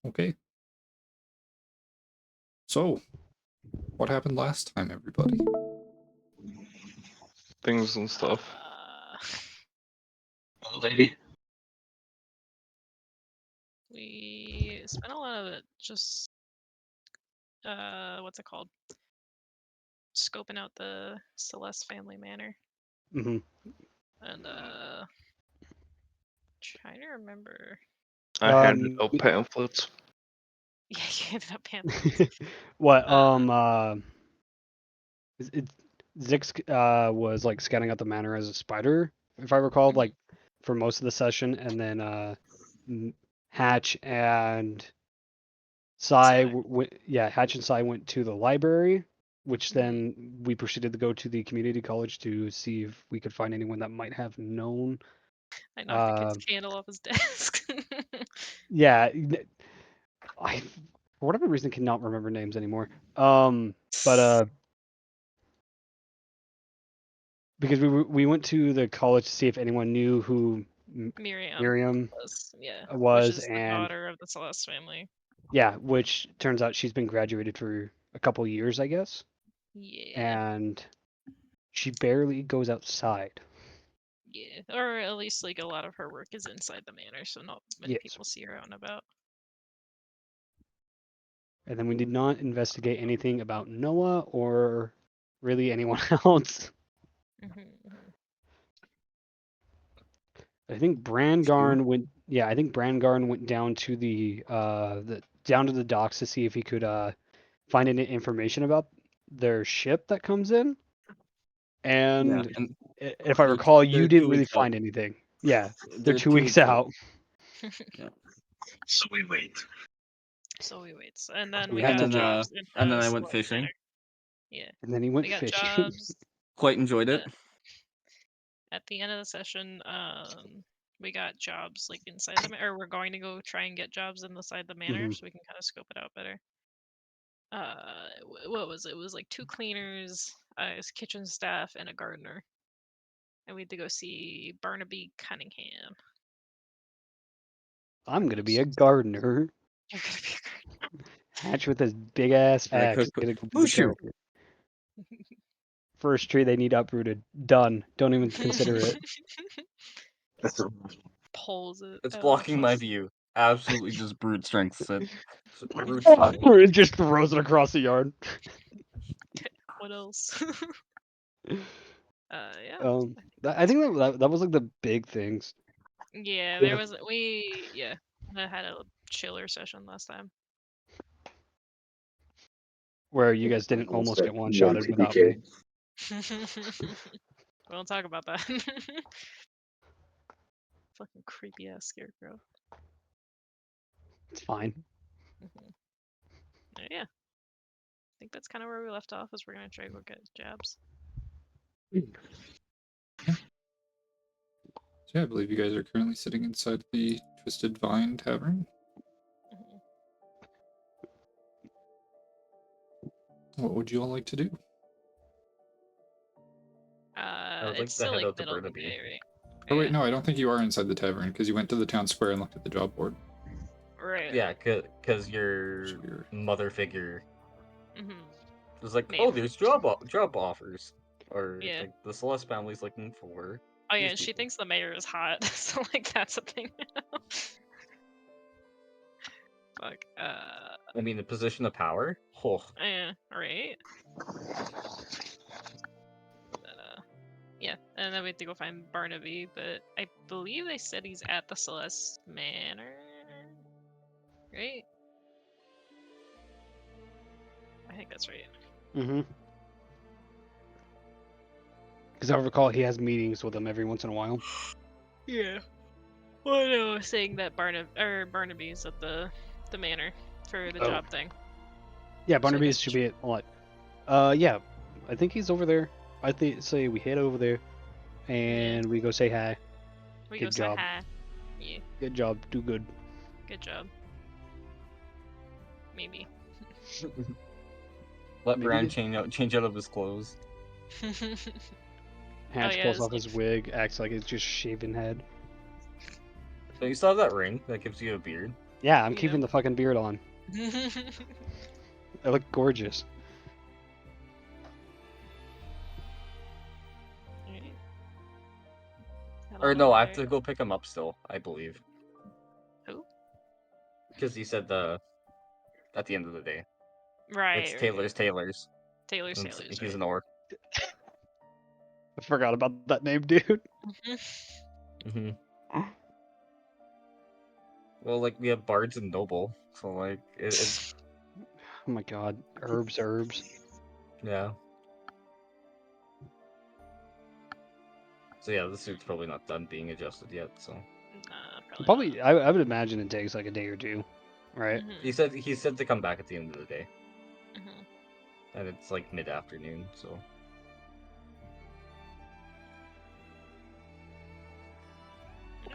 Okay. So, what happened last time, everybody? Things and stuff. Lady. We spent a lot of it just what's it called? Scoping out the Celeste family manor. Mm-hmm. And trying to remember. I handed out pamphlets. Yeah, you handed out pamphlets. What? Zix was like scanning out the manor as a spider, if I recall, like for most of the session, and then Hatch and Sai Hatch and Sai went to the library, which then we proceeded to go to the community college to see if we could find anyone that might have known. I knocked the kid's candle off his desk. Yeah, I for whatever reason cannot remember names anymore. But because we went to the college to see if anyone knew who Miriam was, was, which is and the daughter of the Celeste family. Yeah, which turns out she's been graduated for a couple years, I guess. Yeah. And she barely goes outside. Yeah, or at least like a lot of her work is inside the manor, so not many people see her out and about. And then we did not investigate anything about Noah or really anyone else. I think Brangarn went. Yeah, I think Brangarn went down to the docks to see if he could find any information about their ship that comes in. And if I recall, you didn't really find anything. Yeah, they're 2 weeks out. Yeah. So we wait. And then we got jobs. And then I went fishing. Yeah. And then he went we got fishing. Jobs. Quite enjoyed it. At the end of the session, we got jobs like inside the manor, or we're going to go try and get jobs inside the manor so we can kind of scope it out better. What was it? It was like 2 cleaners, kitchen staff, and a gardener. And we had to go see Barnaby Cunningham. I'm gonna be a gardener. You're gonna be a gardener. Hatch with his big ass axe. First tree they need uprooted. Done. Don't even consider it. Pulls it. It's blocking my view. Absolutely just brute strength it. It just throws it across the yard. What else? Yeah. I think that was like the big things. Yeah, there was I had a chiller session last time. Where you guys didn't almost get one-shotted without me. We won't talk about that. Fucking creepy ass scarecrow. It's fine. Yeah. I think that's kind of where we left off, is we're gonna try to go get jabs. Yeah, I believe you guys are currently sitting inside the Twisted Vine Tavern. What would you all like to do? I would like It's to still head like out to middle of the Burnaby. day, right? Oh wait, no, I don't think you are inside the tavern because you went to the town square and looked at the job board. Right. Yeah, because your mother figure was like, Maybe. oh, there's job offers, or like the Celeste family's looking for. Oh yeah, she thinks the mayor is hot, so like that's a thing now. Fuck. I mean, a position of power. Oh. Yeah. Right. Yeah, and then we have to go find Barnaby, but I believe they said he's at the Celeste Manor, right? I think that's right. Because I recall he has meetings with them every once in a while. Yeah. Well, no, saying that Barnaby's at the manor for the job thing. Yeah, Barnaby should be at what? Yeah, I think he's over there. I say we head over there, and we go say hi. Good job. Say hi. Yeah. Good job. Do good. Good job. Maybe. Let Brand change out of his clothes. Hatch pulls off his wig, acts like it's just shaven head. So you still have that ring that gives you a beard? Yeah, I'm You keeping know. the fucking beard on. I look gorgeous. Alright. Head Or on no, over I have there. to go pick him up still, I believe. Who? Because he said at the end of the day. Right. It's right. Taylor's. Taylor's. He's Right. an orc. I forgot about that name, dude. Mm-hmm. Well, like, we have bards and noble, so, like, it's... Oh my god. Herbs. Yeah. So yeah, the suit's probably not done being adjusted yet, so... Nah, Probably, not. I would imagine it takes like a day or two, right? Mhm, He said to come back at the end of the day. mhm. And it's, like, mid-afternoon, so...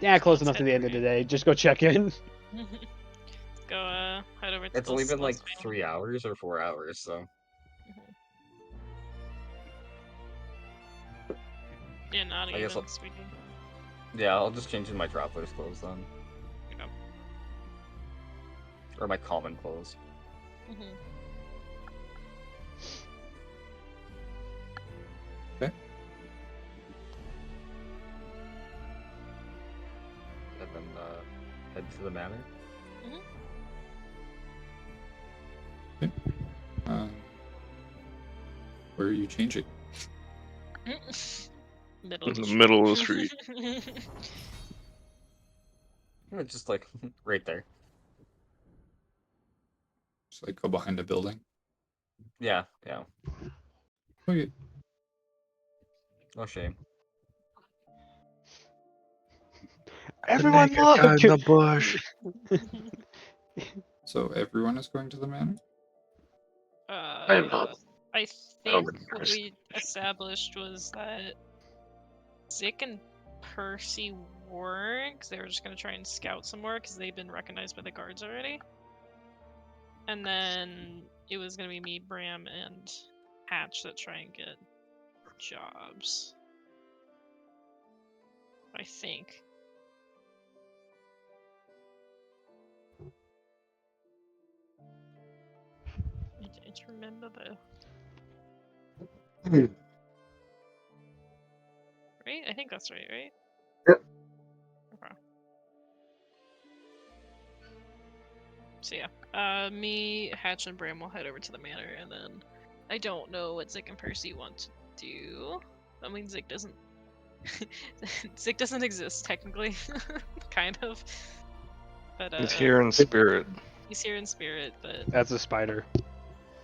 Yeah, close Let's enough to head the end of over. the day. Just go check in. Go head over to It's the only been, like, Celeste 3 hours or 4 hours, so... Mhm. Yeah, not I guess even, I'll- sweetie. Yeah, I'll just change in my traveler's clothes then. Yep. Or my common clothes. Mhm. And then, head to the manor. Where are you changing? Middle of In the the middle of the street. It's just, like, right there. Just like go behind a building. Yeah. Okay. No shame. Everyone naked guy look! in the bush. So everyone is going to the manor? I am not. I don't think think what there's- we established was that Zick and Percy weren't, 'cause they were just gonna try and scout some more because they've been recognized by the guards already. And then it was gonna be me, Bram, and Hatch that try and get jobs. I think. I don't remember though. Right? I think that's right? Yep. Okay. So yeah, me, Hatch, and Bram will head over to the manor, and then I don't know what Zick and Percy want to do. I mean, Zick doesn't. Zick doesn't exist technically, kind of. But He's here in spirit. He's here in spirit, but That's a spider.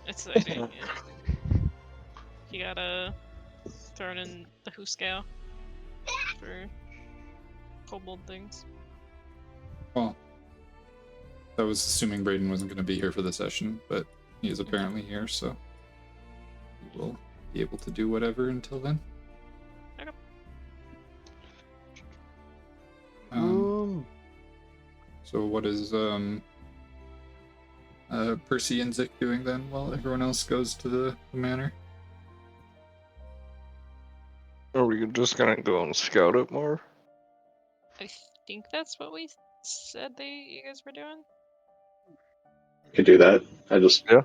it's exciting. Yeah. You gotta throw it in the Hooskow for kobold things. Well, I was assuming Brayden wasn't going to be here for the session, but he is apparently here, so we will be able to do whatever until then. Okay. So what is Percy and Zick doing then while everyone else goes to the manor? Are we just gonna go and scout it more? I think that's what we said you guys were doing. Could do that. Yeah.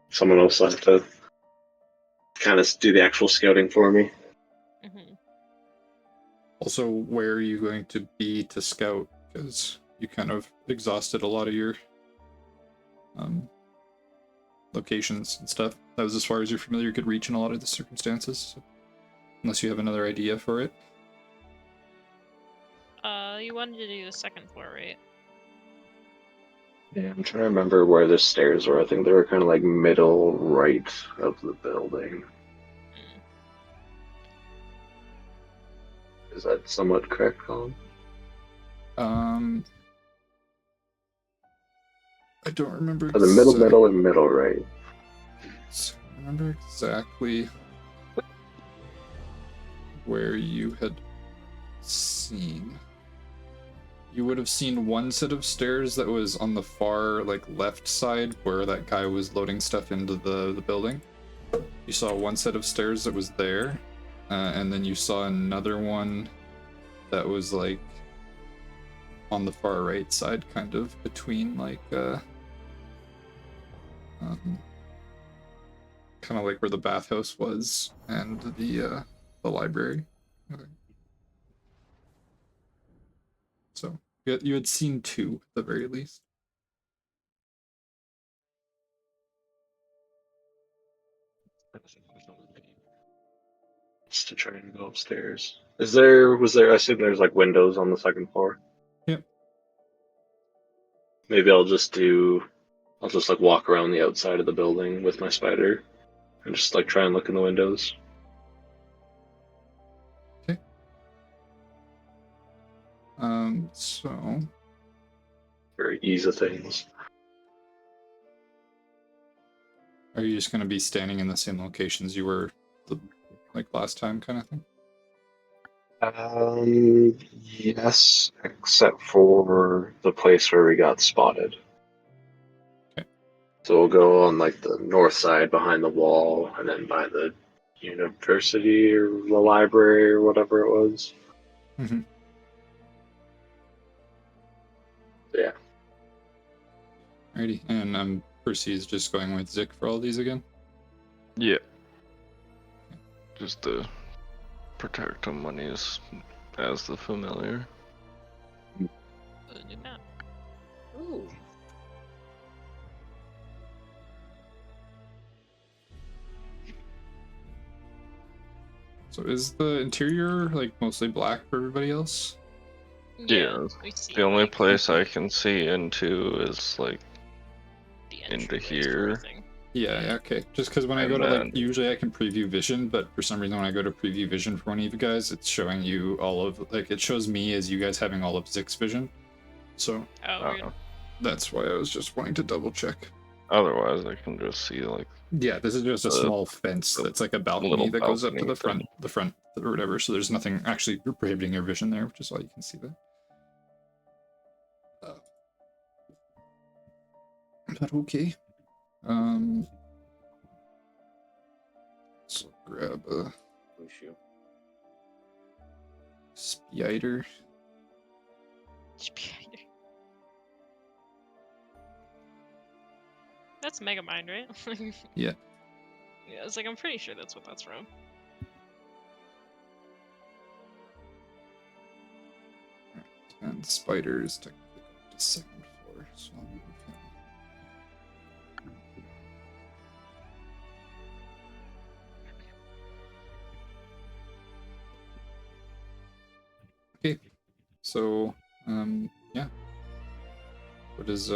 Someone else will have to kind of do the actual scouting for me. Mm-hmm. Also, where are you going to be to scout? Because you kind of exhausted a lot of your locations and stuff. That was as far as your familiar could reach in a lot of the circumstances. So, unless you have another idea for it. You wanted to do the second floor, right? Yeah, I'm trying to remember where the stairs were. I think they were kind of like middle right of the building. Is that somewhat correct, Colin? I don't remember. The middle, and middle right. I remember exactly where you had seen. You would have seen one set of stairs that was on the far, like, left side where that guy was loading stuff into the building. You saw one set of stairs that was there, and then you saw another one that was, like, on the far right side, kind of between like kind of like where the bathhouse was and the library. Okay. So you had seen two at the very least. Just to try and go upstairs. Was there? I assume there's like windows on the second floor. Yep. Maybe I'll just like walk around the outside of the building with my spider, and just like try and look in the windows. Okay. So Very ease of things. are you just gonna be standing in the same locations you were like last time, kind of thing? Yes, except for the place where we got spotted. Okay. So we'll go on like the north side behind the wall, and then by the university or the library or whatever it was. Mm-hmm. Yeah. Alrighty, and Percy's just going with Zik for all these again. Yeah. Just to protect him when he's as the familiar. Good map. Ooh. So is the interior like mostly black for everybody else? Yeah, we see, The only like, place I can see into is like the into entryways to here. everything. Yeah, okay. Just because when I And go to like, then- usually I can preview vision, but for some reason when I go to preview vision for one of you guys, it's showing you all of, like, it shows me as you guys having all of Zik's vision. So Oh, weird. that's why I was just wanting to double check. Otherwise, I can just see like Yeah, this is just a small fence that's like a balcony little that goes up to balcony the front or whatever. So there's nothing actually prohibiting your vision there, which is why you can see that. But okay. So grab a Shoe. spider. Spider. That's Megamind, right? Yeah. Yeah, it's like I'm pretty sure that's what that's from. And spider is technically up to second floor, so I'll move him. Okay, so yeah. What is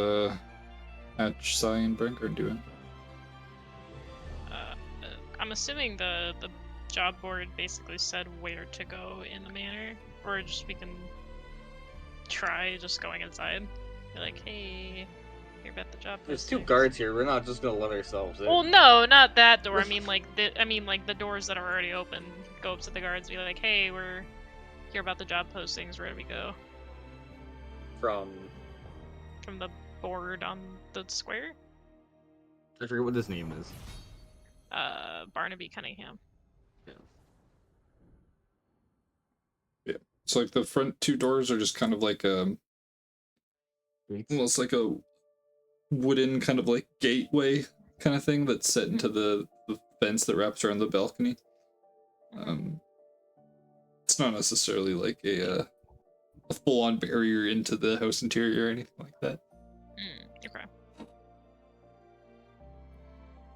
Hatch, Sai, and Brenkard doing? I'm assuming the job board basically said where to go in the manor, or just we can try just going inside. Be like, hey, hear about the job. There's two postings." guards here. We're not just gonna let ourselves in. Well, no, not that door. I mean, like the doors that are already open. Go up to the guards, and be like, hey, we're hear about the job postings. Where do we go? From From the board on the square. I forget what his name is. Barnaby Cunningham. Yeah. So like the front two doors are just kind of like almost like a wooden kind of like gateway kind of thing that's set into the fence that wraps around the balcony. It's not necessarily like a full-on barrier into the house interior or anything like that. Okay.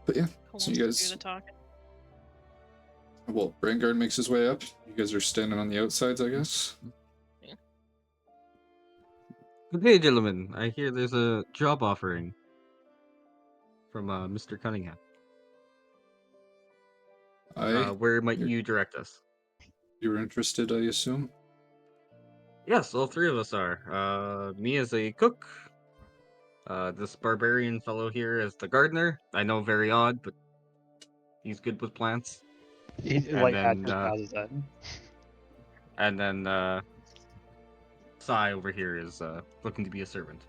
But yeah, Who so wants you to do guys, the talking? well, Brangard makes his way up. You guys are standing on the outsides, I guess. Good day, gentlemen. I hear there's a job offering from Mr. Cunningham. Where might you direct us? You're interested, I assume? Yes, all three of us are. Me as a cook. This barbarian fellow here as the gardener. I know, very odd, but he's good with plants. He, And like then, Hatch just passes that. And then, Sai over here is looking to be a servant.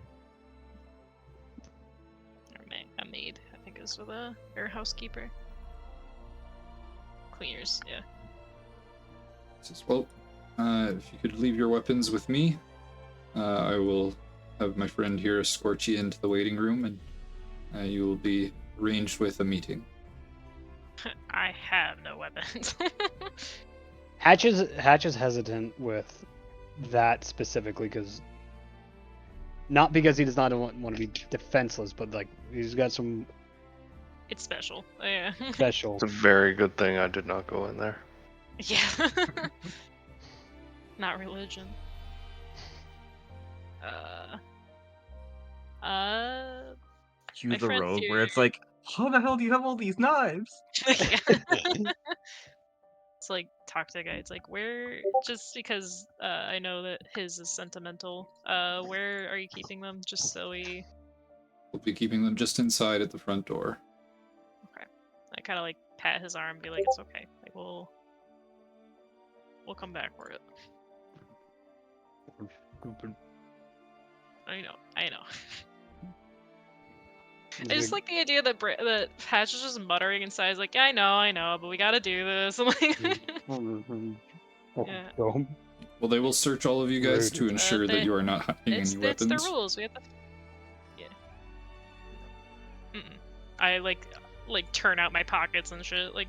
Or a maid, I think is with or housekeeper. Cleaners, yeah. Says, well, if you could leave your weapons with me, I will have my friend here escort you into the waiting room, and you will be arranged with a meeting. I have no weapons. Hatch is hesitant with that specifically because not because he does not want to be defenseless, but like he's got some It's special. Yeah. special. It's a very good thing I did not go in there. Yeah. Not religion. Cue My the friend rogue here- where it's like, how the hell do you have all these knives? Yeah. It's like talk to the guy. It's like where just because I know that his is sentimental. Where are you keeping them? Just so we We'll be keeping them just inside at the front door. I kind of like pat his arm and be like, it's okay. Like we'll come back for it. I know. I just like the idea that that Hatch is just muttering inside. He's like, yeah, I know, but we gotta do this. I'm like, yeah. Well, they will search all of you guys Rude. to ensure that you are not hiding any It's weapons. the rules. We have to. Yeah. I like turn out my pockets and shit. Like,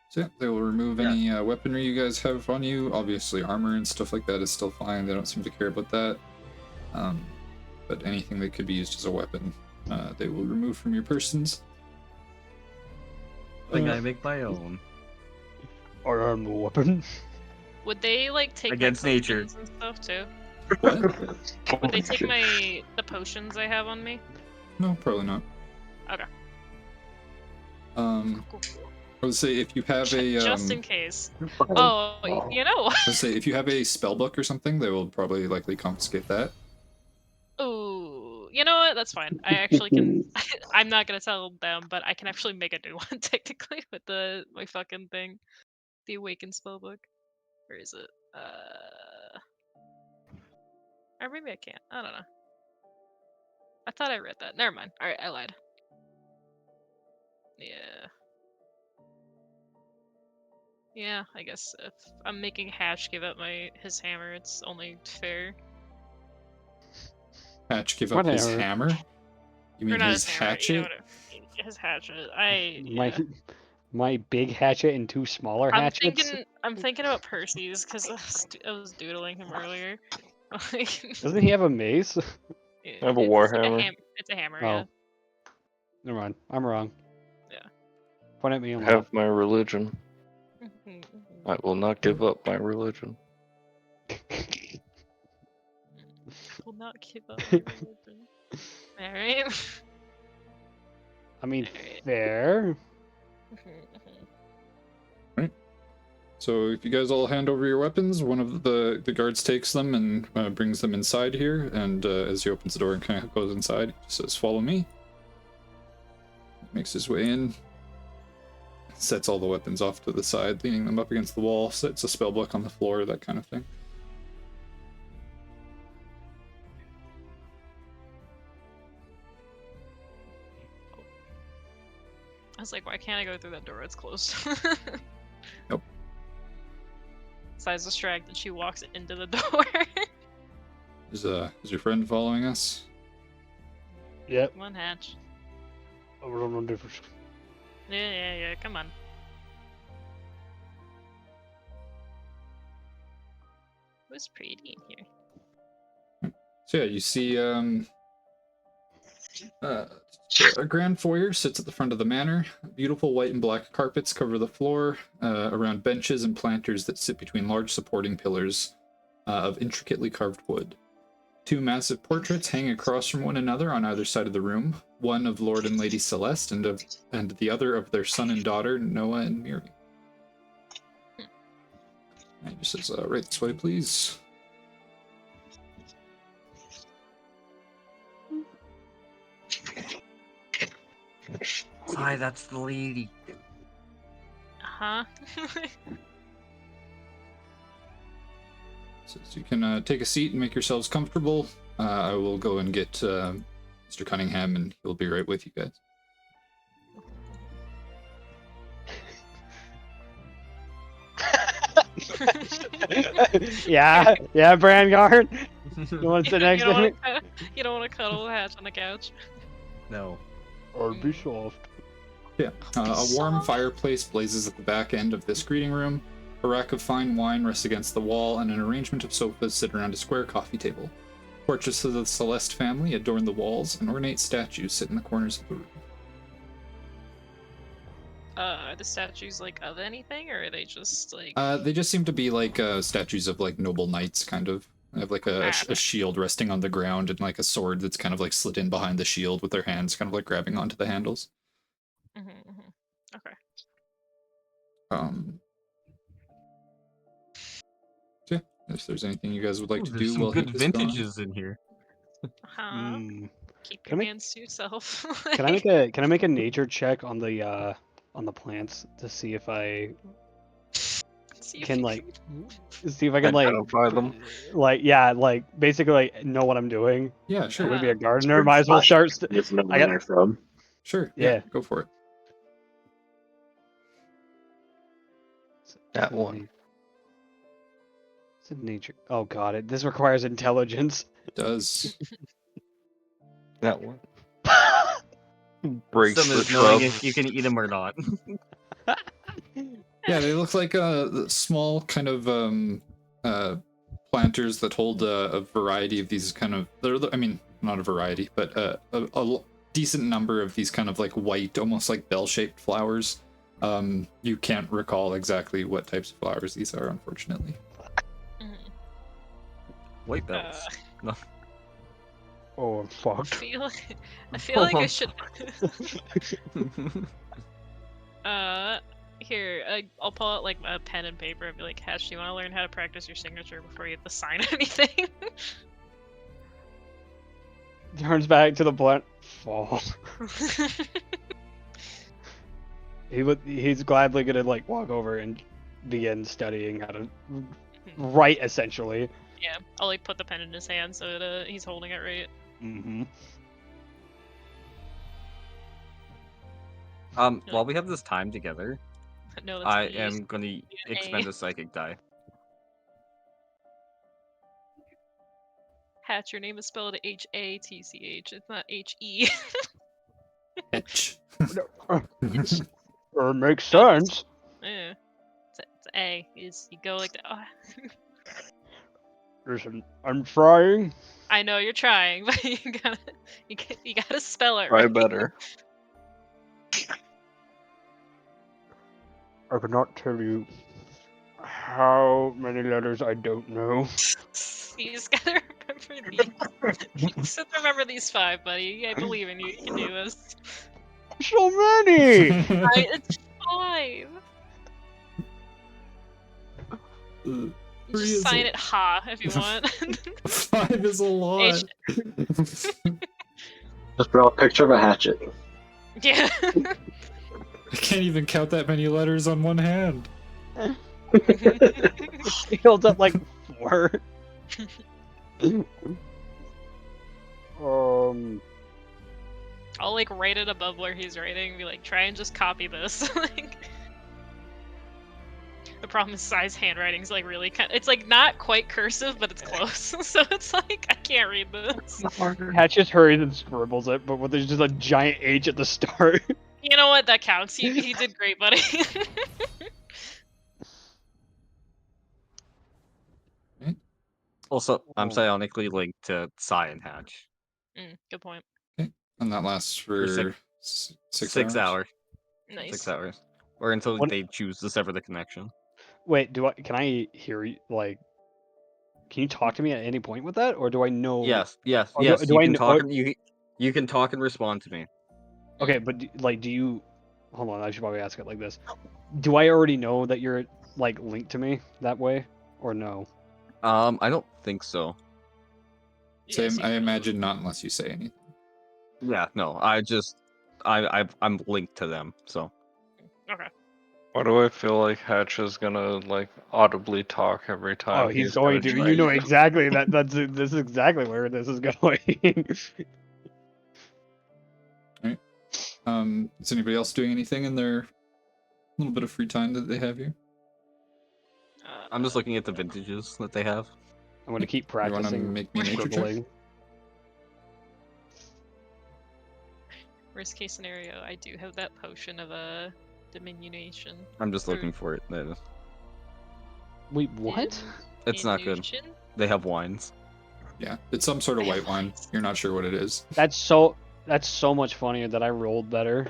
So yeah, they will remove any weaponry you guys have on you. Obviously, armor and stuff like that is still fine. They don't seem to care about that. But anything that could be used as a weapon, they will remove from your persons. I think I make my own. Or arm the weapon. would they like take Against my nature. potions and stuff too? What? Would they take the potions I have on me? No, probably not. Okay. I would say if you have a Just in case. Oh, you know what? I would say if you have a spell book or something, they will probably likely confiscate that. Ooh, you know what? That's fine. I actually can. I'm not gonna tell them, but I can actually make a new one technically with my fucking thing, the Awakened spellbook. Where is it? Or maybe I can't. I don't know. I thought I read that. Never mind. All right, I lied. Yeah. Yeah, I guess if I'm making Hatch give up his hammer, it's only fair. Hatch give up his Whatever. hammer? You Or mean not his hammer, hatchet? you know what his hatchet. Yeah. My big hatchet and two smaller hatchets. I'm thinking about Percy's because I was doodling him earlier. Like, Doesn't he have a mace? I have a it's warhammer. It's a hammer, Oh. yeah. Never mind. I'm wrong. Yeah. Point at me I and have laugh. my religion. I will not give up my religion. Will not give up my religion. Alright. I mean, Alright. fair. So if you guys all hand over your weapons, one of the guards takes them and brings them inside here, and as he opens the door and kind of goes inside, he says, "Follow me." Makes his way in, sets all the weapons off to the side, leaning them up against the wall, sets a spell book on the floor, that kind of thing. I was like, why can't I go through that door? It's closed. Nope. Si's distracted. She walks into the door. Is your friend following us? Yep. Come on, Hatch. Oh, Yeah. Come on. It was pretty in here. So yeah, you see a grand foyer sits at the front of the manor. Beautiful white and black carpets cover the floor around benches and planters that sit between large supporting pillars of intricately carved wood. Two massive portraits hang across from one another on either side of the room, one of Lord and Lady Celeste and the other of their son and daughter, Noah and Miriam. And he just says, right this way, please. Hi, that's the lady. Huh? So you can take a seat and make yourselves comfortable. I will go and get Mr. Cunningham, and he'll be right with you guys. yeah, Brandguard. You want to sit next to me? You don't want to cuddle with Hatch on the couch. No. Or be soft. Yeah. A warm Soft. fireplace blazes at the back end of this greeting room. A rack of fine wine rests against the wall, and an arrangement of sofas sit around a square coffee table. Portraits of the Celeste family adorn the walls, and ornate statues sit in the corners of the room. Are the statues like of anything, or are they just like? They just seem to be like statues of like noble knights, kind of. They have like a shield resting on the ground and like a sword that's kind of like slid in behind the shield with their hands kind of like grabbing onto the handles. Okay. Yeah, if there's anything you guys would like to There's do some while good he is gone. vintages in here. Keep Can your I hands to yourself. Can I make a nature check on the plants to see if I See if can you like see if I can Identify them. basically like know what I'm doing? Yeah, sure. I'm gonna be Uh, a gardener. Might as well start. If no I got- they're from. Sure. Yeah. Go for it. That one. It's a nature. Oh god, this requires intelligence. It does. That one. Breaks Some the is knowing shrub. if you can eat them or not. Yeah, they look like small kind of planters that hold a variety of these kind of. I mean, not a variety, but a decent number of these kind of like white, almost like bell-shaped flowers. You can't recall exactly what types of flowers these are, unfortunately. White bells. No. Oh, I'm I fucked. feel like I should. Here, I'll pull out like a pen and paper and be like, Hatch, do you want to learn how to practice your signature before you have to sign anything? Turns back to the blunt. Fall. He's gladly gonna like walk over and begin studying how to write, essentially. Yeah, I'll like put the pen in his hand so that he's holding it right. Mm-hmm. While we have this time together, No, that's I an E. am gonna an expend A. a psychic die. Hatch, your name is spelled H-A-T-C-H. It's not H-E. Etch. Makes sense. Yeah. It's A. You go like that. Oh. Listen, I'm trying. I know you're trying, but you gotta spell it Try right. better. I could not tell you how many letters I don't know. You just gotta remember these. You just have to remember these 5, buddy. I believe in you. You can do this. So many. It's 5. Just sign it ha if you want. 5 is a lot. Just draw a picture of a hatchet. Yeah. I can't even count that many letters on one hand. He holds up like 4. I'll like write it above where he's writing and be like, try and just copy this. Like, the problem is Sai's handwriting's like really it's like not quite cursive, but it's close. So it's like, I can't read this. Hatch just hurries and scribbles it, but there's just a giant H at the start. You know what? That counts. He did great, buddy. Also, I'm psionically linked to Sai and Hatch. Good point. Okay. And that lasts for six 6 hours. Nice. 6 hours. Or until What- they choose to sever the connection. Wait, can I hear you? Like, can you talk to me at any point with that, or do I know? Yes. Or You I can know- talk. or- You can talk and respond to me. Okay, but do you? Hold on, I should probably ask it like this. Do I already know that you're like linked to me that way, or no? I don't think so. Yes, I imagine not unless you say anything. Yeah, no. I'm linked to them, so. Okay. Why do I feel like Hatch is gonna like audibly talk every time? Oh, he's going to. gonna You know try exactly that. This is exactly where this is going. Is anybody else doing anything in their little bit of free time that they have here? I'm just looking at the vintages that they have. I'm gonna keep You want to practicing make me a nature check? scribbling. Worst case scenario, I do have that potion of diminution. I'm just Or looking for it. Wait, what? It's not good. Diminution? They have wines. Yeah, it's some sort of white wine. You're not sure what it is. That's so much funnier that I rolled better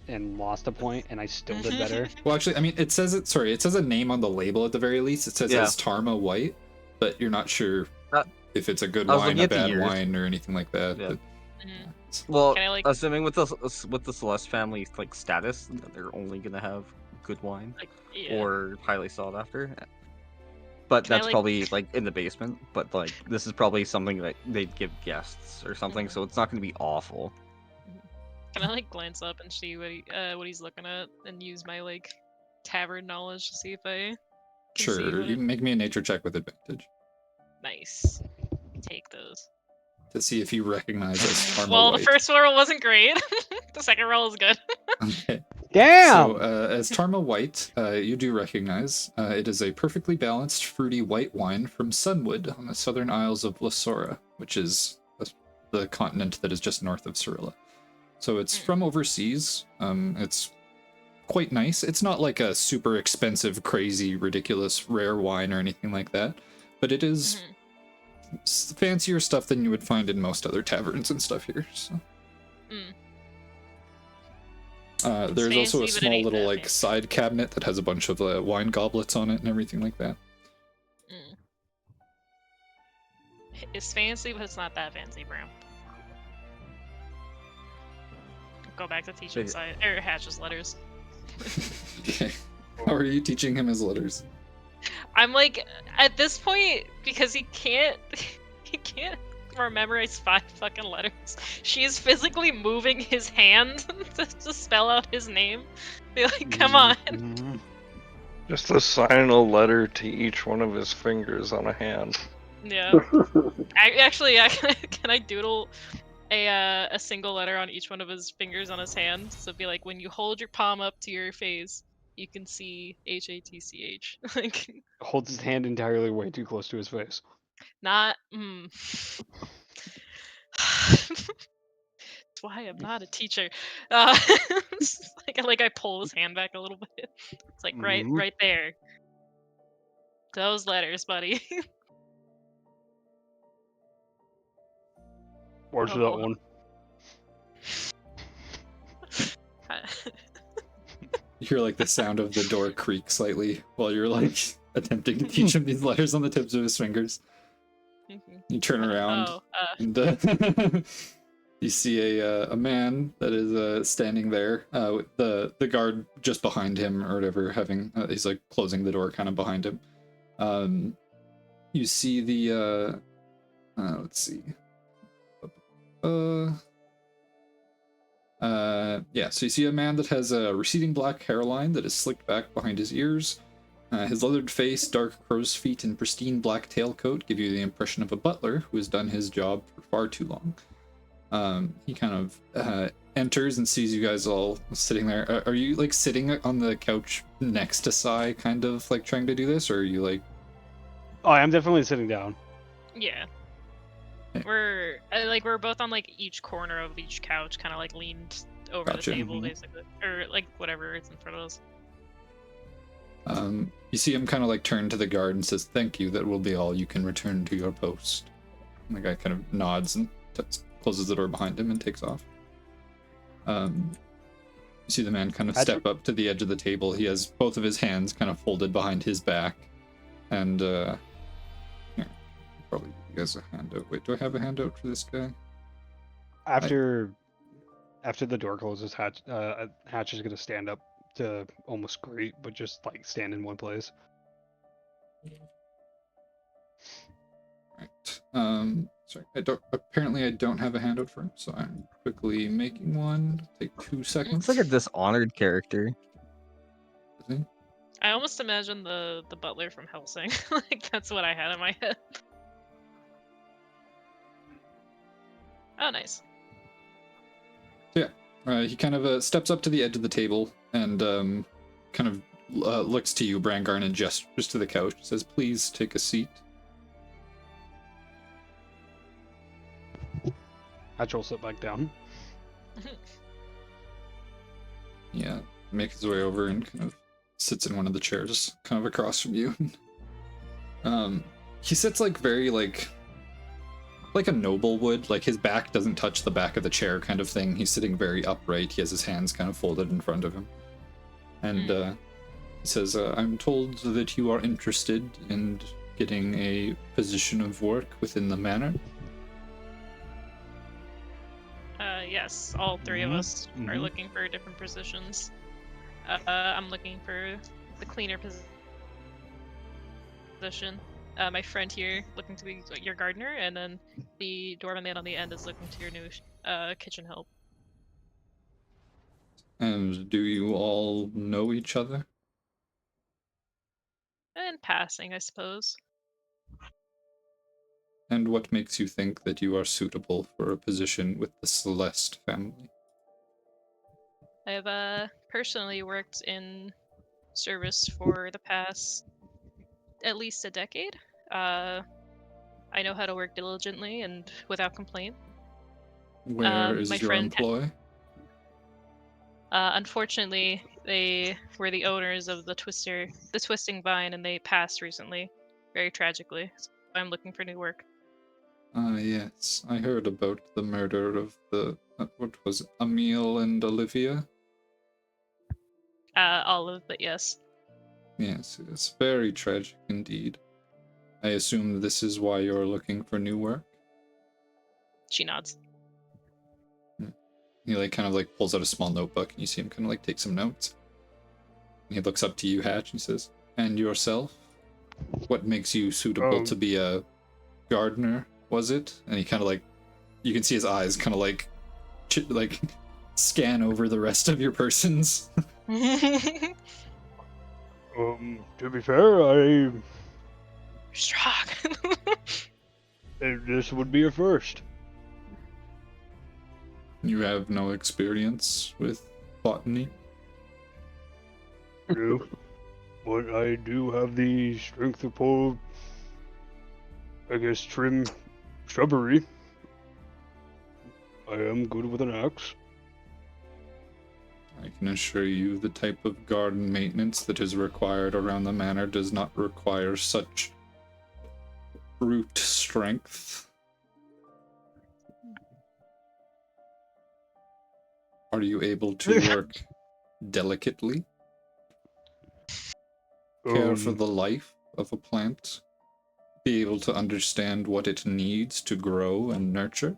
and lost a point, and I still did better. Well, actually, I mean, it says it. Sorry, it says a name on the label at the very least. It says Yeah. it's Tarma White, but you're not sure if it's a good I was wine, looking a at the bad years. wine, or anything like that. Yeah. But, Mhm. Well, Can I, like- assuming with the Celeste family like status, they're only gonna have good wine Like, yeah. or highly sought after. But Can I, that's like- probably like in the basement. But like this is probably something that they'd give guests or something, Mhm. so it's not gonna be awful. Can I like glance up and see what he's looking at and use my like tavern knowledge to see if I can see sure, what you it... make me a nature check with advantage Nice. Take those. to see if you recognize as Tarma Well, White. the first roll wasn't great. The second roll is good. Okay. Damn! So, as Tarma White, you do recognize it is a perfectly balanced, fruity white wine from Sunwood on the southern isles of Losora, which is the continent that is just north of Cyrilla. So it's from overseas. It's quite nice. It's not like a super expensive, crazy, ridiculous, rare wine or anything like that, but it is fancier stuff than you would find in most other taverns and stuff here. So. There's also a fancy, but it small ain't little that like fancy. side cabinet that has a bunch of wine goblets on it and everything like that. It's fancy, but it's not that fancy, Bram. Go back to teaching Hatch's letters. Okay. How are you teaching him his letters? I'm like, at this point, because he can't memorize 5 fucking letters. She is physically moving his hand to spell out his name. Be like, come on. Mhm. Just assign a letter to each one of his fingers on a hand. Yeah. Can I doodle a single letter on each one of his fingers on his hand? So it'd be like, when you hold your palm up to your face, you can see HATCH. Like, Holds his hand entirely way too close to his face. not. That's why I'm not a teacher. It's like I pull his hand back a little bit. It's like Mhm. right there. Those letters, buddy. Where's Oh. that one? You hear like the sound of the door creak slightly while you're like attempting to teach him these letters on the tips of his fingers. You turn around Oh, and you see a man that is standing there with the guard just behind him or whatever, having he's like closing the door kind of behind him. You see the let's see. Yeah, so you see a man that has a receding black hairline that is slicked back behind his ears. His leathered face, dark crow's feet, and pristine black tailcoat give you the impression of a butler who has done his job for far too long. He kind of enters and sees you guys all sitting there. Are you like sitting on the couch next to Sai, kind of like trying to do this, or are you like? Oh, I'm definitely sitting down. yeah. Okay. We're both on like each corner of each couch, kind of like leaned over Gotcha. the table, Mhm. basically, or like whatever is in front of us. You see him kind of like turn to the guard and says, "Thank you. That will be all. You can return to your post." And the guy kind of nods and closes the door behind him and takes off. You see the man kind of step up to the edge of the table. He has both of his hands kind of folded behind his back, and here, probably give you guys a handout. Wait, do I have a handout for this guy? After the door closes, Hatch is gonna stand up to almost greet, but just like stand in one place. Right. Sorry, I don't have a handout for him, so I'm quickly making one. Take 2 seconds. It's like a dishonored character. I almost imagine the butler from Helsing. Like that's what I had in my head. Oh, nice. He kind of steps up to the edge of the table and kind of looks to you, Brangarn, and gestures to the couch. Says, "Please take a seat." Hatch will sit back down. Yeah, makes his way over and kind of sits in one of the chairs, kind of across from you. He sits like very like a noble would. Like his back doesn't touch the back of the chair, kind of thing. He's sitting very upright. He has his hands kind of folded in front of him, and he says, "I'm told that you are interested in getting a position of work within the manor." Yes, all three of us are Mhm. looking for different positions. I'm looking for the cleaner position. My friend here looking to be your gardener, and then the doorman man on the end is looking to your new kitchen help. And do you all know each other? In passing, I suppose. And what makes you think that you are suitable for a position with the Celeste family? I have personally worked in service for the past at least a decade. I know how to work diligently and without complaint. Where is My your friend, employ? unfortunately, they were the owners of the Twisting Vine, and they passed recently, very tragically. So I'm looking for new work. Ah, yes. I heard about the murder of the, what was it, Emil and Olivia? Olive, but yes. Yes, it's very tragic indeed. I assume this is why you're looking for new work? She nods. He like kind of like pulls out a small notebook and you see him kind of like take some notes. And he looks up to you, Hatch, and says, "And yourself? What makes you suitable to be a gardener, was it?" And he kind of like, you can see his eyes kind of like scan over the rest of your persons. To be fair, Strong. this would be a first. You have no experience with botany? True. But I do have the strength to pull, I guess, trim shrubbery. I am good with an axe. I can assure you the type of garden maintenance that is required around the manor does not require such brute strength. Are you able to work delicately? Care for the life of a plant? Be able to understand what it needs to grow and nurture?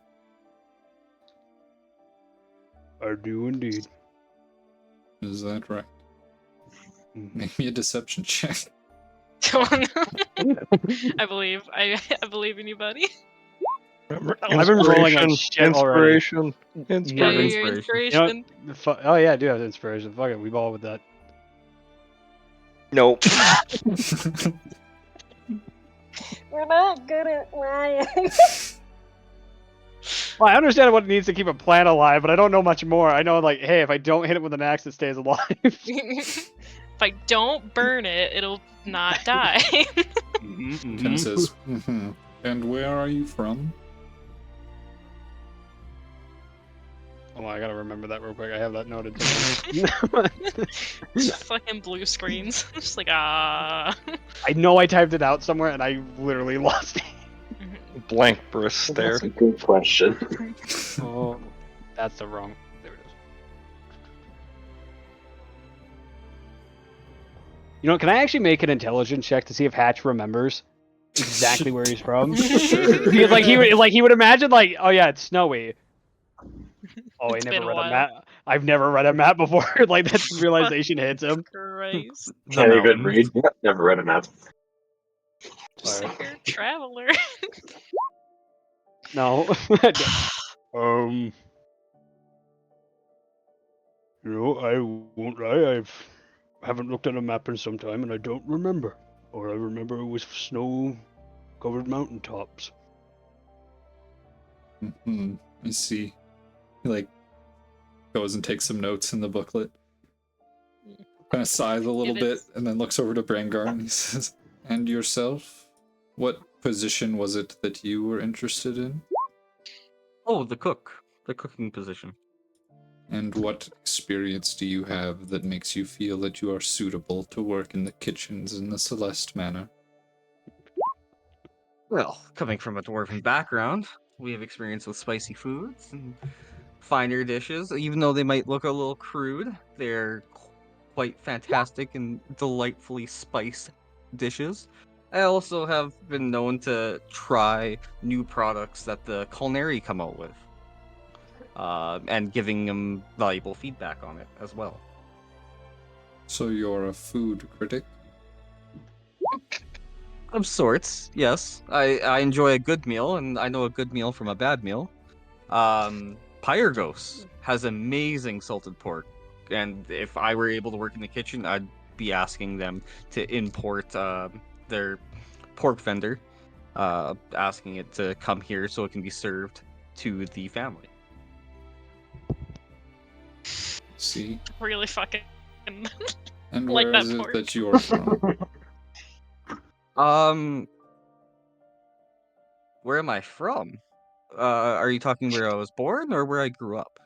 I do indeed. Is that right? Make me a deception check. Oh, no. I believe in you, buddy. Remember, I've been rolling like shit already. inspiration. Yeah, Inspiration. your inspiration. inspiration. Oh yeah, I do have inspiration. Fuck it, we ball with that. Nope. We're not good at lying. Well, I understand what it needs to keep a plant alive, but I don't know much more. I know, like, hey, if I don't hit it with an axe, it stays alive. If I don't burn it, it'll not die. Kind of says, And where are you from? Oh, I gotta remember that real quick. I have that noted. Just fucking blue screens. Just like, ah. I know I typed it out somewhere, and I literally lost it. Blank brisk stare. That's a good question. Oh, that's the wrong. There it is. You know, can I actually make an intelligence check to see if Hatch remembers exactly where he's from? Because like he would imagine like, oh yeah, it's snowy. Oh, It's I been never a read a while. map. I've never read a map before. Like that realization hits him. Christ. Can't even read. Yep, never read a map. Just like you're a traveler. No. You know, I won't lie. Haven't looked at a map in some time, and I don't remember. Or I remember it was snow-covered mountaintops. I see. He like goes and takes some notes in the booklet. Kind of sighs a little If bit it's- and then looks over to Brangar and he says, "And yourself? What position was it that you were interested in? Oh, the cooking position. And what experience do you have that makes you feel that you are suitable to work in the kitchens in the Celeste Manor?" Well, coming from a dwarven background, we have experience with spicy foods and finer dishes. Even though they might look a little crude, they're quite fantastic and delightfully spiced dishes. I also have been known to try new products that the culinary come out with, and giving them valuable feedback on it as well. So you're a food critic? Of sorts, yes. I enjoy a good meal, and I know a good meal from a bad meal. Pyrgos has amazing salted pork, and if I were able to work in the kitchen, I'd be asking them to import their pork vendor, asking it to come here so it can be served to the family. See? Really fucking And like where that is it pork. that you're from? Where am I from? Are you talking where I was born or where I grew up?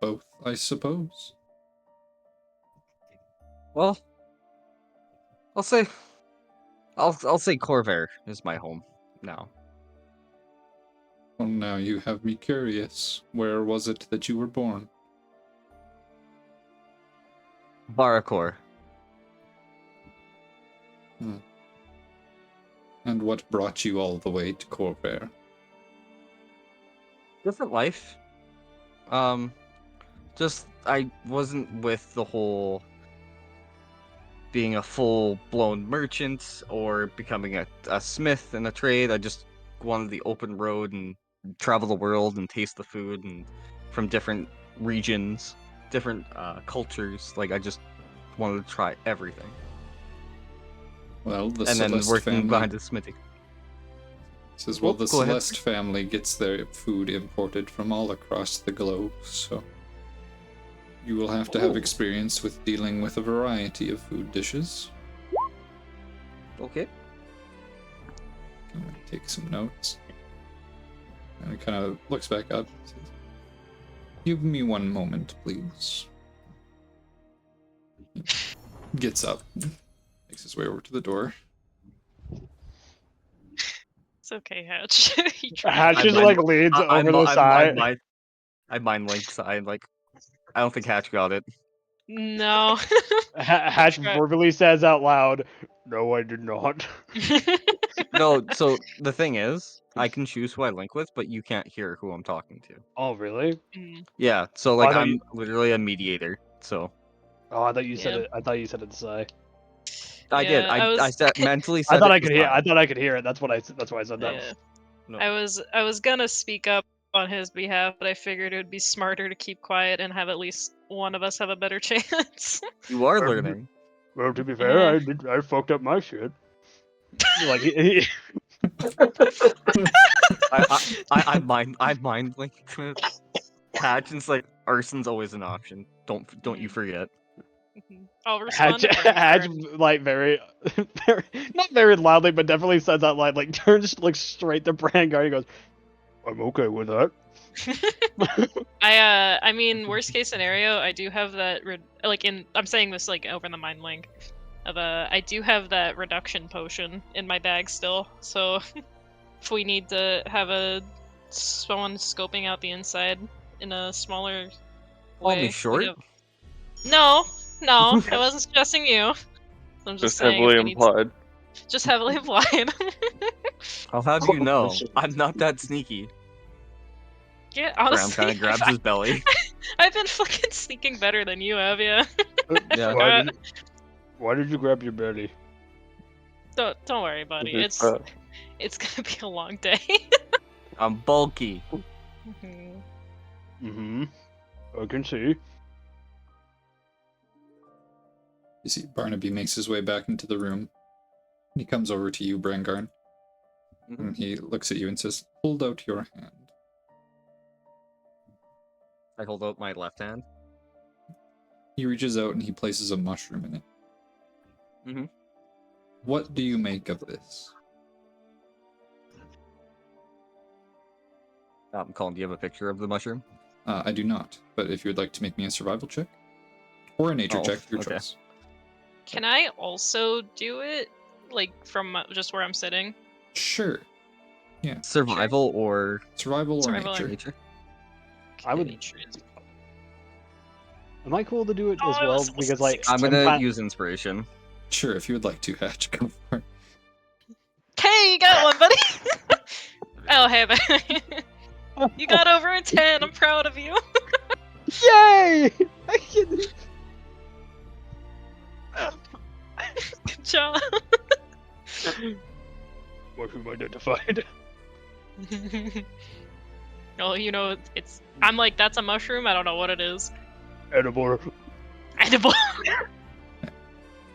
Both, I suppose. Well, I'll say I'll say Corvair is my home now. Well, now you have me curious. Where was it that you were born? Barakor. And what brought you all the way to Corvair? Different life. Just I wasn't with the whole being a full-blown merchant or becoming a smith in a trade. I just wanted the open road and travel the world and taste the food and from different regions, different cultures. Like I just wanted to try everything. Well, the And then Celeste working family behind the smithy. says, well, Oh, the go ahead. Celeste family gets their food imported from all across the globe, so you will have to have Oh. experience with dealing with a variety of food dishes. Okay. I'm gonna take some notes. And he kind of looks back up and says, "Give me one moment, please." He gets up, makes his way over to the door. It's okay, Hatch. He tried. Hatch just I'm- like leans over the side. I mind Link's side. Like I don't think Hatch got it. No. Hatch Try- verbally says out loud, "No, I did not." No, so the thing is, I can choose who I link with, but you can't hear who I'm talking to. Oh, really? Mm, Yeah, so I like thought I'm you- literally a mediator. So Oh, I thought you said Yeah. it. I thought you said it to say. I did. Yeah, I said mentally I said thought it I to could hear. Sai. I thought I could hear it. That's what I. That's why I said that. yeah. No. I was gonna speak up on his behalf, but I figured it would be smarter to keep quiet and have at least one of us have a better chance. You are Um, learning. Well, to be fair, I fucked up my shit. Like he I mind like Hatch and it's like arson's always an option. Don't you forget. I'll respond Hatch, to Brangar Hatch and- like very, very, not very loudly, but definitely says that line. Like turns, looks straight to Brangar. And goes, "I'm okay with that." I mean, worst case scenario, I do have that I'm saying this like over the mind link of I do have that reduction potion in my bag still. So if we need to have someone scoping out the inside in a smaller Call way, me we short. have- No, I wasn't suggesting you. I'm just Just saying if heavily we need implied. just heavily implied. I'll have you know, I'm not that sneaky. Yeah, Graham honestly, kind of grabs his belly. I've been fucking sneaking better than you have, yeah. Yeah. forgot. Why did you grab your belly? Don't worry, buddy. It's It's gonna be a long day. I'm bulky. Mhm. Mm-hmm. I can see. You see, Barnaby makes his way back into the room. He comes over to you, Brangarn, and he looks at you and says, "Hold out your hand." I hold out my left hand. He reaches out and he places a mushroom in it. Mhm. What do you make of this? Colin, do you have a picture of the mushroom? I do not, but if you would like to make me a survival check or a nature Oh, check, your okay. choice. Can I also do it, like, from just where I'm sitting? Sure. Yeah. Survival or Survival or Survival or nature. nature? I would- Nature is- Am I cool to do it as Oh, it well? was Because like I'm Sixteen. gonna use inspiration. Sure, if you would like to, Hatch, go for it. Hey, you got one, buddy! Oh, hey, buddy. You got over a 10. I'm proud of you. Yay! Good job. Mushroom identified. Oh, you know, it's. I'm like, that's a mushroom. I don't know what it is. Edible. Edible.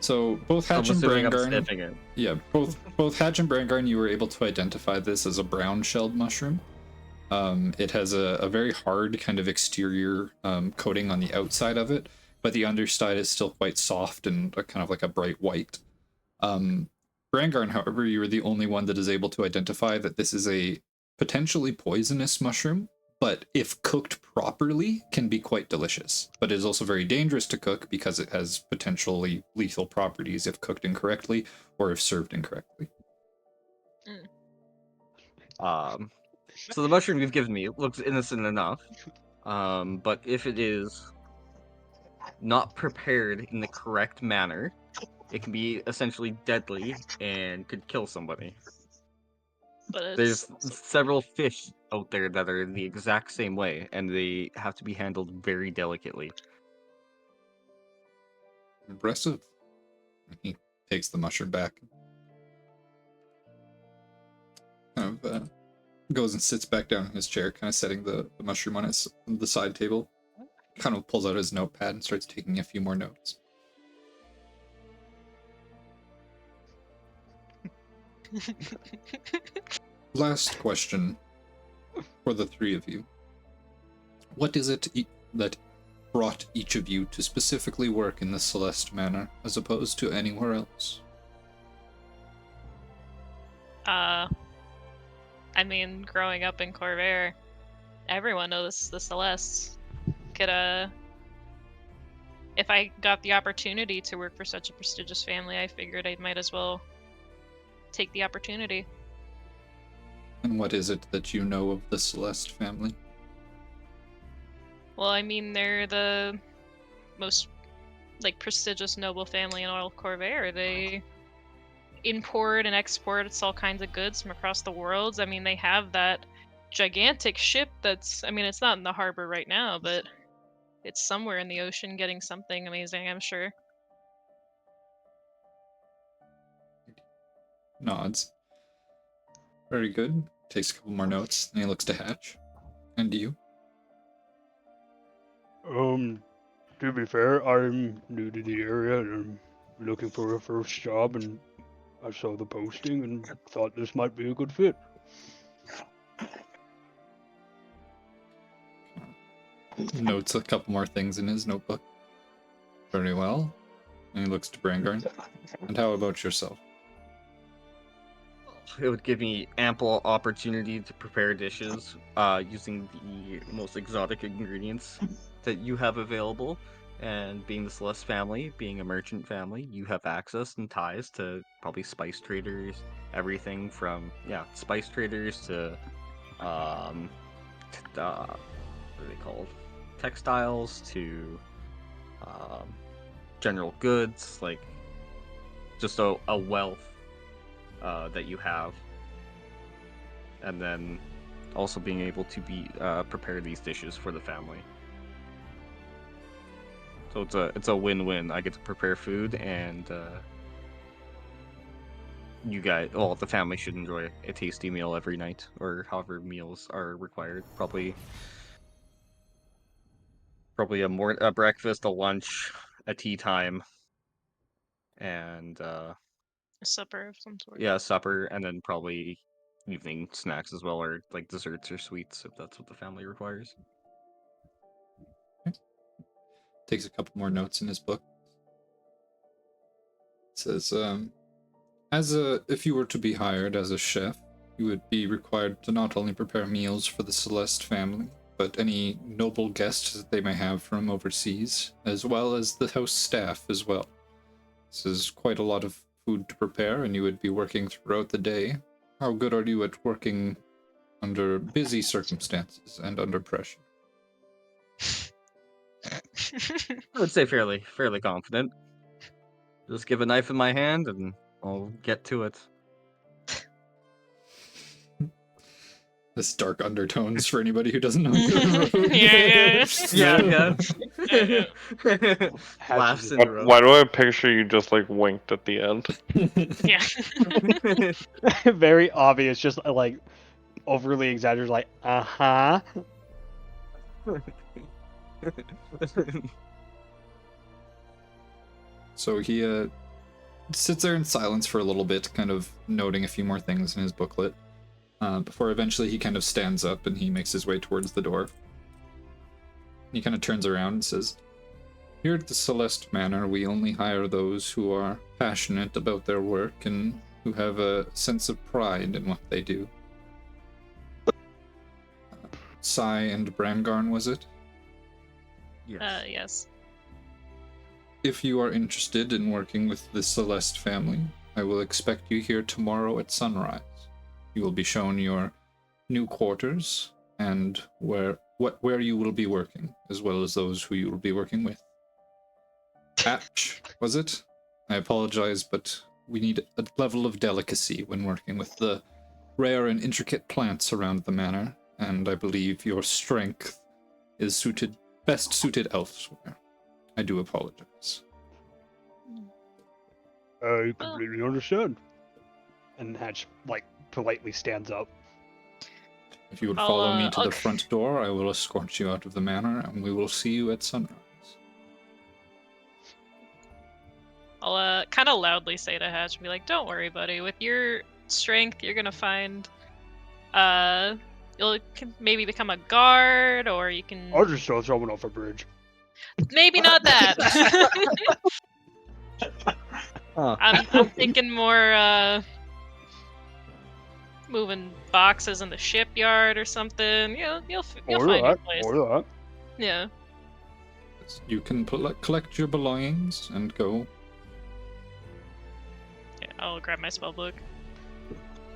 So both Hatch I'm and assuming I'm Brangarn, sniffing it. yeah, both Hatch and Brangarn, you were able to identify this as a brown-shelled mushroom. It has a very hard kind of exterior coating on the outside of it, but the underside is still quite soft and kind of like a bright white. Brangarn, however, you are the only one that is able to identify that this is a potentially poisonous mushroom, but if cooked properly, can be quite delicious. But it is also very dangerous to cook because it has potentially lethal properties if cooked incorrectly or if served incorrectly. So the mushroom you've given me looks innocent enough, but if it is not prepared in the correct manner, it can be essentially deadly and could kill somebody. But There's it's. several fish out there that are the exact same way, and they have to be handled very delicately. Impressive. He takes the mushroom back. Kind of goes and sits back down in his chair, kind of setting the mushroom on the side table. Kind of pulls out his notepad and starts taking a few more notes. Last question for the three of you. What is it that brought each of you to specifically work in the Celeste Manor as opposed to anywhere else? I mean, growing up in Corvair, everyone knows the Celestes. If I got the opportunity to work for such a prestigious family, I figured I might as well take the opportunity. And what is it that you know of the Celeste family? Well, I mean, they're the most, like, prestigious noble family in all of Corvair. They import and export all kinds of goods from across the worlds. I mean, they have that gigantic ship that's, I mean, it's not in the harbor right now, but it's somewhere in the ocean getting something amazing, I'm sure. Nods. Very good. Takes a couple more notes, and he looks to Hatch. And you? To be fair, I'm new to the area and I'm looking for a first job, and I saw the posting and thought this might be a good fit. Notes a couple more things in his notebook. Very well. And he looks to Brangarn. And how about yourself? It would give me ample opportunity to prepare dishes using the most exotic ingredients that you have available. And being the Celeste family, being a merchant family, you have access and ties to probably spice traders, everything from, spice traders to, what are they called? Textiles to general goods, like just a wealth that you have, and then also being able to be prepare these dishes for the family. So it's a win-win. I get to prepare food, and you guys, well, the family should enjoy a tasty meal every night, or however meals are required. Probably a breakfast, a lunch, a tea time, and A supper of some sort. supper, and then probably evening snacks as well, or like desserts or sweets if that's what the family requires. takes a couple more notes in his book. It says, if you were to be hired as a chef, you would be required to not only prepare meals for the Celeste family, but any noble guests that they may have from overseas, as well as the house staff as well. This is quite a lot of food to prepare, and you would be working throughout the day. How good are you at working under busy circumstances and under pressure? I would say fairly confident. Just give a knife in my hand and I'll get to it. This dark undertones for anybody who doesn't know. Yeah. Laughs in Why do I picture you just like winked at the end? Yeah. Very obvious, just like overly exaggerated, like, uh-huh. So he sits there in silence for a little bit, kind of noting a few more things in his booklet, before eventually he kind of stands up and he makes his way towards the door. He kind of turns around and says, "Here at the Celeste Manor, we only hire those who are passionate about their work and who have a sense of pride in what they do." Sai and Brangarn, was it? Yes. Yes. If you are interested in working with the Celeste family, I will expect you here tomorrow at sunrise. You will be shown your new quarters and where you will be working, as well as those who you will be working with. Hatch, was it? I apologize, but we need a level of delicacy when working with the rare and intricate plants around the manor, and I believe your strength is best suited elsewhere. I do apologize. I completely understand. And Hatch, like, politely stands up. If you would I'll, follow me to the I'll- front door, I will escort you out of the manor, and we will see you at sunrise. I'll kind of loudly say to Hatch and be like, "Don't worry, buddy. With your strength, you're gonna find, you'll can maybe become a guard, or you can I'll just throw someone off a bridge. maybe not that." Huh. I'm thinking more moving boxes in the shipyard or something. You'll find your place. Or that. Yeah. You can collect your belongings and go. Yeah, I'll grab my spell book.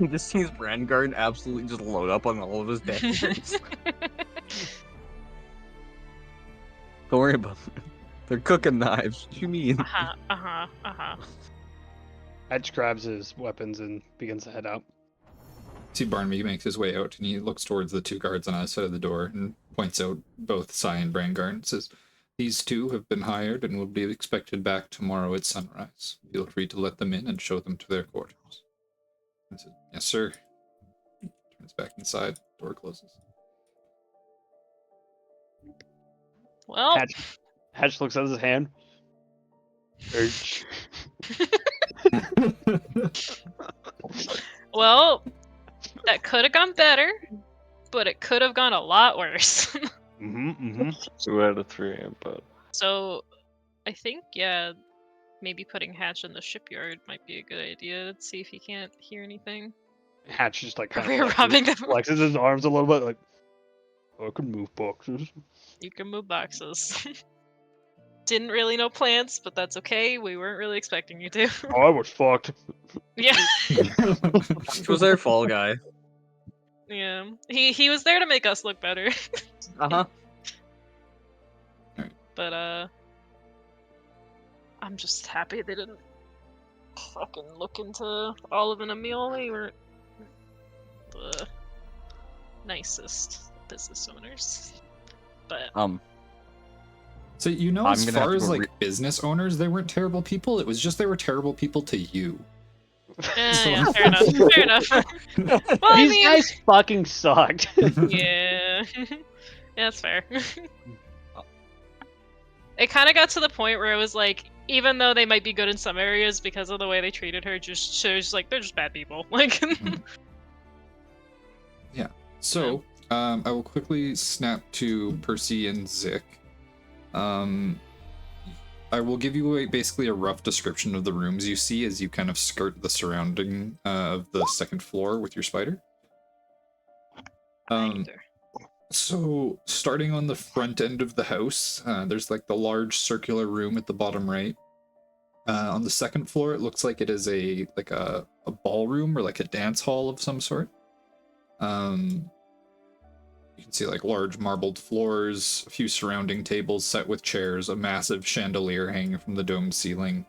This seems Brandguard absolutely just load up on all of his daggers. Don't worry about it. They're cooking knives. What do you mean? Hatch grabs his weapons and begins to head out. See Barnaby makes his way out, and he looks towards the two guards on the side of the door and points out both Sai and Brangar and says, "These two have been hired and will be expected back tomorrow at sunrise. Feel free to let them in and show them to their quarters." I said, "Yes, sir." Turns back inside, door closes. Well, Hatch looks at his hand. H. well, that could have gone better, but it could have gone a lot worse. 2 out of 3, but So, I think, yeah, maybe putting Hatch in the shipyard might be a good idea. Let's see if he can't hear anything. Hatch just like kind We're of robbing them. flexes his arms a little bit, like, I can move boxes. You can move boxes. Didn't really know plants, but that's okay. We weren't really expecting you to. Oh, I was fucked. Yeah. Which was our fall guy. Yeah. He was there to make us look better. Uh-huh. But I'm just happy they didn't fucking look into Olive and Emil. They weren't the nicest business owners. But So I'm as gonna have far to as go like business owners, they weren't terrible people. It was just they were terrible people to you. yeah, fair enough. Fair enough. Well, I These mean, guys fucking sucked. yeah. Yeah, that's fair. It kind of got to the point where it was like, even though they might be good in some areas because of the way they treated her, just shows like they're just bad people. Like, Yeah. So, I will quickly snap to Percy and Zik. I will give you basically a rough description of the rooms you see as you kind of skirt the surrounding of the second floor with your spider. So starting on the front end of the house, there's like the large circular room at the bottom right. On the second floor, it looks like it is a ballroom or like a dance hall of some sort. You can see like large marbled floors, a few surrounding tables set with chairs, a massive chandelier hanging from the domed ceiling,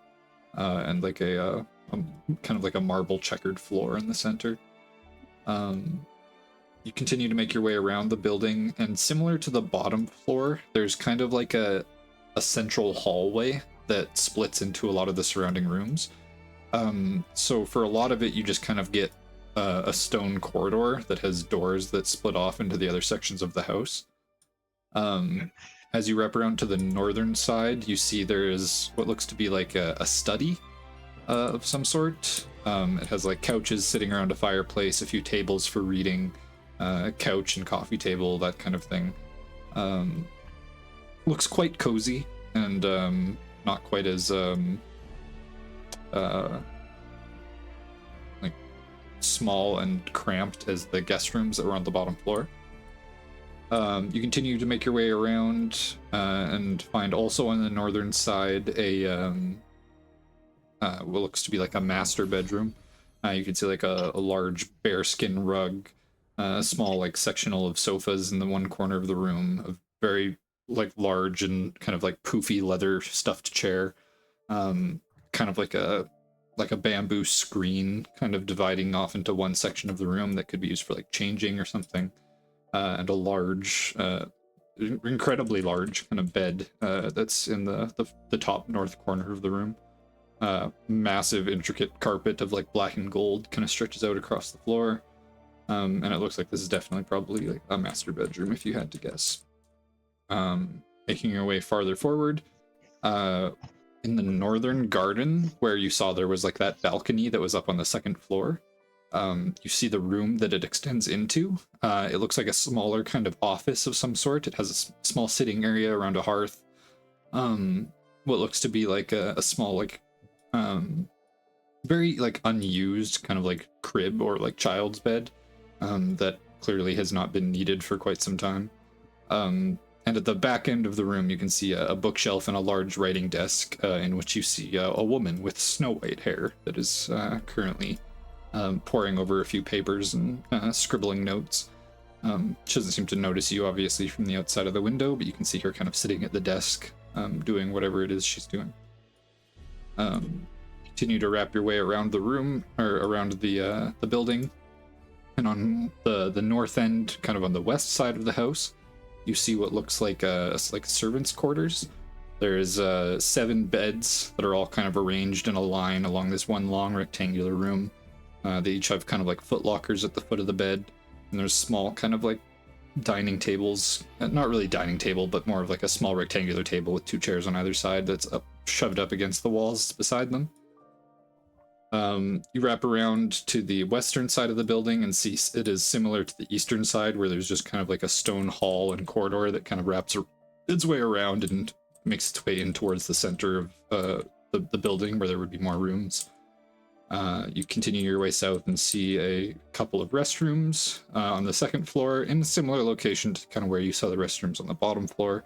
and like a kind of like a marble checkered floor in the center. You continue to make your way around the building, and similar to the bottom floor, there's kind of like a central hallway that splits into a lot of the surrounding rooms. So for a lot of it, you just kind of get a stone corridor that has doors that split off into the other sections of the house. As you wrap around to the northern side, you see there is what looks to be like a study of some sort. It has like couches sitting around a fireplace, a few tables for reading, a couch and coffee table, that kind of thing. Looks quite cozy and not quite as like small and cramped as the guest rooms that were on the bottom floor. You continue to make your way around and find also on the northern side a what looks to be like a master bedroom. You can see like a large bearskin rug, a small like sectional of sofas in the one corner of the room, a very like large and kind of like poofy leather stuffed chair, kind of like a bamboo screen kind of dividing off into one section of the room that could be used for like changing or something, and a large incredibly large kind of bed that's in the top north corner of the room. Massive intricate carpet of like black and gold kind of stretches out across the floor, and it looks like this is definitely probably like a master bedroom if you had to guess. Making your way farther forward, in the northern garden where you saw there was like that balcony that was up on the second floor, you see the room that it extends into. It looks like a smaller kind of office of some sort. It has a small sitting area around a hearth. What looks to be like a small like very like unused kind of like crib or like child's bed that clearly has not been needed for quite some time. And at the back end of the room, you can see a bookshelf and a large writing desk in which you see a woman with snow white hair that is currently poring over a few papers and scribbling notes. She doesn't seem to notice you, obviously, from the outside of the window, but you can see her kind of sitting at the desk doing whatever it is she's doing. Continue to wrap your way around the room, or around the building. And on the north end, kind of on the west side of the house, you see what looks like servants' quarters. There's 7 beds that are all kind of arranged in a line along this one long rectangular room. They each have kind of like foot lockers at the foot of the bed, and there's small kind of like dining tables, not really dining table, but more of like a small rectangular table with 2 chairs on either side that's shoved up against the walls beside them. You wrap around to the western side of the building and see it is similar to the eastern side, where there's just kind of like a stone hall and corridor that kind of wraps its way around and makes its way in towards the center of the building, where there would be more rooms. You continue your way south and see a couple of restrooms on the second floor in a similar location to kind of where you saw the restrooms on the bottom floor.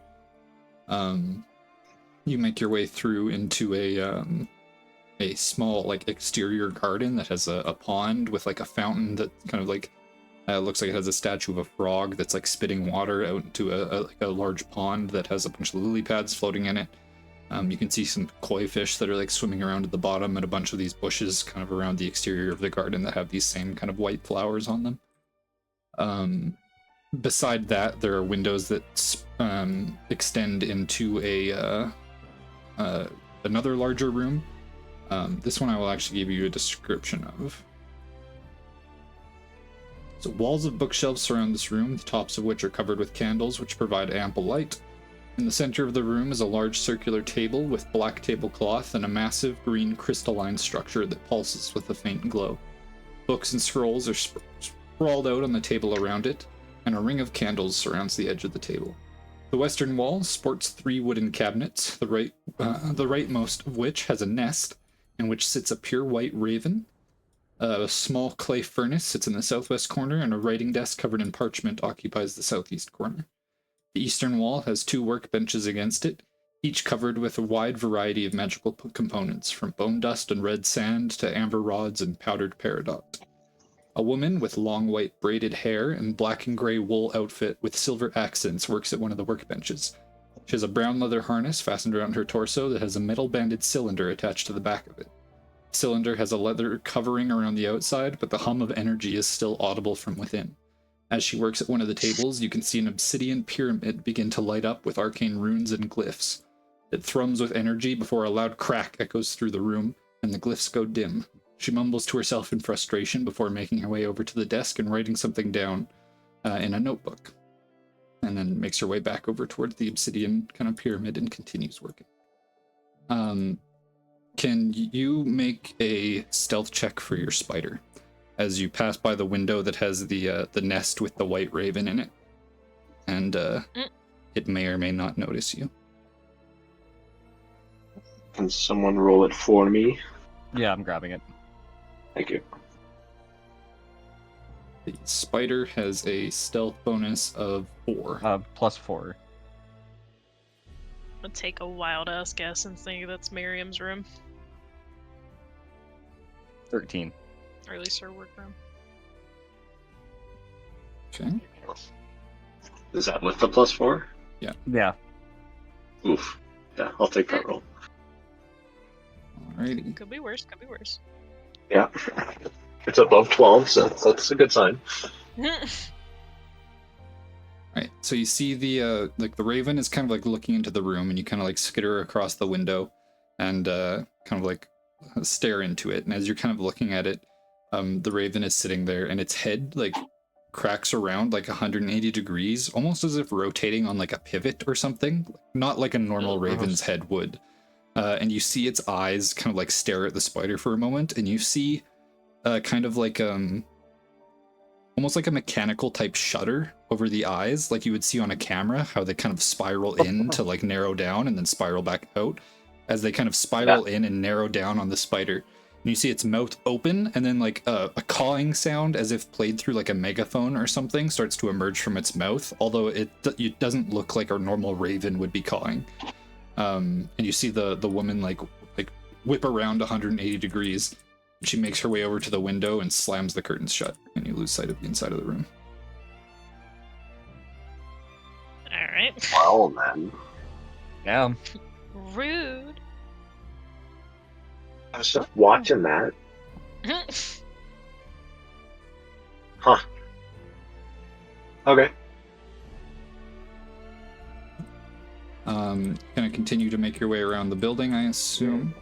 You make your way through into a small like exterior garden that has a pond with like a fountain that kind of like looks like it has a statue of a frog that's like spitting water out into a large pond that has a bunch of lily pads floating in it. You can see some koi fish that are like swimming around at the bottom, and a bunch of these bushes kind of around the exterior of the garden that have these same kind of white flowers on them. Beside that, there are windows that extend into another larger room. This one I will actually give you a description of. So walls of bookshelves surround this room, the tops of which are covered with candles which provide ample light. In the center of the room is a large circular table with black tablecloth and a massive green crystalline structure that pulses with a faint glow. Books and scrolls are sprawled out on the table around it, and a ring of candles surrounds the edge of the table. The western wall sports 3 wooden cabinets, the rightmost of which has a nest in which sits a pure white raven. A small clay furnace sits in the southwest corner, and a writing desk covered in parchment occupies the southeast corner. The eastern wall has 2 workbenches against it, each covered with a wide variety of magical components, from bone dust and red sand to amber rods and powdered peridot. A woman with long white braided hair and black and gray wool outfit with silver accents works at one of the workbenches. She has a brown leather harness fastened around her torso that has a metal banded cylinder attached to the back of it. The cylinder has a leather covering around the outside, but the hum of energy is still audible from within. As she works at one of the tables, you can see an obsidian pyramid begin to light up with arcane runes and glyphs. It thrums with energy before a loud crack echoes through the room, and the glyphs go dim. She mumbles to herself in frustration before making her way over to the desk and writing something down in a notebook, and then makes her way back over towards the obsidian kind of pyramid and continues working. Can you make a stealth check for your spider as you pass by the window that has the nest with the white raven in it, and it may or may not notice you. Can someone roll it for me? Yeah, I'm grabbing it. Thank you. The spider has a stealth bonus of 4. +4. I'll take a wild ass guess and think that's Miriam's room, 13. or at least her workroom. Okay. Is that with the +4? Yeah. Oof. Yeah, I'll take that roll. Alrighty. Could be worse. Could be worse. Yeah. It's above 12, so that's a good sign. Right. So you see the raven is kind of like looking into the room, and you kind of like skitter across the window and kind of like stare into it. And as you're kind of looking at it, the raven is sitting there, and its head like cracks around like 180 degrees, almost as if rotating on like a pivot or something, not like a normal raven's head would. And you see its eyes kind of like stare at the spider for a moment, and you see kind of like almost like a mechanical type shutter over the eyes, like you would see on a camera, how they kind of spiral in to like narrow down and then spiral back out. As they kind of spiral in and narrow down on the spider, and you see its mouth open, and then like a cawing sound as if played through like a megaphone or something starts to emerge from its mouth, although it doesn't look like a normal raven would be cawing. And you see the woman like whip around 180 degrees. She makes her way over to the window and slams the curtains shut, and you lose sight of the inside of the room. Alright. Well, then. Yeah. Rude. I was just watching that. Huh. Okay. Gonna continue to make your way around the building, I assume.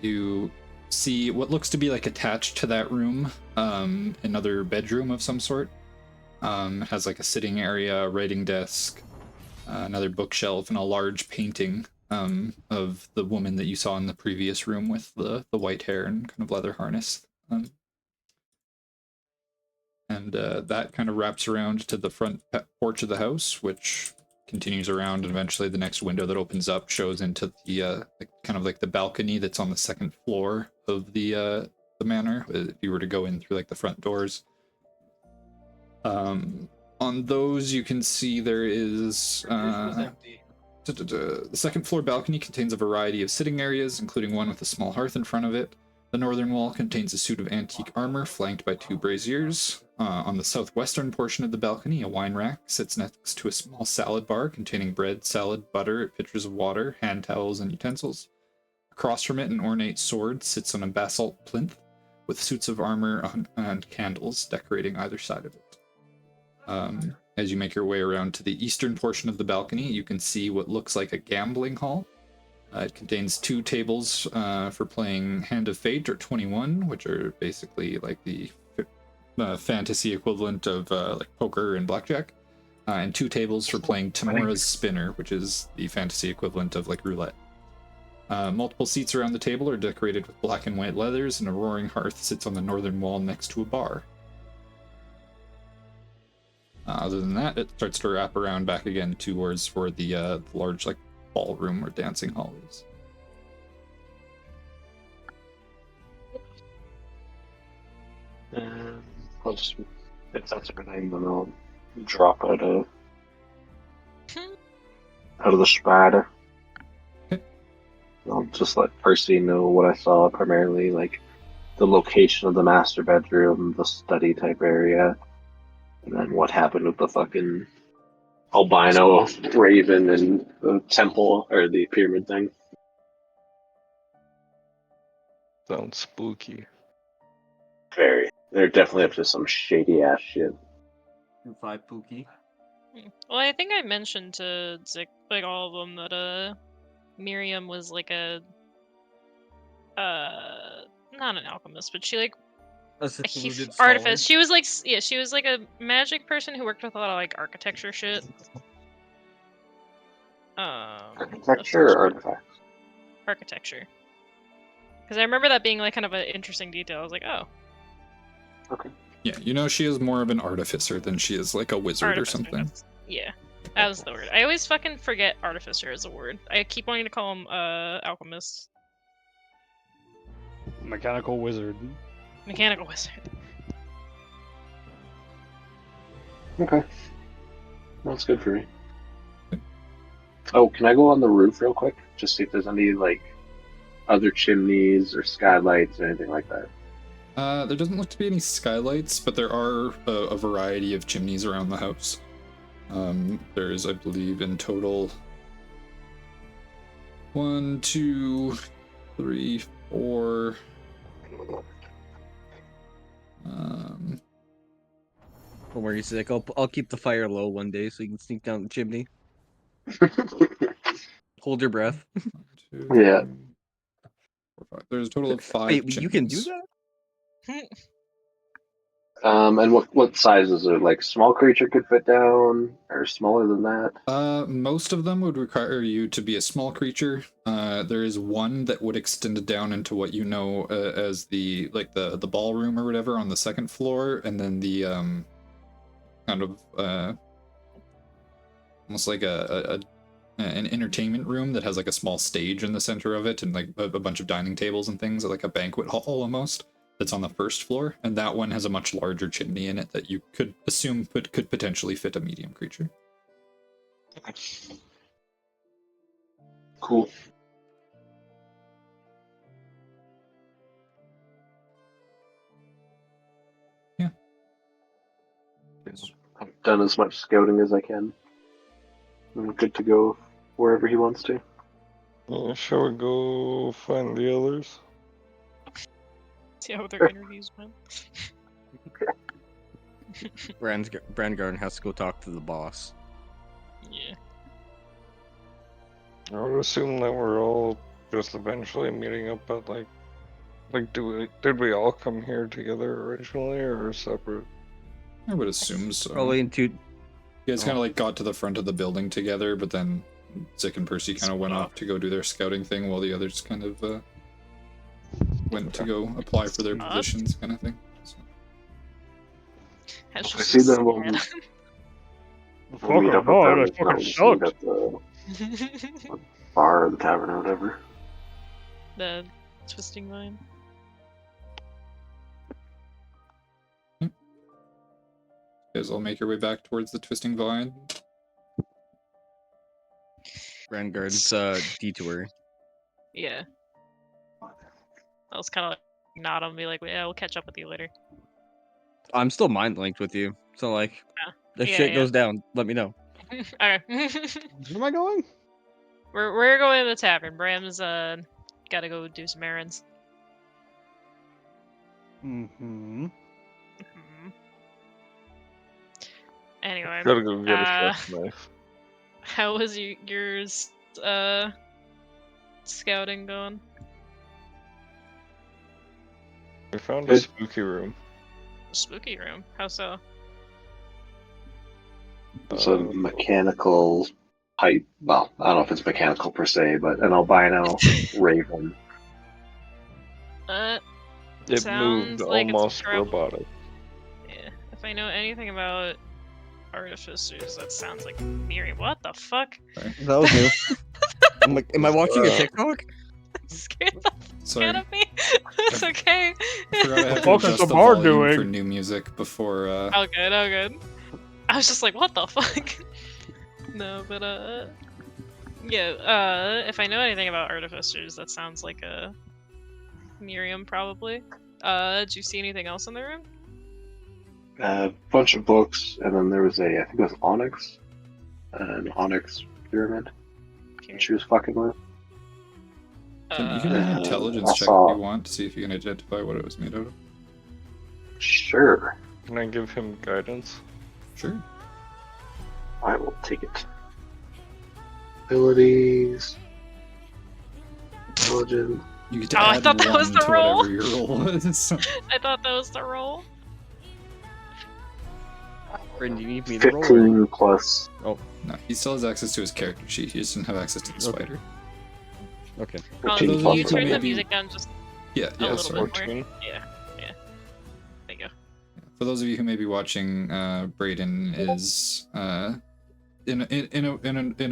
You see what looks to be like attached to that room, another bedroom of some sort. It has like a sitting area, a writing desk, another bookshelf, and a large painting of the woman that you saw in the previous room with the white hair and kind of leather harness. And that kind of wraps around to the front porch of the house, which continues around, and eventually the next window that opens up shows into the kind of like the balcony that's on the second floor of the manor, if you were to go in through like the front doors. On those you can see there is the second floor balcony contains a variety of sitting areas, including one with a small hearth in front of it. The northern wall contains a suit of antique armor flanked by 2 braziers. On the southwestern portion of the balcony, a wine rack sits next to a small salad bar containing bread, salad, butter, pitchers of water, hand towels, and utensils. Across from it, an ornate sword sits on a basalt plinth with suits of armor and candles decorating either side of it. As you make your way around to the eastern portion of the balcony, you can see what looks like a gambling hall. It contains 2 tables for playing Hand of Fate or 21, which are basically like the fantasy equivalent of like poker and blackjack, and 2 tables for playing Tamora's Spinner, which is the fantasy equivalent of like roulette. Multiple seats around the table are decorated with black and white leathers, and a roaring hearth sits on the northern wall next to a bar. Other than that, it starts to wrap around back again towards where the large like ballroom or dancing hall is. I'll just, if that's everything, then I'll drop out of the spider. Okay. I'll just let Percy know what I saw, primarily like the location of the master bedroom, the study type area, and then what happened with the fucking albino raven and the temple or the pyramid thing. Sounds spooky. Very. They're definitely up to some shady ass shit. 5 Pookie. Well, I think I mentioned to Zik, like all of them, that Miriam was like a not an alchemist, but she like A a secluded artifice. scholar. She was like yeah, she was like a magic person who worked with a lot of like architecture shit. Architecture or artifacts? Architecture. Because I remember that being like kind of an interesting detail. I was like, oh. Okay. Yeah, you know she is more of an artificer than she is like a wizard or Artificer, something. yeah, that was the word. I always fucking forget artificer as a word. I keep wanting to call him alchemist. Mechanical wizard. Mechanical wizard. Okay. That's good for me. Oh, can I go on the roof real quick? Just see if there's any, like, other chimneys or skylights or anything like that. There doesn't look to be any skylights, but there are a variety of chimneys around the house. There's, I believe, in total 1, 2, 3, 4. Don't worry, Sick. I'll keep the fire low one day so you can sneak down the chimney. Hold your breath. 1, 2, Yeah. 3, 4, 5. There's a total of 5 Wait, chimneys. you can do that? And what size is it? Like, small creature could fit down, or smaller than that? Most of them would require you to be a small creature. There is one that would extend down into what you know as the ballroom or whatever on the second floor, and then the kind of almost like an entertainment room that has like a small stage in the center of it, and like a bunch of dining tables and things, like a banquet hall almost. That's on the first floor, and that one has a much larger chimney in it that you could assume could potentially fit a medium creature. Cool. Yeah. I've done as much scouting as I can. I'm good to go wherever he wants to. Shall we go find the others? See how their interviews went. Brandgarden has to go talk to the boss. Yeah. I would assume that we're all just eventually meeting up at did we all come here together originally or separate? I would assume so. Probably in 2. You guys kind of like got to the front of the building together, but then Zik and Percy kind of went off to go do their scouting thing while the others kind of went to go apply for their positions, kind of thing. So. That's I just see so them. We'll sad. meet up with them. I No, fucking we'll meet sucked. at the bar or the tavern or whatever. The twisting vine. You guys all make your way back towards the twisting vine. Brandgarden's detour. Yeah. I was kind of like nod and be like, yeah, we'll catch up with you later. I'm still mind linked with you, so like, if Yeah, shit yeah. goes down, let me know. Okay. Where am I going? We're going to the tavern. Bram's gotta go do some errands. Mm-hmm. Anyway, Gotta go get a chef's knife. how was yours scouting going? We found a Good. spooky room. Spooky room. How so? It's a mechanical pipe. Well, I don't know if it's mechanical per se, but an albino raven. It Sounds moved like it's almost trouble. robotic. Yeah. If I know anything about artificers that sounds like Miriam. What the fuck? Sorry. That was new. I'm like, am I watching a TikTok? Scared the Sorry. out of me. It's okay. I forgot I had to fuck is adjust the the bar volume for doing? new music before. Oh good, oh good. I was just like, what the fuck? No, but yeah, if I know anything about artificers, that sounds like a Miriam probably. Did you see anything else in the room? A bunch of books, and then there was I think it was an onyx pyramid that she was fucking with. You can make an Uh, intelligence I check saw- if you want to see if you can identify what it was made out of. Sure, Can I give him guidance? Sure. I will take it. Abilities, intelligence. You get to Oh, I add thought that one was the to roll. whatever your roll was. I thought that was the roll. Bryn, do you need me to roll? 15 plus. No, he still has access to his character sheet. He just doesn't have access to the Okay. spider. Okay. 15 those of plus you you who turn the maybe- music down just Yeah, a yeah. little Sorry. bit more. 14. Yeah. There you go. For those of you who may be watching, Brayden is in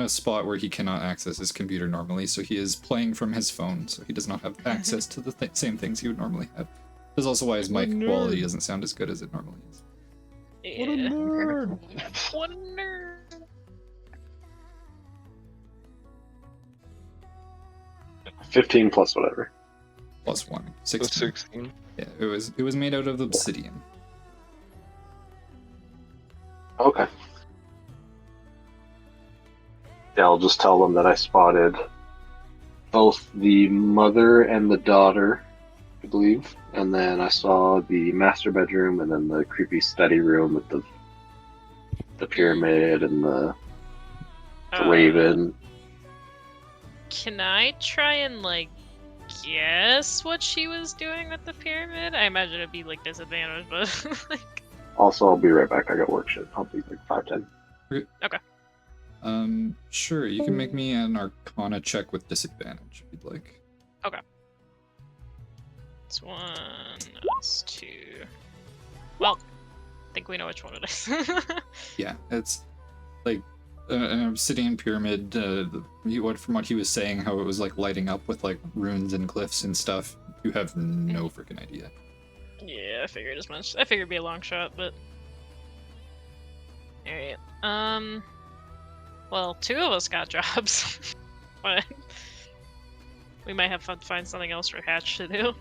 a spot where he cannot access his computer normally, so he is playing from his phone, so he does not have access to the same things he would normally have. That's also why his mic quality doesn't sound as good as it normally is. What a Yeah. nerd! What a nerd. 15 plus whatever. Plus 1, So 16. 16. Yeah, it was made out of obsidian. Okay. Yeah, I'll just tell them that I spotted both the mother and the daughter, I believe, and then I saw the master bedroom and then the creepy study room with the pyramid and the raven. Can I try and like guess what she was doing with the pyramid? I imagine it'd be like disadvantage, but like Also, I'll be right back. I got work shit. I'll be like 5-10. Sure, you can make me an Arcana check with disadvantage if you'd like. it's 1, it's 2. Well, I think we know which one it is. Yeah, it's like an obsidian pyramid. From what he was saying, how it was like lighting up with like runes and glyphs and stuff. You have no freaking idea. Yeah, I figured as much. I figured it'd be a long shot, but alright. Well, 2 of us got jobs, but we might have to find something else for Hatch to do.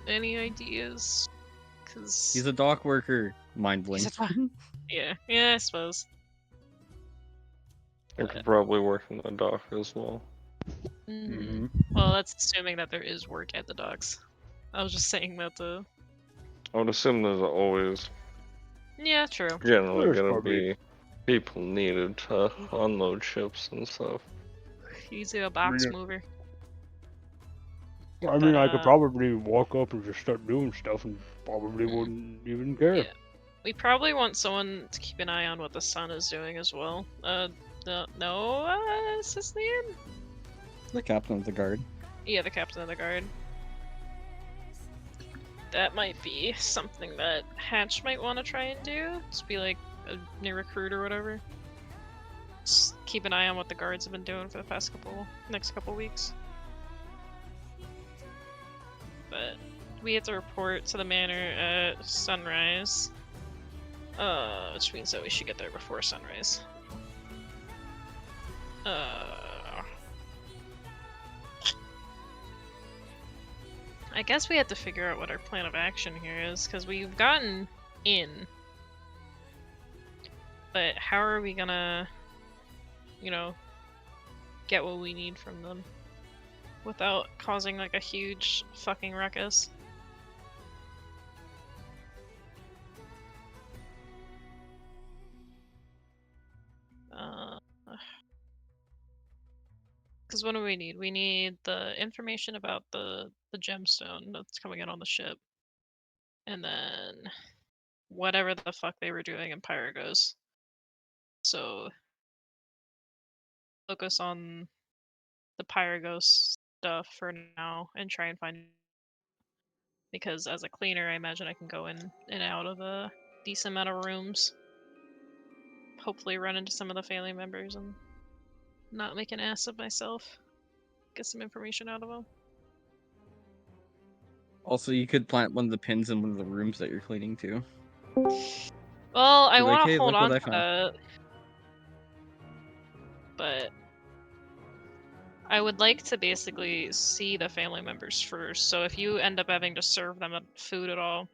Any ideas? Cause He's a dock worker. Mind He's blink. a yeah, I suppose. I could probably work in the dock as well. Mm. Well, that's assuming that there is work at the docks. I was just saying that the. I would assume there's always Yeah, true. generally There's gonna probably- be people needed to unload ships and stuff. He's a box Yeah. mover. I mean, I But, could probably walk up and just start doing stuff and probably wouldn't even care. Yeah. We probably want someone to keep an eye on what the sun is doing as well. No, is this the end? The captain of the guard. Yeah, the captain of the guard. That might be something that Hatch might want to try and do. Just be like a new recruit or whatever. Just keep an eye on what the guards have been doing for the next couple weeks. But we have to report to the manor at sunrise. Which means that we should get there before sunrise. I guess we have to figure out what our plan of action here is, because we've gotten in. But how are we gonna, get what we need from them without causing like a huge fucking ruckus? Because what do we need? We need the information about the gemstone that's coming in on the ship. And then whatever the fuck they were doing in Pyragos. So focus on the Pyragos stuff for now and try and find because as a cleaner, I imagine I can go in and out of a decent amount of rooms. Hopefully run into some of the family members and not make an ass of myself. Get some information out of them. Also, you could plant one of the pins in one of the rooms that you're cleaning too. Well, I Be like, want to "Hey, hold look what on I to found." that. But I would like to basically see the family members first. So if you end up having to serve them food at all,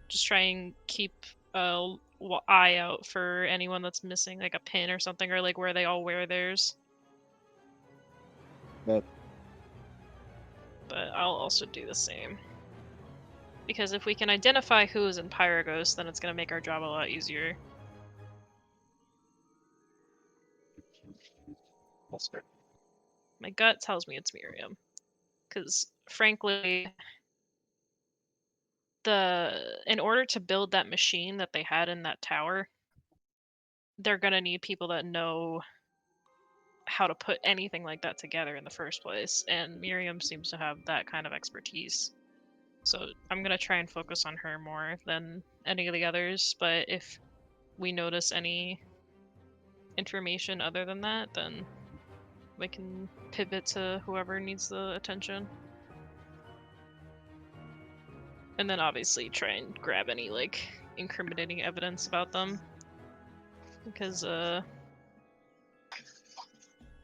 just try and keep a eye out for anyone that's missing, like a pin or something, or like where they all wear theirs. But I'll also do the same. Because if we can identify who is in Pyragos, then it's going to make our job a lot easier. My gut tells me it's Miriam. Because, frankly, in order to build that machine that they had in that tower, they're going to need people that know how to put anything like that together in the first place. And Miriam seems to have that kind of expertise. So I'm going to try and focus on her more than any of the others. But if we notice any information other than that, then we can pivot to whoever needs the attention. And then obviously try and grab any, like, incriminating evidence about them. Because,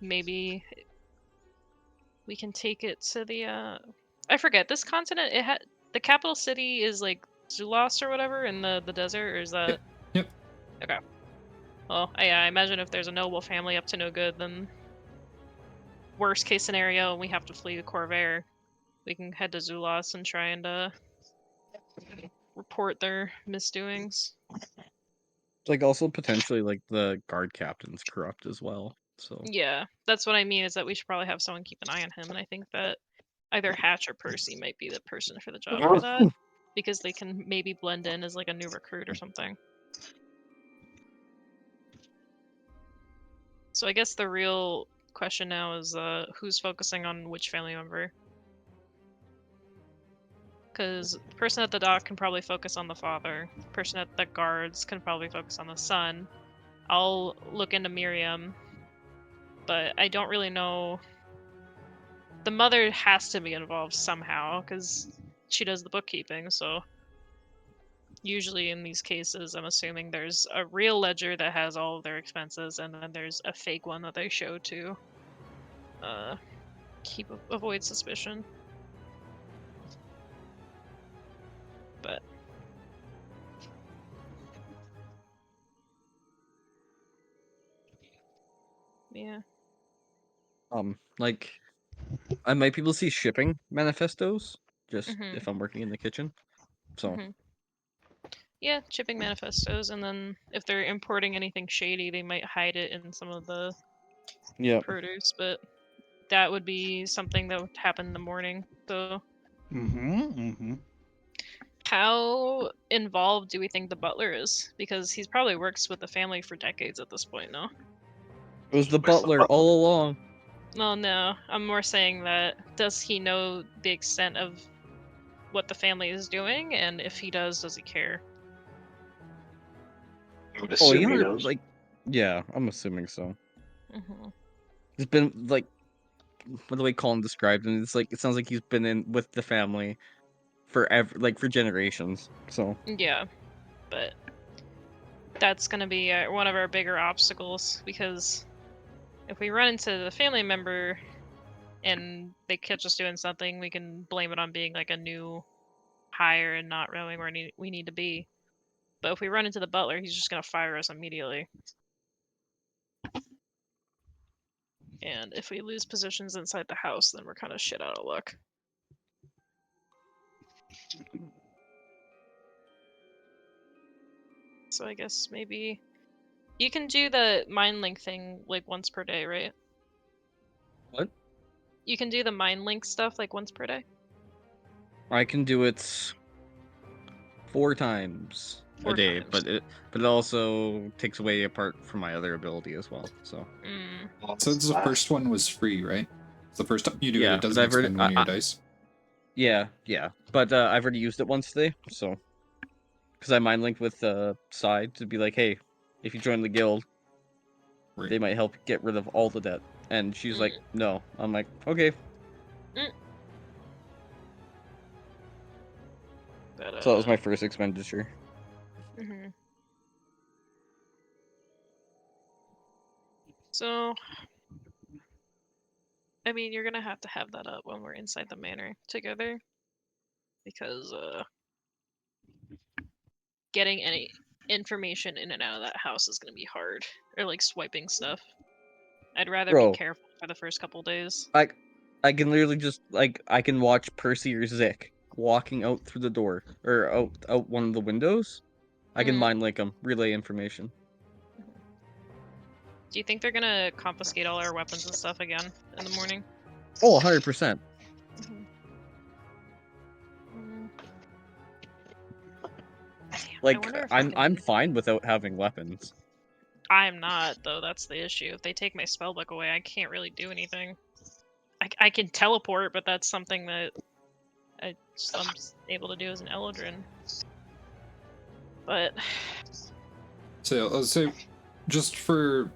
maybe we can take it to the, I forget, this continent, the capital city is, like, Zulos or whatever in the desert, or is that... Yep. Okay. Well, I imagine if there's a noble family up to no good, then worst case scenario, we have to flee the Corvair. We can head to Zulos and try and, report their misdoings. like also potentially like the guard captain's corrupt as well. So Yeah, that's what I mean, is that we should probably have someone keep an eye on him, and I think that either Hatch or Percy might be the person for the job for that, because they can maybe blend in as like a new recruit or something. So I guess the real question now is who's focusing on which family member? Because the person at the dock can probably focus on the father. The person at the guards can probably focus on the son. I'll look into Miriam, but I don't really know. The mother has to be involved somehow, because she does the bookkeeping, so usually in these cases, I'm assuming there's a real ledger that has all of their expenses, and then there's a fake one that they show to avoid suspicion. But yeah. like I might be able to see shipping manifestos just Mhm. if I'm working in the kitchen. So Mhm. Yeah, shipping manifestos, and then if they're importing anything shady, they might hide it in some of the yeah, produce, but that would be something that would happen in the morning. So how involved do we think the butler is? Because he's probably works with the family for decades at this point, no? it was the Where's the butler butler? all along. Well, no. I'm more saying that does he know the extent of what the family is doing? And if he does he care? I would Oh, assume he you knows. like yeah, I'm assuming so. Mm-hmm. It's been like what the way Colin described him. It's like it sounds like he's been in with the family forever, like for generations. So Yeah, but that's going to be one of our bigger obstacles, because if we run into the family member and they catch us doing something, we can blame it on being like a new hire and not knowing where we need to be. But if we run into the butler, he's just going to fire us immediately. And if we lose positions inside the house, then we're kind of shit out of luck. So I guess maybe you can do the mind link thing like once per day, right? what? You can do the mind link stuff like once per day? I can do it 4 times a 4 day, times. but it also takes away a part from my other ability as well. So So the first one was free, right? It's the first time you do it, yeah, it but doesn't I've heard expend one of your dice. Yeah, but I've already used it once today, so because I mind linked with Side to be like, hey, if you join the guild, Right. they might help get rid of all the debt. And she's like, no. I'm like, okay. But, So that was my first expenditure. So, I mean, you're gonna have to have that up when we're inside the manor together, because getting any information in and out of that house is gonna be hard, or like swiping stuff. I'd rather Bro, be careful for the first couple days. I can literally just I can watch Percy or Zick walking out through the door or out one of the windows. I can mind link them, relay information. Do you think they're gonna confiscate all our weapons and stuff again in the morning? Oh, 100%. Like I'm fine without having weapons. I'm not, though. That's the issue. If they take my spellbook away, I can't really do anything. I can teleport, but that's something that I'm able to do as an Eldrin. But So I'll say, just for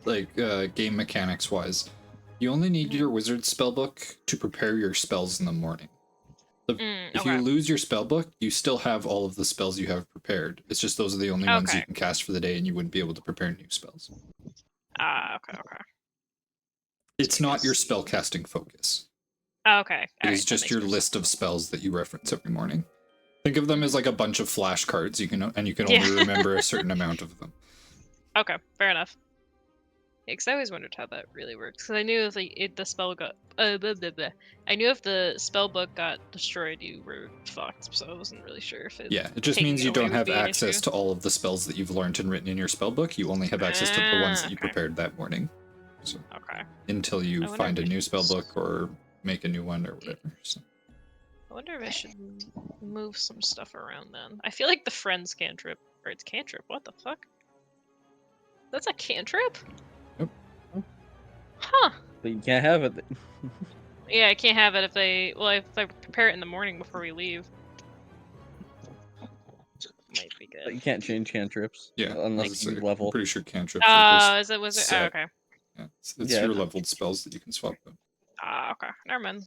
like game mechanics wise, you only need your wizard spellbook to prepare your spells in the morning. If you lose your spellbook, you still have all of the spells you have prepared. It's just those are the only ones you can cast for the day, and you wouldn't be able to prepare new spells. okay. It's not your spell casting focus. Okay. It is just your list of spells that you reference every morning. Think of them as like a bunch of flashcards. You can only remember a certain amount of them. Okay, fair enough. Because I always wondered how that really works. Because I knew if the spell got I knew if the spell book got destroyed, you were fucked. So I wasn't really sure if it. Yeah, it just means you don't have access to all of the spells that you've learned and written in your spell book. You only have access to the ones that you prepared that morning. So until you find a new spell book or make a new one or whatever. So. I wonder if I should move some stuff around then. I feel like the friends cantrip, or it's cantrip. What the fuck? That's a cantrip? Yep. Huh. But you can't have it. Yeah, I can't have it if I prepare it in the morning before we leave. Might be good. But you can't change cantrips. Yeah, unless you level. I'm pretty sure cantrips are is it wizard? Oh, okay. Yeah, it's your leveled spells that you can swap them. Okay. Never mind.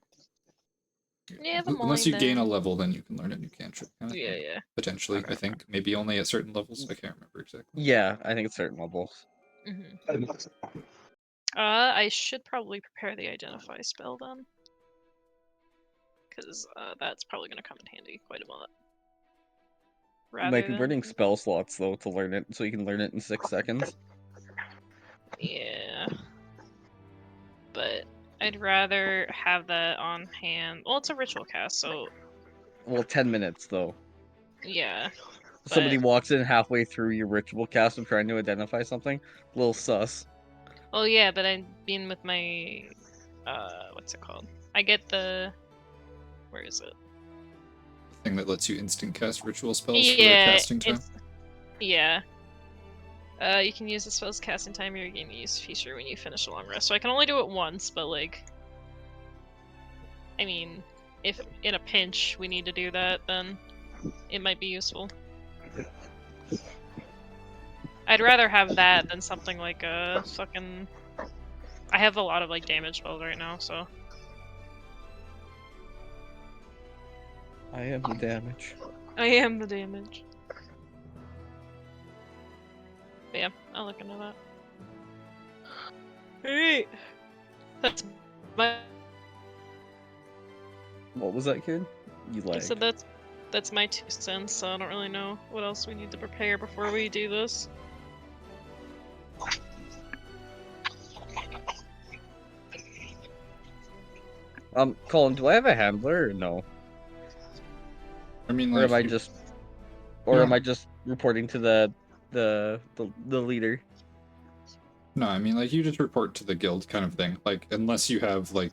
Yeah, unless you gain a level, then you can learn a new cantrip. Yeah. Potentially, I think. Maybe only at certain levels. I can't remember exactly. Yeah, I think it's certain levels. I should probably prepare the identify spell then. Because that's probably going to come in handy quite a lot. You might be burning spell slots, though, to learn it, so you can learn it in 6 seconds. Yeah. But I'd rather have that on hand. Well, it's a ritual cast, so... Well, 10 minutes, though. Yeah. Somebody walks in halfway through your ritual cast and trying to identify something. A little sus. Oh, yeah, but I mean with my... what's it called? I get the... Where is it? Thing that lets you instant cast ritual spells for their casting time? Yeah. You can use the spell's casting time or you gain the use feature when you finish a long rest. So I can only do it once, but like... I mean, if in a pinch we need to do that, then it might be useful. I'd rather have that than something like a fucking... I have a lot of like damage spells right now, so... I am the damage. I am the damage. But yeah, I'll look into that. Alright! That's my... What was that, kid? You I lagged. said that's my 2 cents, so I don't really know what else we need to prepare before we do this. Colin, do I have a handler or no? I mean, or like, am I just reporting to the leader? No, I mean, like, you just report to the guild kind of thing. Like, unless you have, like,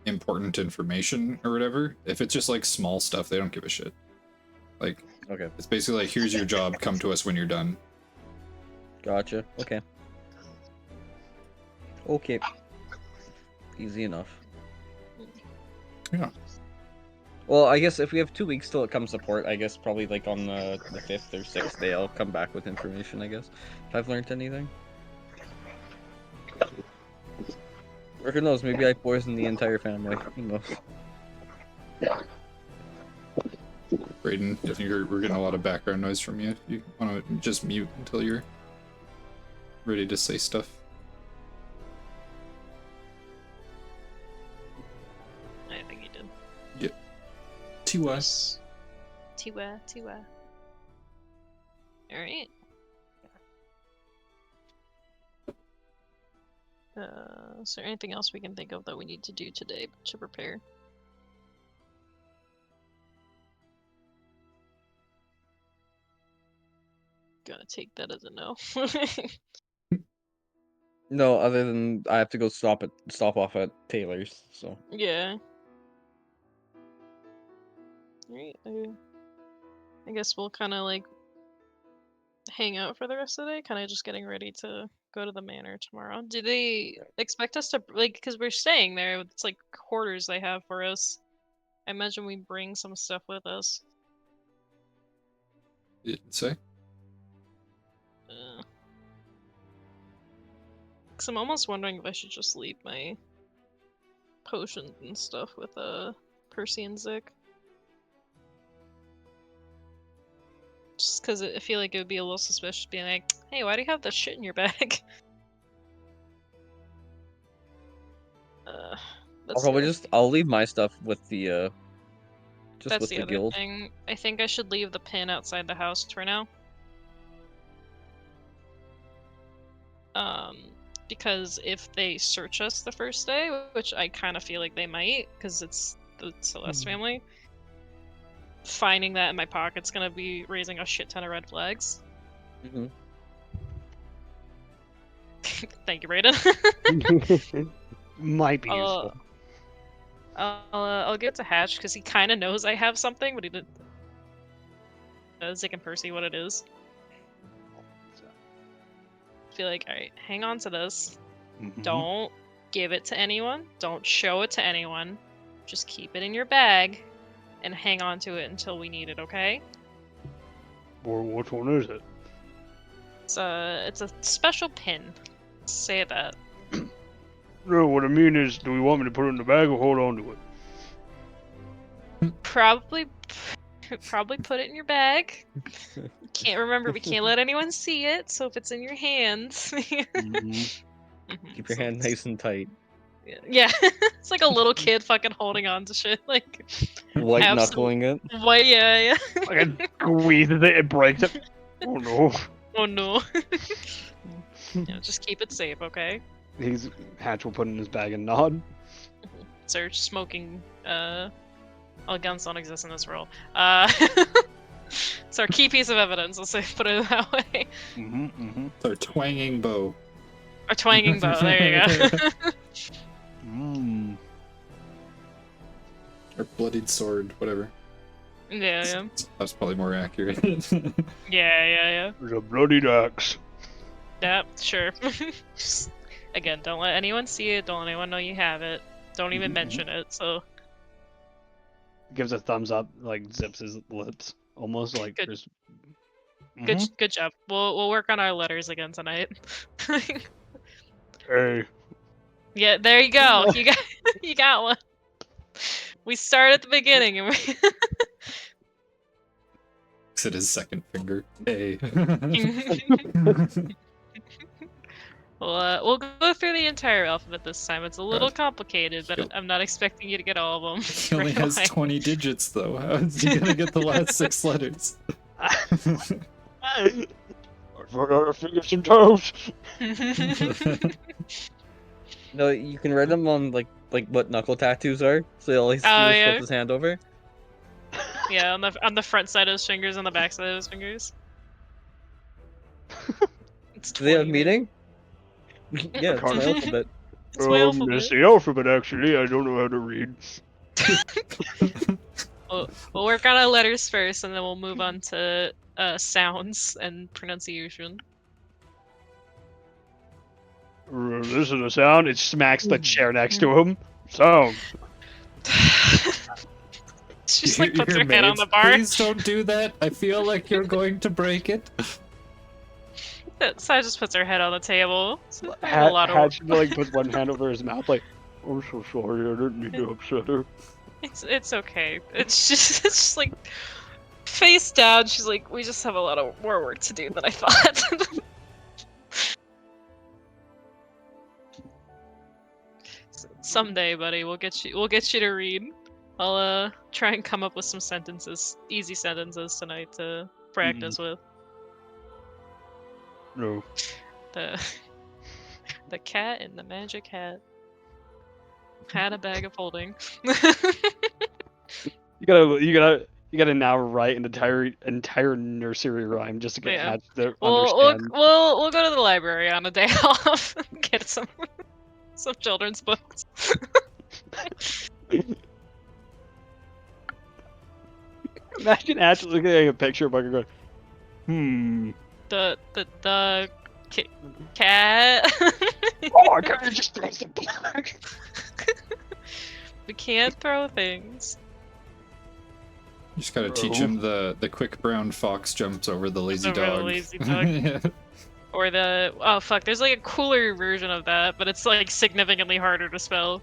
important information or whatever. If it's just, like, small stuff, they don't give a shit. Like, it's basically like, here's your job, come to us when you're done. Gotcha. Okay. Okay. Easy enough. Yeah. Well, I guess if we have 2 weeks till it comes to port, I guess probably like on the 5th or 6th day, I'll come back with information, I guess. If I've learned anything. Or who knows, maybe I poisoned the entire family. Who knows? Brayden, if we're getting a lot of background noise from you, you want to just mute until you're ready to say stuff. I think he did. Yep. Tiwa. Tiwa. Alright. Is there anything else we can think of that we need to do today to prepare? Gonna take that as a no. No, other than I have to go stop off at Taylor's, so. Yeah. Alright, I guess we'll kind of like hang out for the rest of the day, kind of just getting ready to go to the manor tomorrow. Do they expect us to, like, because we're staying there, it's like quarters they have for us. I imagine we bring some stuff with us. You didn't say? Because I'm almost wondering if I should just leave my potions and stuff with Percy and Zick. Just because I feel like it would be a little suspicious being like, hey, why do you have this shit in your bag? I'll leave my stuff with the just That's with the the other guild. thing. I think I should leave the pin outside the house for now. Because if they search us the first day, which I kind of feel like they might, because it's the Celeste family, finding that in my pocket's gonna be raising a shit ton of red flags. Mm-hmm. Thank you, Brayden. Might be useful. I'll give it to Hatch because he kind of knows I have something, but he didn't. Zick and Percy, what it is. I feel like, alright, hang on to this. Don't give it to anyone. Don't show it to anyone. Just keep it in your bag and hang on to it until we need it, okay? Or which one is it? It's a special pin. Say that. No, what I mean is, do we want me to put it in the bag or hold on to it? Probably put it in your bag. Can't remember. We can't let anyone see it. So if it's in your hands, Keep your hand nice and tight. Yeah, it's like a little kid fucking holding on to shit, like white knuckling it. White, yeah. Like it squeezes it, it breaks it. Oh no. Oh no. Yeah, just keep it safe, okay? Hatch will put it in his bag and nod. Search smoking. Well, guns don't exist in this world. It's our key piece of evidence. Let's say, put it that way. It's our twanging bow. Our twanging bow. There you go. Or bloodied sword, whatever. Yeah. That's probably more accurate. Yeah. There's a bloodied axe. Yeah, sure. Just, again, don't let anyone see it. Don't let anyone know you have it. Don't even mention it. So. Gives a thumbs up, like zips his lips, almost like Good. there's. Good job. We'll work on our letters again tonight. Hey. Yeah, there you go. You got one. We start at the beginning and we. Looks at his second finger. Hey. We'll go through the entire alphabet this time. It's a little complicated, but I'm not expecting you to get all of them. He only has 20 digits, though. How is he gonna get the last 6 letters? I forgot to figure some toes. No, you can write them on like what knuckle tattoos are, so he'll always flip his hand over. Yeah, on the front side of his fingers, on the back side of his fingers. Do they have meaning? Yeah, it's my alphabet. It's my alphabet. It's the alphabet, actually. I don't know how to read. We'll work on our letters first, and then we'll move on to sounds and pronunciation. This is a sound. It smacks the chair next to him. Sound. She just like puts her head on maids, the bar. please don't do that. I feel like you're going to break it. Sai just puts her head on the table. So I have a lot of. Hatch like puts one hand over his mouth, like, "I'm so sorry. I didn't mean to upset her." It's okay. It's just like face down. She's like, we just have a lot of more work to do than I thought. Someday, buddy, we'll get you to read. I'll try and come up with some sentences, easy sentences tonight to practice with. No. The cat in the magic hat had a bag of holding. You gotta now write an entire nursery rhyme just to get Yeah. Hatch to We'll understand. we'll go to the library on a day off and get some children's books. Imagine Hatch looking at a picture of Bucket going, The cat. "Oh, I can't just throw the bag." We can't throw things. You just gotta teach him the quick brown fox jumps over the lazy Over the dog. lazy dog. Yeah. Or the there's like a cooler version of that, but it's like significantly harder to spell.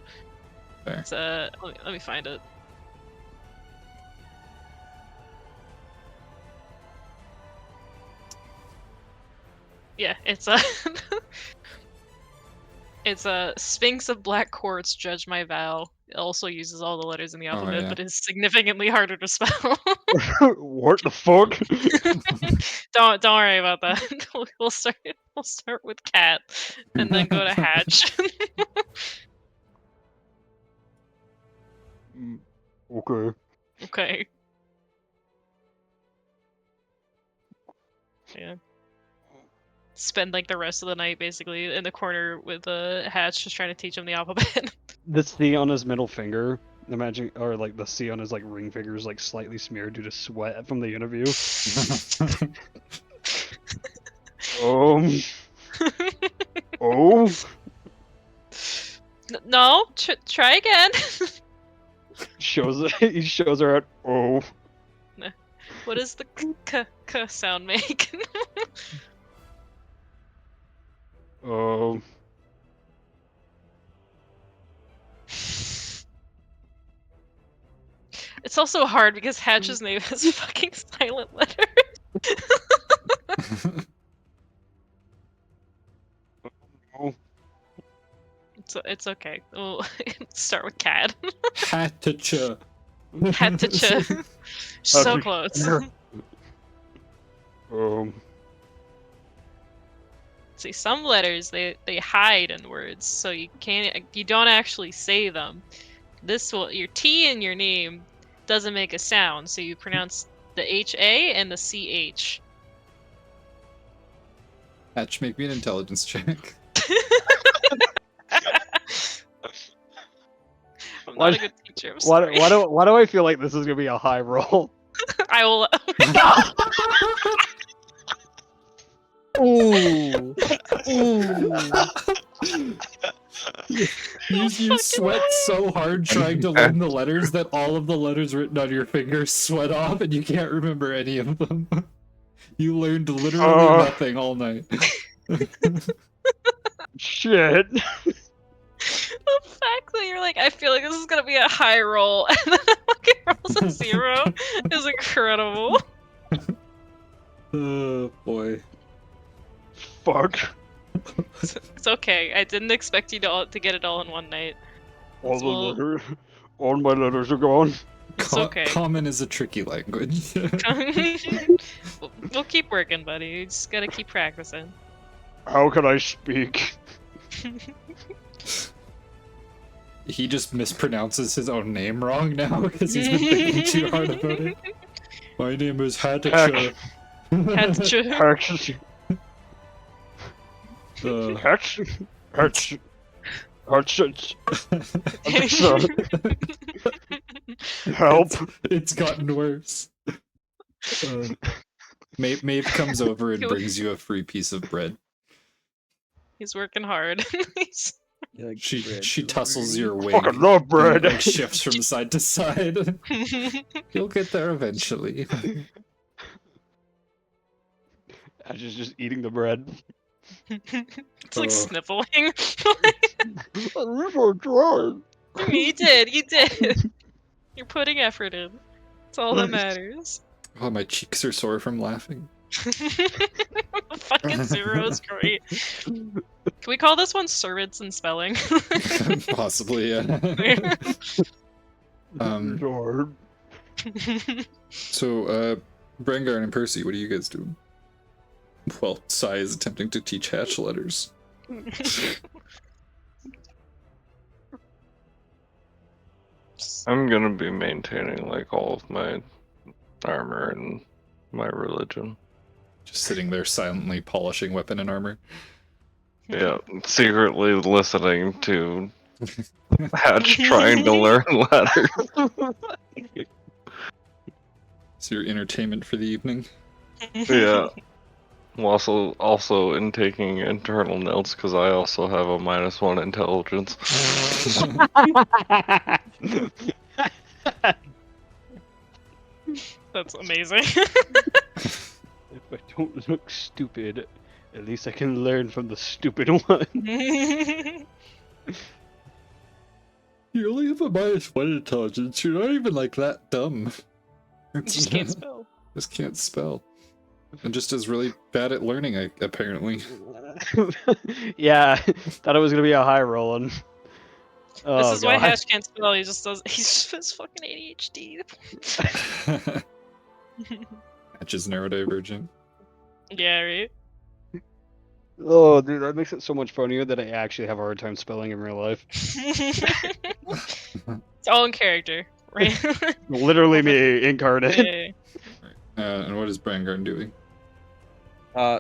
Fair. It's, let me find it. Yeah, it's a it's a Sphinx of Black Quartz. Judge my vow. It also uses all the letters in the alphabet, yeah. but is significantly harder to spell. What the fuck? Don't worry about that. We'll start with cat, and then go to hatch. Okay. Okay. Yeah. Spend like the rest of the night basically in the corner with Hatch, just trying to teach him the alphabet. The C on his middle finger, imagine, or like the C on his like ring finger is like slightly smeared due to sweat from the interview. Oh. No, try again. He shows her at oh. What does the k sound make? It's also hard because Hatch's name has fucking silent letters. It's okay. We'll start with cat. Hatcha. Hatcha. So close. See, some letters they hide in words, so you don't actually say them. Your T in your name doesn't make a sound, so you pronounce the HA and the CH. Hatch, make me an intelligence check. I'm not a good teacher. I'm Why sorry. why do I feel like this is gonna be a high roll? I will. Ooh. You sweat so hard trying to learn the letters that all of the letters written on your fingers sweat off and you can't remember any of them. You learned literally nothing all night. Shit. The fact that you're like, I feel like this is gonna be a high roll, and then it fucking rolls a 0 is incredible. Oh boy. Fuck. It's okay. I didn't expect you to get it all in one night. All my letters are gone. It's okay. Common is a tricky language. We'll keep working, buddy. You just gotta keep practicing. How can I speak? He just mispronounces his own name wrong now because he's been thinking too hard about it. My name is Hatcha. Hatch. Help! It's gotten worse. Maeve comes over and brings you a free piece of bread. He's working hard. You're like, She "Bread she tussles delivery." your wig. Fucking love and bread. it, like shifts from side to side. You'll get there eventually. Ash is just eating the bread. It's like Oh. sniffling. Oh, You did. You're putting effort in. That's all that matters. Oh, my cheeks are sore from laughing. Fucking Zero is great. Can we call this one servants and spelling? Possibly, yeah. So, Brengar and Percy, what are you guys doing? Well, Sai is attempting to teach hatch letters. I'm gonna be maintaining like all of my armor and my religion. Just sitting there silently polishing weapon and armor. Yeah, secretly listening to Hatch trying to learn letters. It's your entertainment for the evening. Yeah. Also in taking internal notes because I also have a -1 intelligence. That's amazing. If I don't look stupid, at least I can learn from the stupid one. You You only have a -1 intelligence. You're not even like that dumb. just can't spell. Just can't spell. And just is really bad at learning, apparently. Yeah, thought it was gonna be a high rolling. Oh, This is why God. Hash can't spell. He just does. He's just fucking ADHD. Hatch is neurodivergent. Yeah, right. Oh, dude, that makes it so much funnier that I actually have a hard time spelling in real life. It's all in character, right? Literally me incarnate. Yeah. And what is Brangarn doing?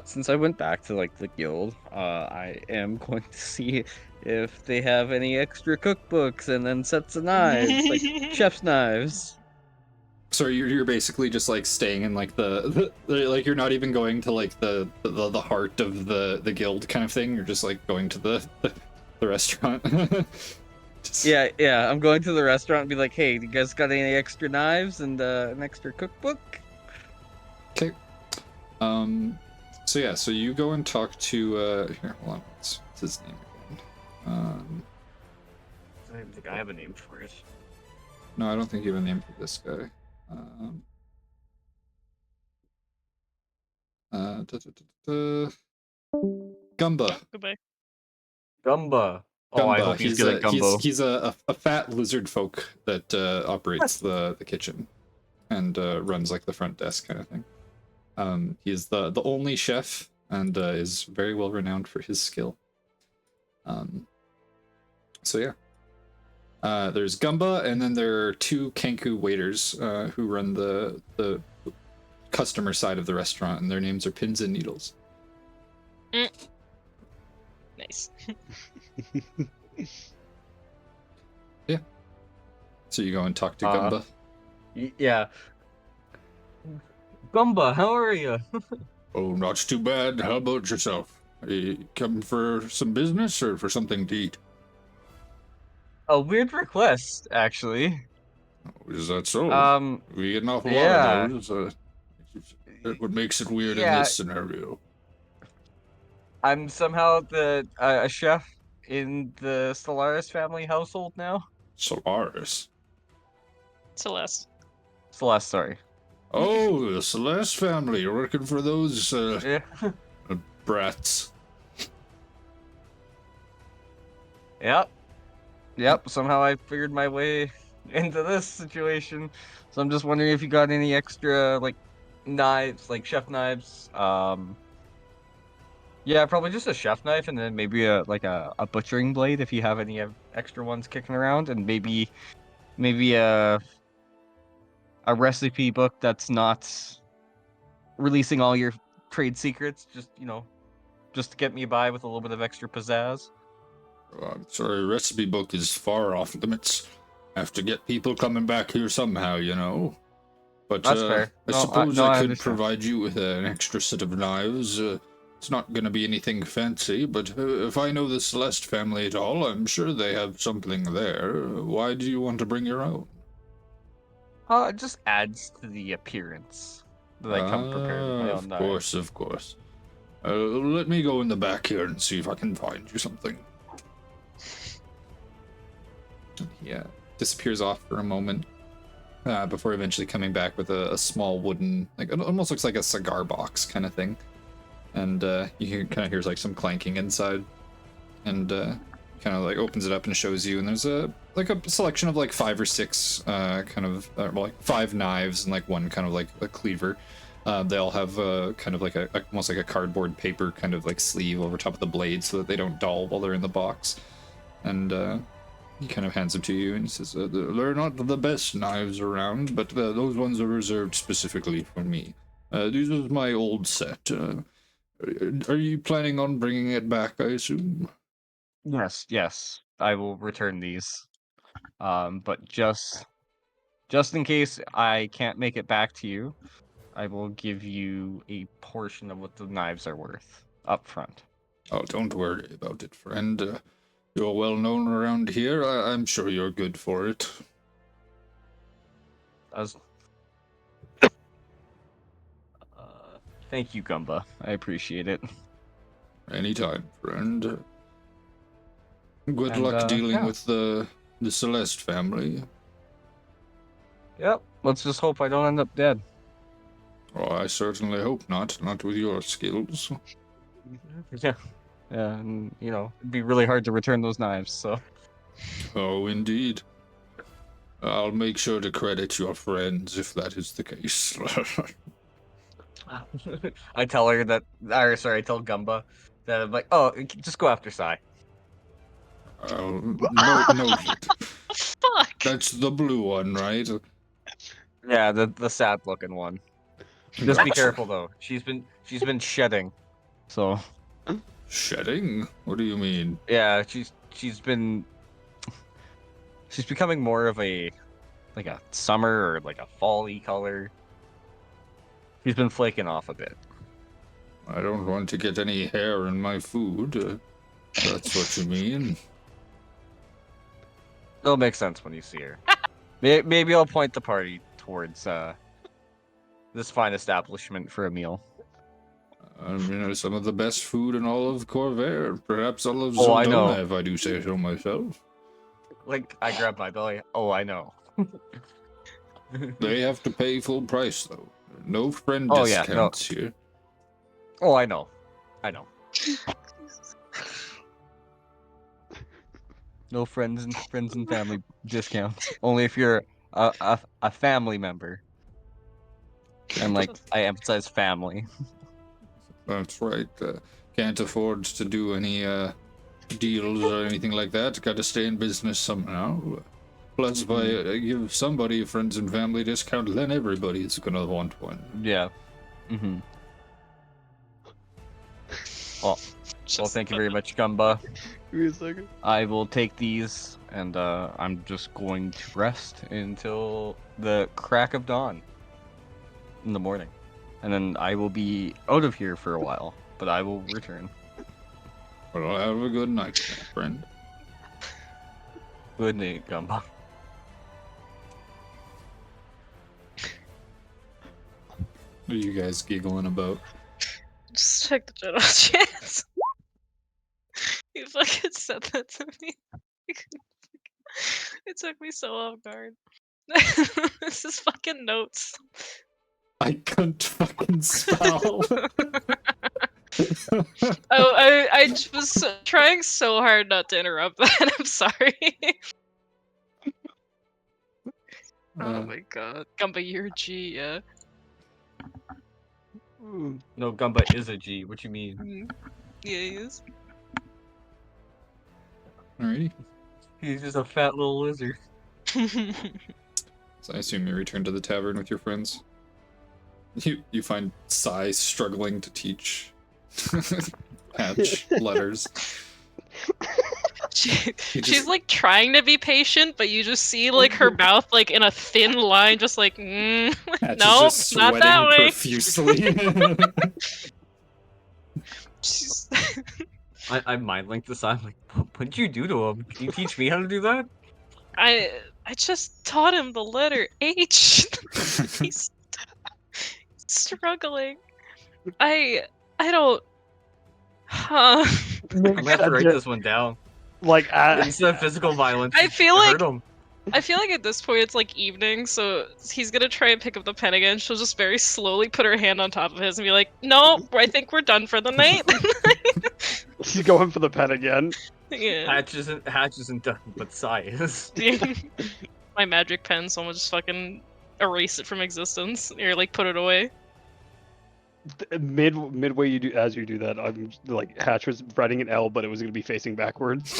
Since I went back to like the guild, I am going to see if they have any extra cookbooks and then sets of knives, like chef's knives. So you're basically just like staying in like the like you're not even going to like the heart of the guild kind of thing. You're just like going to the restaurant. Yeah, I'm going to the restaurant and be like, hey, you guys got any extra knives and an extra cookbook? Okay. So yeah, so you go and talk to here, hold on, what's his name again? I don't even think I have a name for it. No, I don't think you have a name for this guy. Gumba. Goodbye. Gumba. Oh, I hope he's good at gumbo. He's a fat lizard folk that operates the kitchen and runs like the front desk kind of thing. He's the only chef and is very well renowned for his skill. So yeah. There's Gumba, and then there are two Kenku waiters who run the customer side of the restaurant, and their names are Pins and Needles. Nice. Yeah. So you go and talk to Gumba. Yeah. Gumba, how are you? Oh, not too bad. How about yourself? Are you coming for some business or for something to eat? A weird request, actually. Is that so? We get an awful yeah. lot of those. What makes it weird in Yeah. this scenario? I'm somehow a chef in the Stellaris family household now. Solaris. Celeste. Celeste, sorry. Oh, the Celeste family. You're working for those Yeah. brats. Yep, somehow I figured my way into this situation. So I'm just wondering if you got any extra, like, knives, like chef knives. Yeah, probably just a chef knife and then maybe a butchering blade if you have any extra ones kicking around, and maybe a recipe book that's not releasing all your trade secrets, just to get me by with a little bit of extra pizzazz. I'm sorry, recipe book is far off limits. Have to get people coming back here somehow, you know. But That's fair. I No, suppose I I could understand. provide you with an extra set of knives. It's not gonna be anything fancy, but if I know the Celeste family at all, I'm sure they have something there. Why do you want to bring your own? It just adds to the appearance that I come prepared with my own knives. Of course. Let me go in the back here and see if I can find you something. Yeah, disappears off for a moment before eventually coming back with a small wooden, like it almost looks like a cigar box kind of thing. And you kind of hear like some clanking inside, and kind of like opens it up and shows you. And there's a selection of like 5 or 6 like 5 knives and like one kind of like a cleaver. They all have kind of like almost like a cardboard paper kind of like sleeve over top of the blade so that they don't dull while they're in the box. And he kind of hands them to you and he says, "They're not the best knives around, but those ones are reserved specifically for me. These are my old set. Are you planning on bringing it back, I assume?" Yes, I will return these. But just in case I can't make it back to you, I will give you a portion of what the knives are worth up front. Oh, don't worry about it, friend. You're well known around here. I'm sure you're good for it. Thank you, Gumba. I appreciate it. Anytime, friend. Good And, luck dealing yeah. with the Celeste family. Yep. Let's just hope I don't end up dead. Oh, I certainly hope not. Not with your skills. Yeah. Yeah, and it'd be really hard to return those knives, so. Oh, indeed. I'll make sure to credit your friends if that is the case. I tell her that, I tell Gumba that I'm like, oh, just go after Sai. Noted. Fuck. That's the blue one, right? Yeah, the sad looking one. Just be careful though. She's been shedding. So Shedding? What do you mean? yeah, she's becoming more of a summer or like a fall-y color. She's been flaking off a bit. I don't want to get any hair in my food. That's what you mean. It'll make sense when you see her. Maybe I'll point the party towards this fine establishment for a meal. Some of the best food in all of Corvair. Perhaps all of Oh, I know. Zel'dona, if I do say so myself. Like, I grab my belly. Oh, I know. They have to pay full price, though. No friend Oh, yeah, discounts here. Oh, I know. I know. No friends and family discounts. Only if you're a family member. And I emphasize family. That's right. Can't afford to do any deals or anything like that. Got to stay in business somehow. Plus, if I give somebody a friends and family discount, then everybody's gonna want one. Yeah. Mm-hmm. Well, thank you very much, Gumba. Give me a second. I will take these, and I'm just going to rest until the crack of dawn in the morning. And then I will be out of here for a while, but I will return. Well, have a good night, friend. Good night, Gumba. What are you guys giggling about? Just check the general chance. You fucking said that to me. It took me so off guard. This is fucking notes. I couldn't fucking spell. Oh, I was trying so hard not to interrupt that. I'm sorry. Oh my god. Gumba, you're a G, yeah. No, Gumba is a G. What you mean? Yeah, he is. Alrighty. He's just a fat little lizard. So I assume you return to the tavern with your friends. You find Sai struggling to teach Hatch letters. She's like trying to be patient, but you just see like her mouth like in a thin line, just like Hatch nope, is just not that sweating way. profusely. She's... I mind linked this. I'm like, what'd you do to him? Can you teach me how to do that? I just taught him the letter H. He's struggling. I don't. Huh. I'm gonna have to write this one down. Like, Instead of physical violence, I feel hurt like him. I feel like at this point it's like evening, so he's gonna try and pick up the pen again. She'll just very slowly put her hand on top of his and be like, "No, I think we're done for the night." he's going for the pen again. Yeah. Hatch isn't done, but Sai is. My magic pen, someone just fucking erase it from existence or like put it away. Midway you do that, I'm like Hatch was writing an L, but it was gonna be facing backwards.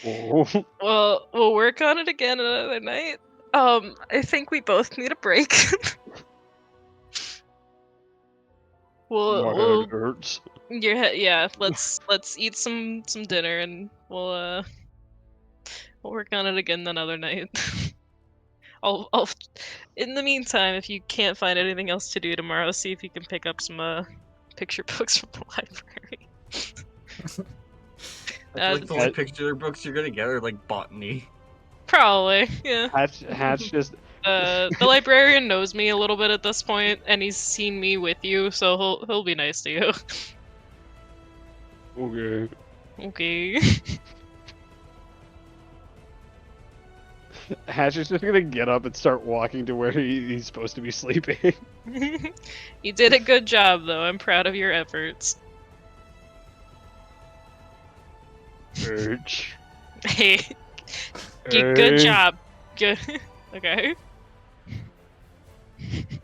Oh. Well, we'll work on it again another night. I think we both need a break. My we'll head hurts. your head, yeah. Let's eat some dinner and we'll work on it again another night. I'll in the meantime, if you can't find anything else to do tomorrow, see if you can pick up some picture books from the library. I feel like the only picture books you're gonna get are like botany. Probably, yeah. Hatch just. The librarian knows me a little bit at this point, and he's seen me with you, so he'll be nice to you. Okay. Okay. Hatch is just gonna get up and start walking to where he's supposed to be sleeping. You did a good job, though. I'm proud of your efforts. Urge. Hey, good job. Good. Okay.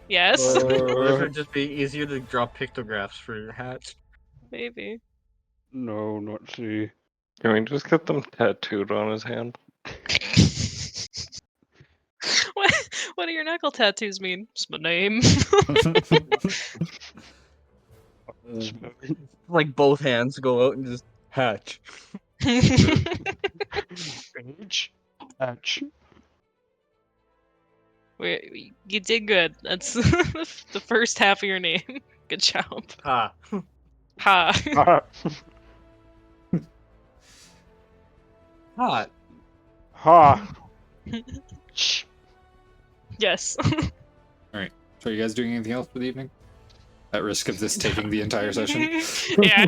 Yes. What if it'd just be easier to draw pictographs for Hatch? Maybe. No, not she. Can we just get them tattooed on his hand? What do your knuckle tattoos mean? Just my name. Like both hands go out and just Hatch. Hatch. You did good. That's the first half of your name. Good job. Ha. Ha. Hot. Ha. Yes. Alright. So are you guys doing anything else for the evening? At risk of this taking the entire session? Yeah.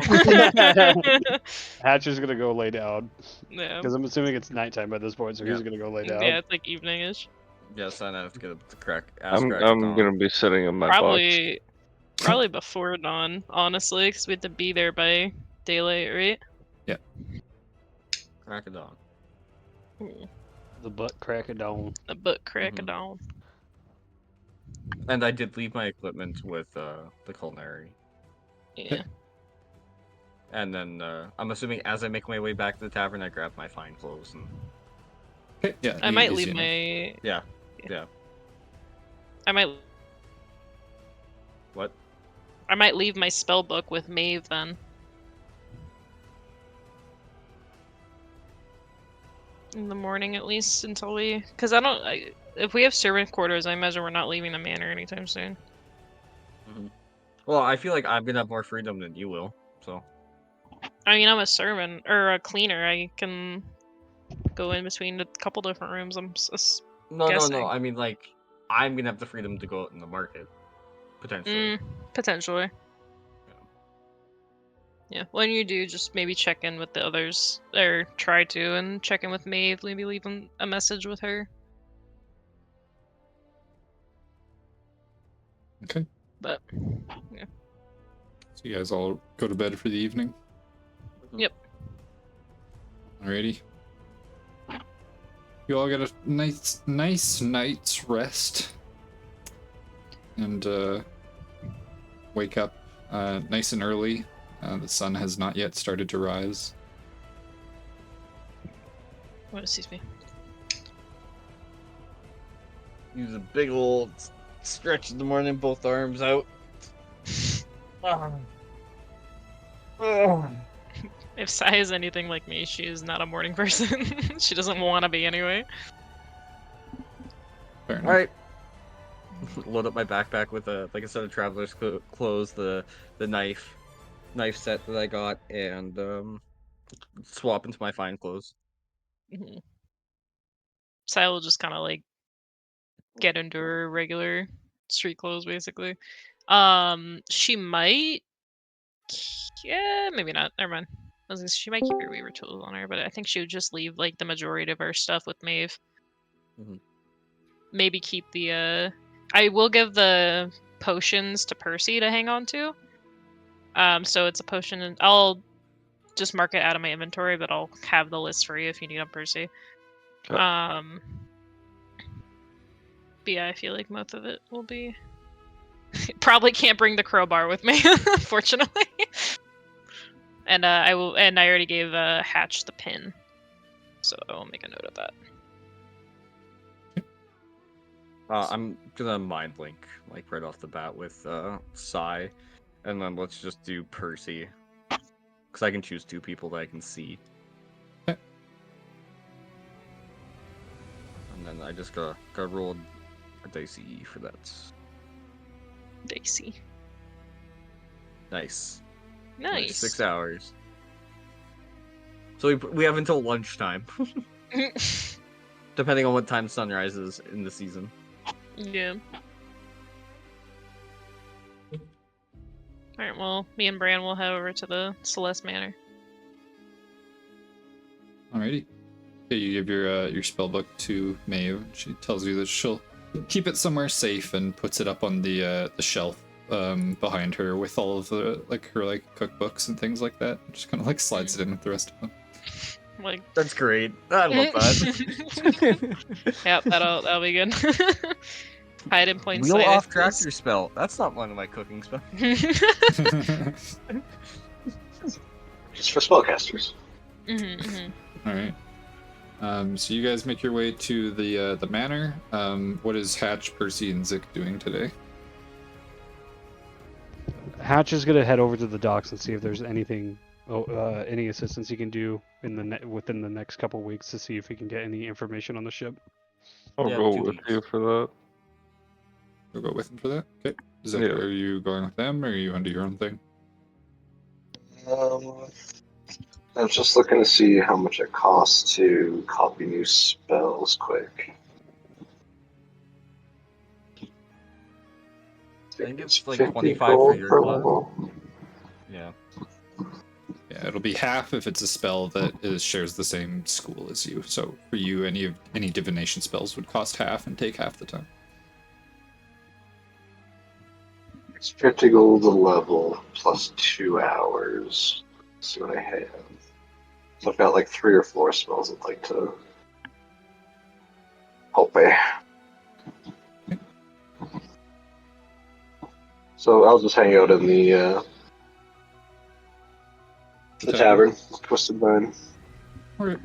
Hatch is gonna go lay down. Yeah. Because I'm assuming it's nighttime by this point, so he's gonna go lay down. Yeah, it's like evening-ish. Yes, I have to get up to crack. I'm gonna be sitting in my box. Probably before dawn, honestly, because we have to be there by daylight, right? Yeah. Crack of dawn. The butt crack of dawn. The butt crack of dawn. And I did leave my equipment with the culinary. Yeah. And then I'm assuming as I make my way back to the tavern, I grab my fine clothes and. Okay, yeah. I might easy leave enough. Yeah. I might. What? I might leave my spell book with Maeve then. In the morning, at least, until we. Because if we have servant quarters, I imagine we're not leaving the manor anytime soon. Well, I feel like I'm gonna have more freedom than you will, so. I mean, I'm a servant or a cleaner. I can go in between a couple different rooms. I'm guessing. No. I mean, like, I'm gonna have the freedom to go out in the market, potentially. Potentially. Yeah. When you do, just maybe check in with the others, or try to, and check in with Maeve. Maybe leave a message with her. Okay. But yeah. So you guys all go to bed for the evening? Yep. Alrighty. You all get a nice night's rest. And wake up nice and early. The sun has not yet started to rise. Oh, excuse me. Use a big old stretch in the morning, both arms out. If Sai is anything like me, she is not a morning person. She doesn't want to be anyway. Fair enough. Alright. load up my backpack with a set of traveler's clothes, the knife set that I got, and swap into my fine clothes. Mhm. Sai will just kind of like get into her regular street clothes, basically. She might. Yeah, maybe not. Never mind. She might keep her weaver tools on her, but I think she would just leave like the majority of her stuff with Maeve. Mhm. Maybe keep the. I will give the potions to Percy to hang on to. So it's a potion, and I'll just mark it out of my inventory, but I'll have the list for you if you need them, Percy. Okay. But yeah, I feel like most of it will be. Probably can't bring the crowbar with me, unfortunately. And I will, and I already gave Hatch the pin, so I will make a note of that. I'm gonna mind link like right off the bat with Sai, and then let's just do Percy, because I can choose 2 people that I can see. Okay. And then I just gotta roll a dicey for that. Dicey. Nice. Nice. 6 hours. So we have until lunchtime, depending on what time sun rises in the season. Yeah. Alright, well, me and Bran will head over to the Celeste Manor. Alrighty. Okay, you give your spell book to Maeve. She tells you that she'll keep it somewhere safe and puts it up on the shelf behind her with all of the her cookbooks and things like that. Just kind of like slides it in with the rest of them. Like, That's great. I love that. yep, that'll be good. Hide in plain Wheel sight. off tractor spell. That's not one of my cooking spells. Just for spellcasters. All right. So you guys make your way to the manor. What is Hatch, Percy, and Zik doing today? Hatch is gonna head over to the docks and see if there's anything, any assistance he can do within the next couple weeks to see if he can get any information on the ship. I'll Yeah, go 2 with weeks. you for that. You'll go with him for that? Okay. Zik, Yeah. are you going with them, or are you under your own thing? I was just looking to see how much it costs to copy new spells quick. I think it's like 50 25 for gold your per class. level. Yeah. Yeah, it'll be half if it's a spell that shares the same school as you. So for you, any divination spells would cost half and take half the time. It's 50 gold a level plus 2 hours. Let's see what I have. So I've got like 3 or 4 spells I'd like to help me. So I'll just hang out in the tavern, Twisted Vine. Okay.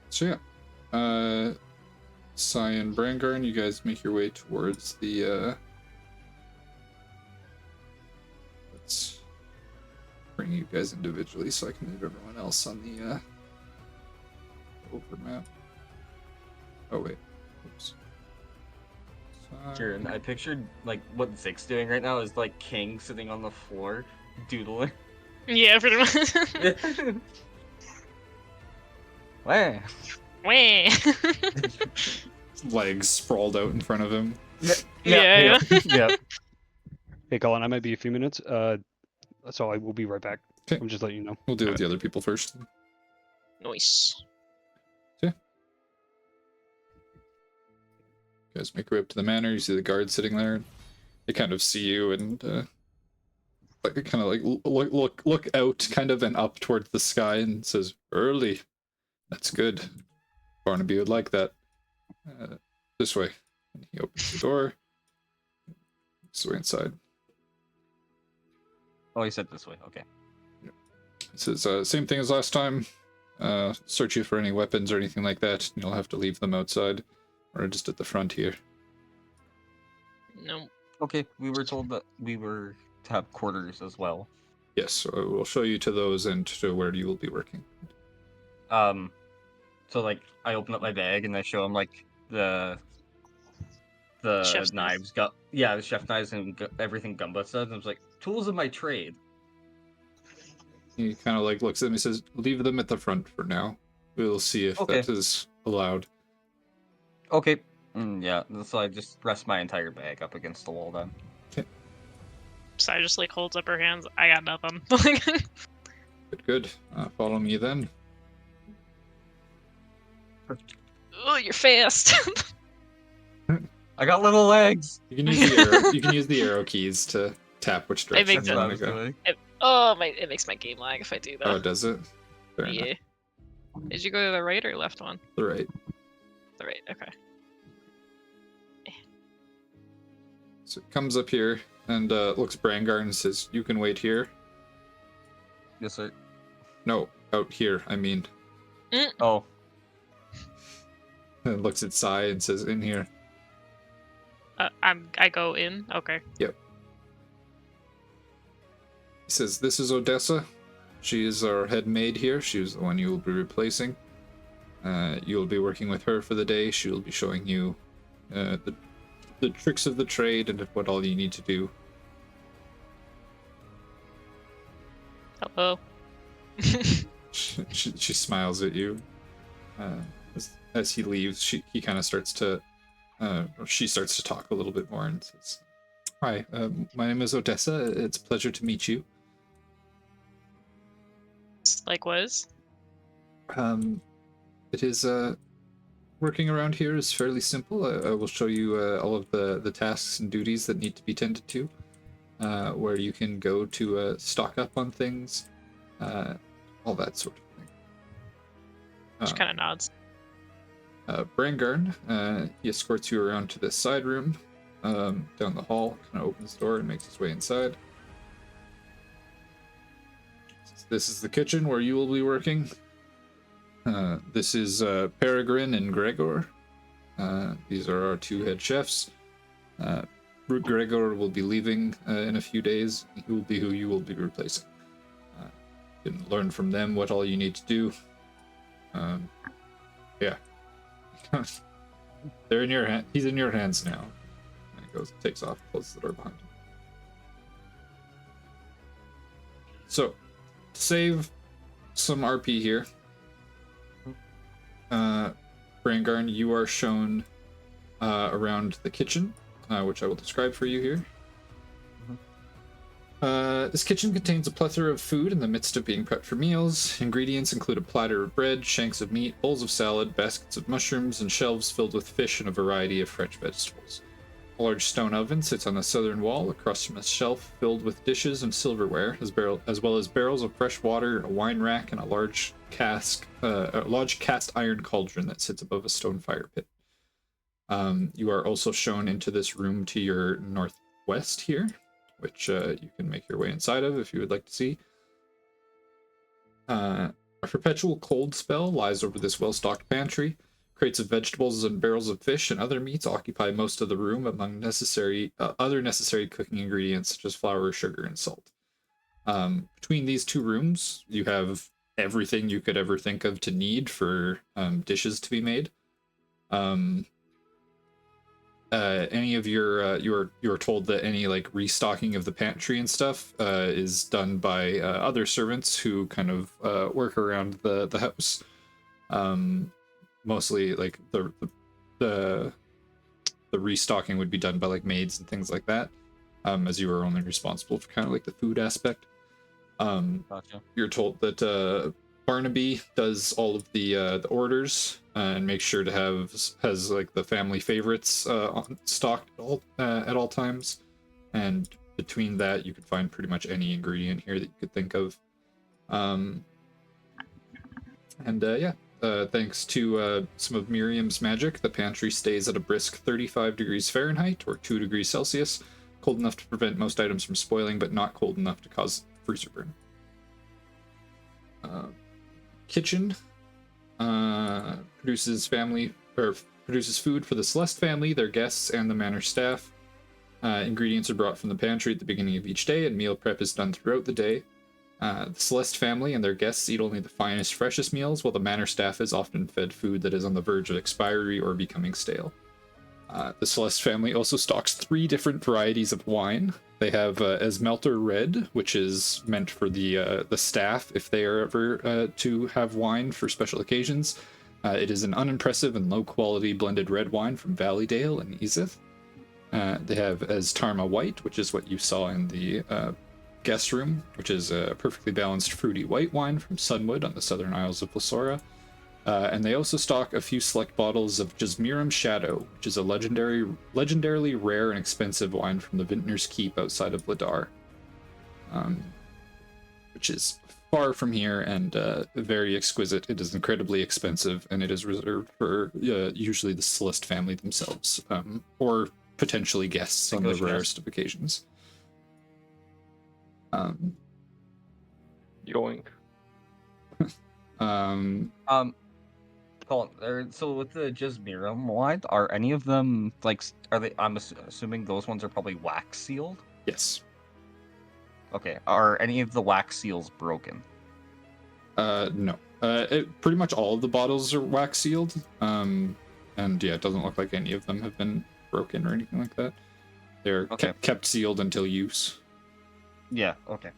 So yeah. Sai and Brangarn, you guys make your way towards the let's bring you guys individually so I can move everyone else on the over map. Oh wait. Oops. Kieran, I pictured like what Zig's doing right now is like King sitting on the floor, doodling. Yeah, pretty much. Wah. Wah. Legs sprawled out in front of him. Yeah. Yeah. Hey, Colin, I might be a few minutes. So I will be right back. Okay. I'm just letting you know. We'll deal with the other people first. Nice. You guys make your way up to the manor. You see the guard sitting there. They kind of see you and like they kind of like look out kind of and up towards the sky and says, "Early. That's good. Barnaby would like that. This way." And he opens the door. This way inside. Oh, he said this way. Okay. It says, same thing as last time. Search you for any weapons or anything like that. You'll have to leave them outside or just at the front here. No. Okay, we were told that we were to have quarters as well. Yes, so we'll show you to those and to where you will be working. So like I open up my bag and I show him like the Chef's knives, the chef knives and everything Gumba says. I was like, tools of my trade. He kind of like looks at me and says, "Leave them at the front for now. We'll see if Okay. that is allowed." Okay. Yeah. So I just rest my entire bag up against the wall then. Sai just like holds up her hands. I got nothing. Like, Good. Follow me then. oh, you're fast. I got little legs. You can use the arrow. You can use the arrow keys to tap which direction makes you That's what I want was to go. doing. It makes my game lag if I do that. Oh, does it? Fair enough. Yeah. Did you go to the right or left one? The right. The right. Okay. So it comes up here and looks at Brangar and says, "You can wait here." Yes, sir. No, out here. I mean. Oh, And looks at Sai and says, "In here." I go in. Okay. He says, "This is Odessa. She is our head maid here. She is the one you will be replacing. You will be working with her for the day. She will be showing you the tricks of the trade and what all you need to do." Hello. She smiles at you. As he leaves, he kind of starts to, she starts to talk a little bit more and says, "Hi, my name is Odessa. It's a pleasure to meet you. Likewise. It is, working around here is fairly simple. I will show you all of the tasks and duties that need to be tended to, where you can go to stock up on things, all that sort of thing." She kind of nods. Brangarn, he escorts you around to this side room, down the hall, kind of opens the door and makes his way inside. This is the kitchen where you will be working. This is Peregrine and Gregor. These are our two head chefs. Gregor will be leaving in a few days. He will be who you will be replacing. You can learn from them what all you need to do. Yeah. They're in your hand. He's in your hands now. And he goes, takes off, closes the door behind him. So, to save some RP here, Brangarn, you are shown around the kitchen, which I will describe for you here. This kitchen contains a plethora of food in the midst of being prepped for meals. Ingredients include a platter of bread, shanks of meat, bowls of salad, baskets of mushrooms, and shelves filled with fish and a variety of fresh vegetables. A large stone oven sits on the southern wall across from a shelf filled with dishes and silverware, as well as barrels of fresh water, a wine rack, and a large cast iron cauldron that sits above a stone fire pit. You are also shown into this room to your northwest here, which you can make your way inside of if you would like to see. A perpetual cold spell lies over this well-stocked pantry. Crates of vegetables and barrels of fish and other meats occupy most of the room, among other necessary cooking ingredients such as flour, sugar, and salt. Between these two rooms, you have everything you could ever think of to need for dishes to be made. Any of your you are told that any like restocking of the pantry and stuff is done by other servants who kind of work around the house. Mostly like the restocking would be done by like maids and things like that, as you are only responsible for kind of like the food aspect. Gotcha. You're told that Barnaby does all of the orders and makes sure to has like the family favorites stocked at all times, and between that you could find pretty much any ingredient here that you could think of. Thanks to some of Miriam's magic, the pantry stays at a brisk 35 degrees Fahrenheit or 2 degrees Celsius, cold enough to prevent most items from spoiling, but not cold enough to cause freezer burn. Kitchen produces food for the Celeste family, their guests, and the manor staff. Ingredients are brought from the pantry at the beginning of each day, and meal prep is done throughout the day. The Celeste family and their guests eat only the finest, freshest meals, while the manor staff is often fed food that is on the verge of expiry or becoming stale. The Celeste family also stocks 3 different varieties of wine. They have Esmelter Red, which is meant for the staff if they are ever to have wine for special occasions. It is an unimpressive and low-quality blended red wine from Valleydale and Ezeth. They have Estarma White, which is what you saw in the guest room, which is a perfectly balanced fruity white wine from Sunwood on the southern Isles of Lysora. And they also stock a few select bottles of Jasmirum Shadow, which is a legendarily rare and expensive wine from the Vintner's Keep outside of Ladar, which is far from here and very exquisite. It is incredibly expensive, and it is reserved for usually the Celeste family themselves, or potentially guests on the rarest of occasions. Yoink. Colin, so with the Jasmirum wine, are any of them like? Are they? I'm assuming those ones are probably wax sealed. Yes. Okay. Are any of the wax seals broken? No. Pretty much all of the bottles are wax sealed. And yeah, it doesn't look like any of them have been broken or anything like that. They're kept sealed until use. Yeah. Okay.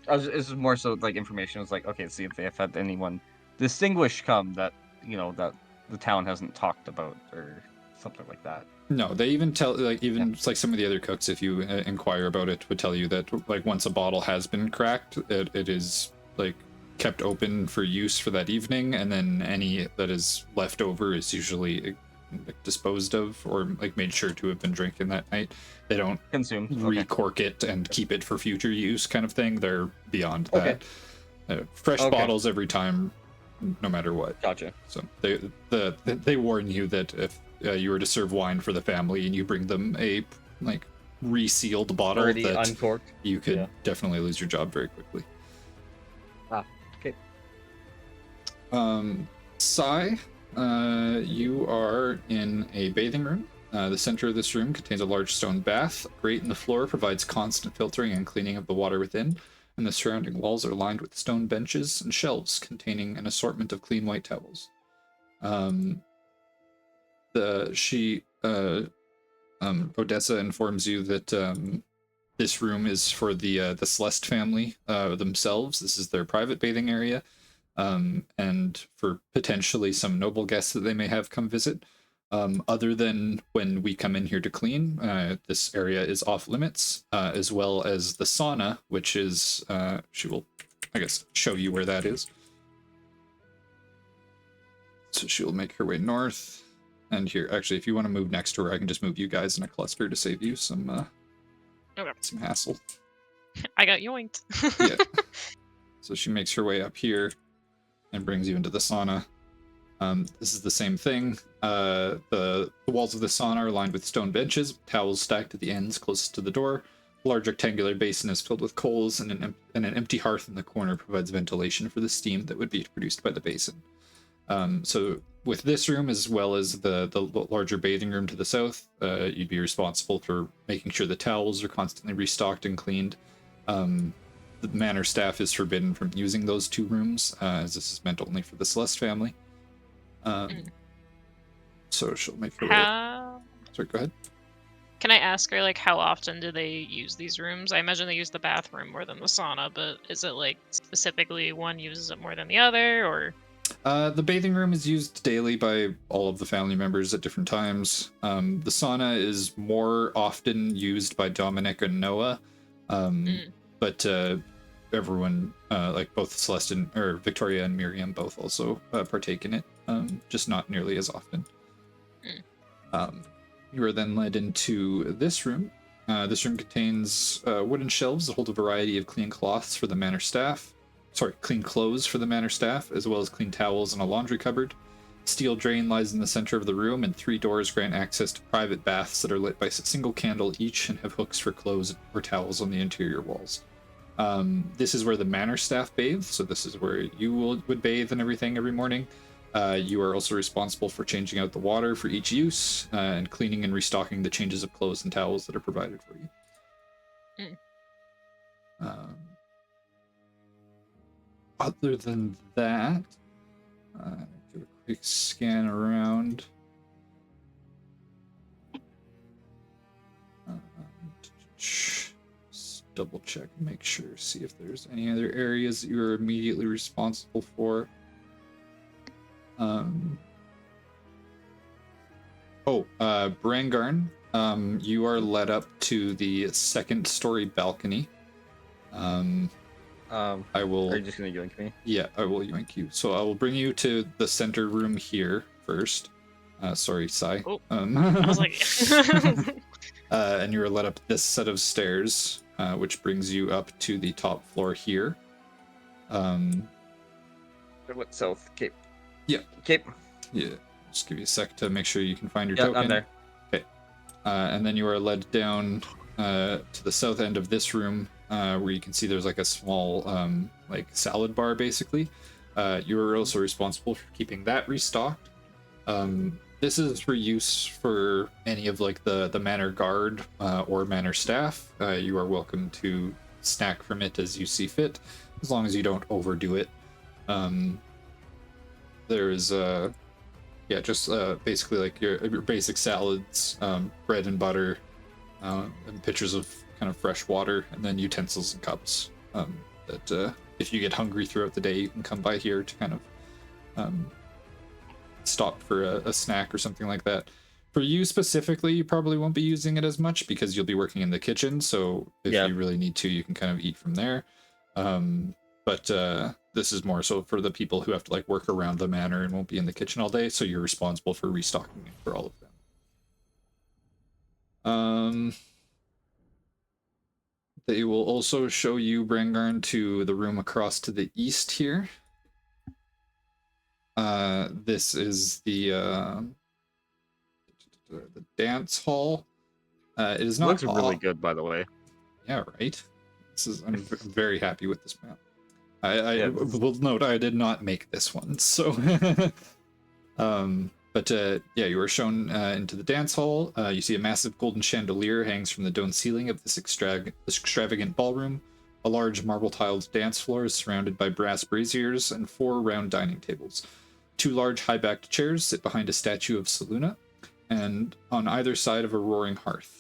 This is more so like information. It's like, okay, see if they have had anyone distinguished come that that the town hasn't talked about or something like that. No, they even tell it's like some of the other cooks, if you inquire about it, would tell you that like once a bottle has been cracked, it is like kept open for use for that evening, and then any that is left over is usually disposed of or like made sure to have been drinking that night. They don't consume, recork it and keep it for future use, kind of thing. They're beyond that. Fresh bottles every time, no matter what. Gotcha. So they warn you that if you were to serve wine for the family and you bring them a like resealed bottle already that uncorked, you could definitely lose your job very quickly. Okay. Sai, you are in a bathing room. The center of this room contains a large stone bath. A grate in the floor provides constant filtering and cleaning of the water within, and the surrounding walls are lined with stone benches and shelves containing an assortment of clean white towels. Odessa informs you that this room is for the Celeste family themselves. This is their private bathing area, and for potentially some noble guests that they may have come visit. Other than when we come in here to clean, this area is off limits, as well as the sauna, which is, she will, I guess, show you where that is. So she will make her way north. And here, actually, if you want to move next to her, I can just move you guys in a cluster to save you some hassle. I got yoinked. Yeah. So she makes her way up here and brings you into the sauna. This is the same thing. The walls of the sauna are lined with stone benches, towels stacked at the ends closest to the door. A large rectangular basin is filled with coals, and an empty hearth in the corner provides ventilation for the steam that would be produced by the basin. So with this room, as well as the larger bathing room to the south, you'd be responsible for making sure the towels are constantly restocked and cleaned. The manor staff is forbidden from using those 2 rooms, as this is meant only for the Celeste family. So she'll make her way. Sorry, go ahead. Can I ask her, like, how often do they use these rooms? I imagine they use the bathroom more than the sauna, but is it, like, specifically one uses it more than the other, or...? The bathing room is used daily by all of the family members at different times. The sauna is more often used by Dominic and Noah, but everyone, like both Celeste or Victoria and Miriam, both also partake in it, just not nearly as often. You are then led into this room. This room contains wooden shelves that hold a variety of clean cloths for the manor staff. Clean clothes for the manor staff, as well as clean towels and a laundry cupboard. Steel drain lies in the center of the room, and 3 doors grant access to private baths that are lit by a single candle each and have hooks for clothes or towels on the interior walls. This is where the manor staff bathe, so this is where you would bathe and everything every morning. You are also responsible for changing out the water for each use, and cleaning and restocking the changes of clothes and towels that are provided for you. other than that, do a quick scan around. Just double check, make sure, see if there's any other areas that you're immediately responsible for. Brangarn, you are led up to the second story balcony. I will. Are you just gonna yoink me? Yeah, I will yoink you. So I will bring you to the center room here first. Sorry, Sai. Oh, I was like, and you are led up this set of stairs, which brings you up to the top floor here. What south? Cape. Yeah. Cape. Yeah. Just give you a sec to make sure you can find your Yeah, token. I'm there. Okay. And then you are led down to the south end of this room, where you can see there's like a small like salad bar basically. You are also responsible for keeping that restocked. This is for use for any of like the manor guard or manor staff. You are welcome to snack from it as you see fit, as long as you don't overdo it. There is just basically like your basic salads, bread and butter, and pitchers of kind of fresh water, and then utensils and cups that if you get hungry throughout the day, you can come by here to kind of stop for a snack or something like that. For you specifically, you probably won't be using it as much because you'll be working in the kitchen, so if you really need to, you can kind of eat from there. But this is more so for the people who have to like work around the manor and won't be in the kitchen all day, so you're responsible for restocking it for all of them. They will also show you, Brangarn, to the room across to the east here. This is the dance hall. It is not Looks really good, by the way. Yeah, right. I'm very happy with this map. I will note I did not make this one, so you were shown into the dance hall. You see a massive golden chandelier hangs from the dome ceiling of this extravagant ballroom. A large marble-tiled dance floor is surrounded by brass braziers and 4 round dining tables. 2 large high-backed chairs sit behind a statue of Zel'dona, and on either side of a roaring hearth.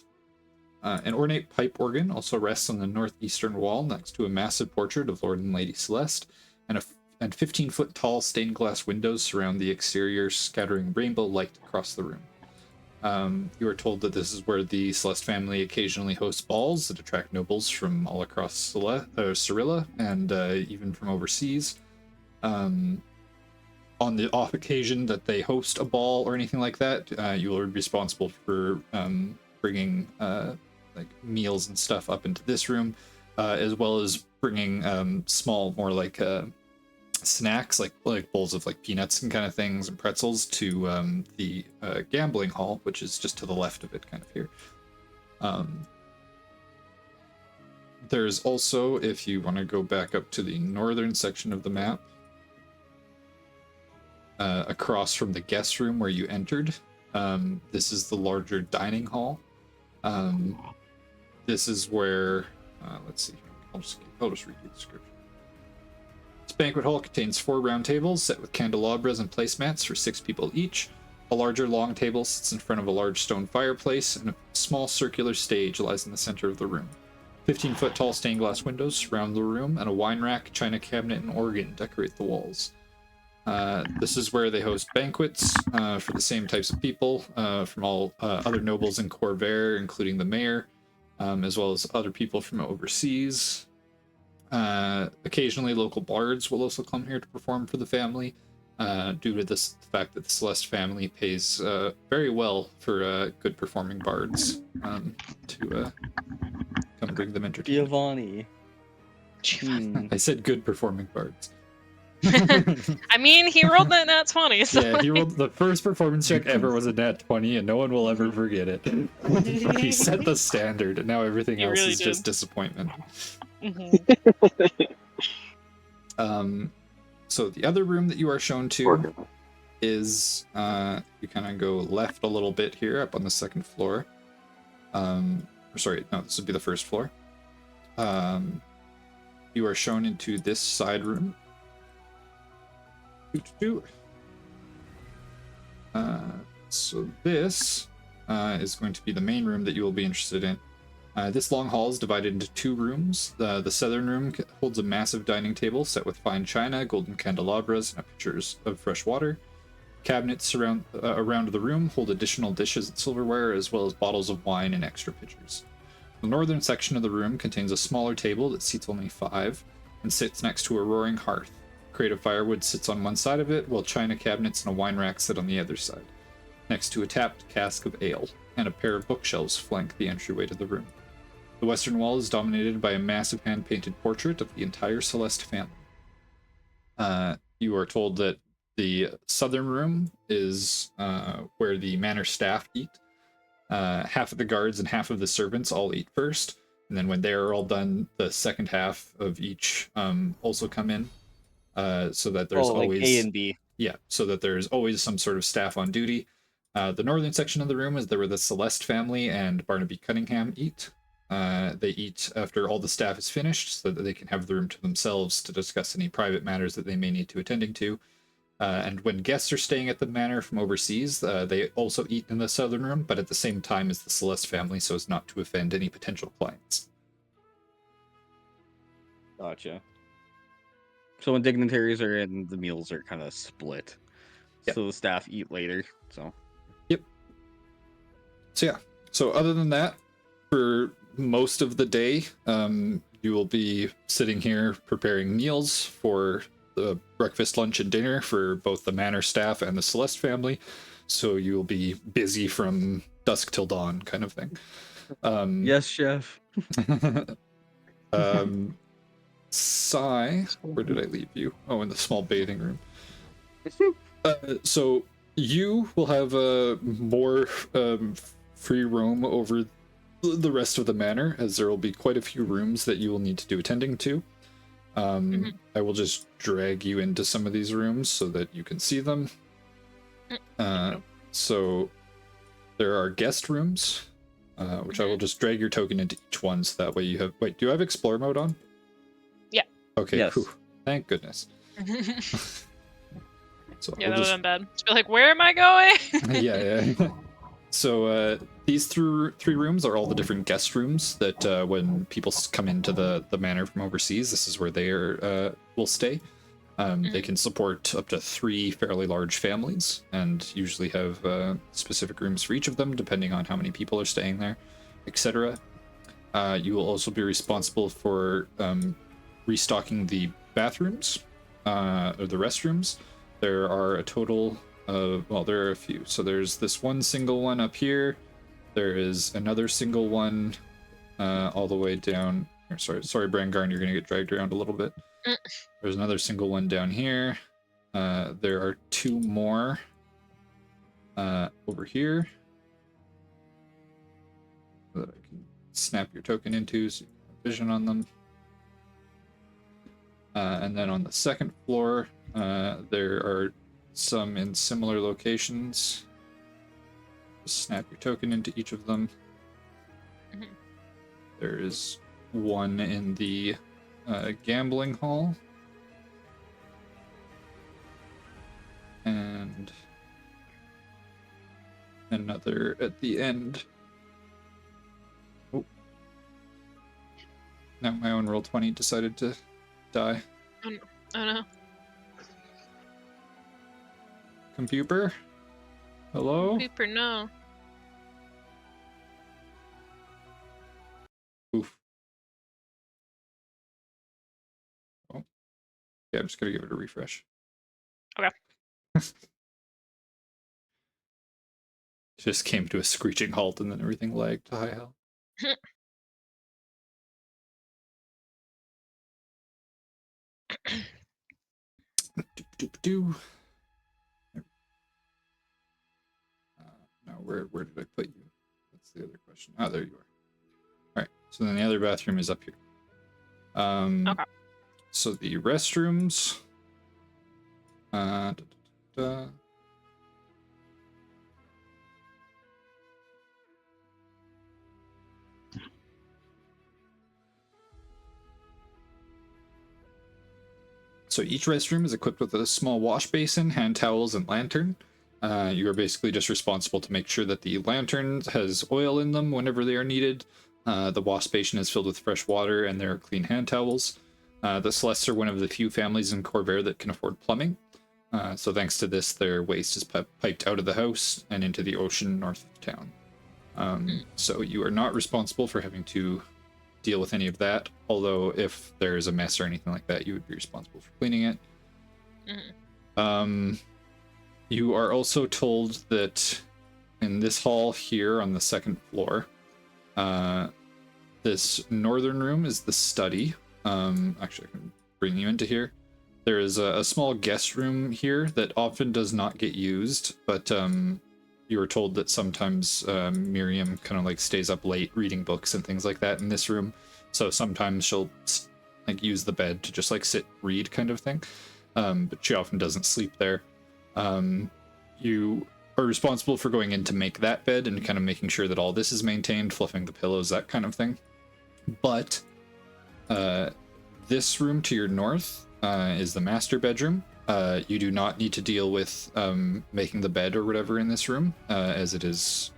An ornate pipe organ also rests on the northeastern wall next to a massive portrait of Lord and Lady Celeste, and 15-foot tall stained glass windows surround the exterior, scattering rainbow light across the room. You are told that this is where the Celeste family occasionally hosts balls that attract nobles from all across Cyrilla and even from overseas. On the off occasion that they host a ball or anything like that, you are responsible for bringing like meals and stuff up into this room, as well as bringing small, more like snacks, like bowls of like peanuts and kind of things and pretzels to the gambling hall, which is just to the left of it, kind of here. There's also, if you want to go back up to the northern section of the map, across from the guest room where you entered, this is the larger dining hall. This is where, let's see, I'll just read you the description. This banquet hall contains 4 round tables set with candelabras and placemats for 6 people each. A larger long table sits in front of a large stone fireplace, and a small circular stage lies in the center of the room. 15-foot tall stained glass windows surround the room, and a wine rack, china cabinet, and organ decorate the walls. This is where they host banquets for the same types of people from all other nobles in Corvair, including the mayor, as well as other people from overseas. Occasionally, local bards will also come here to perform for the family, due to the fact that the Celeste family pays very well for good performing bards to come bring them entertainment. Giovanni. I said good performing bards. I mean, he rolled that nat 20, so Yeah, he rolled the first performance check ever was a nat 20, and no one will ever forget it. He set the standard, and now everything He else really is did. just disappointment. So the other room that you are shown to is, you kind of go left a little bit here, up on the second floor. Sorry, no, this would be the first floor. You are shown into this side room. Doo-doo-doo. So this is going to be the main room that you will be interested in. This long hall is divided into 2 rooms. The southern room holds a massive dining table set with fine china, golden candelabras, and pitchers of fresh water. Cabinets around the room hold additional dishes and silverware, as well as bottles of wine and extra pitchers. The northern section of the room contains a smaller table that seats only 5 and sits next to a roaring hearth. A crate of firewood sits on one side of it, while china cabinets and a wine rack sit on the other side, next to a tapped cask of ale, and a pair of bookshelves flank the entryway to the room. The western wall is dominated by a massive hand-painted portrait of the entire Celeste family. You are told that the southern room is where the manor staff eat. Half of the guards and half of the servants all eat first, and then when they're all done, the second half of each also come in, so that there's always like A and B. Yeah, so that there's always some sort of staff on duty. The northern section of the room is where the Celeste family and Barnaby Cunningham eat. They eat after all the staff is finished, so that they can have the room to themselves to discuss any private matters that they may need to attending to. And when guests are staying at the manor from overseas, they also eat in the southern room, but at the same time as the Celeste family, so as not to offend any potential clients. Gotcha. So when dignitaries are in, the meals are kind of split. Yep. So the staff eat later. So. Yep. So yeah. So other than that, for most of the day, you will be sitting here preparing meals for the breakfast, lunch, and dinner for both the manor staff and the Celeste family. So you will be busy from dusk till dawn, kind of thing. Yes, chef. Sai, where did I leave you? Oh, in the small bathing room. So you will have more free roam over the rest of the manor, as there will be quite a few rooms that you will need to do attending to. I will just drag you into some of these rooms so that you can see them. So there are guest rooms, which I will just drag your token into each one, so that way you have... Wait, do you have explore mode on? Yeah. Okay, Yes. whew, thank goodness. So Yeah, I'll that would just... have been bad. To be like, where am I going? yeah. So these three rooms are all the different guest rooms that when people come into the manor from overseas, this is where they will stay. They can support up to 3 fairly large families, and usually have specific rooms for each of them, depending on how many people are staying there, etc. You will also be responsible for restocking the bathrooms, or the restrooms. There are a total of, well, there are a few. So there's this one single one up here. There is another single one all the way down. Sorry, Brangarn, you're going to get dragged around a little bit. There's another single one down here. There are 2 more over here that I can snap your token into so you can have vision on them. And then on the second floor, there are some in similar locations. Just snap your token into each of them. There is one in the gambling hall. And another at the end. Oh. Now my own roll 20 decided to die. Oh no. Computer? Hello? Peeper, no. Oof. Oh. Yeah, I'm just gonna give it a refresh. Okay. Just came to a screeching halt and then everything lagged to high hell. Doop. Now where did I put you? That's the other question. Oh, there you are. Alright, so then the other bathroom is up here. Okay. So the restrooms. So each restroom is equipped with a small wash basin, hand towels, and lantern. You are basically just responsible to make sure that the lantern has oil in them whenever they are needed. The wash basin is filled with fresh water, and there are clean hand towels. The Celestes are one of the few families in Corvair that can afford plumbing. So thanks to this, their waste is piped out of the house and into the ocean north of town. So you are not responsible for having to deal with any of that, although if there's a mess or anything like that, you would be responsible for cleaning it. You are also told that in this hall here on the second floor, this northern room is the study. Actually, I can bring you into here. There is a small guest room here that often does not get used, but you were told that sometimes Miriam kind of like stays up late reading books and things like that in this room. So sometimes she'll like use the bed to just like sit, read kind of thing. But she often doesn't sleep there. You are responsible for going in to make that bed and kind of making sure that all this is maintained, fluffing the pillows, that kind of thing. But this room to your north is the master bedroom. You do not need to deal with making the bed or whatever in this room, as it is...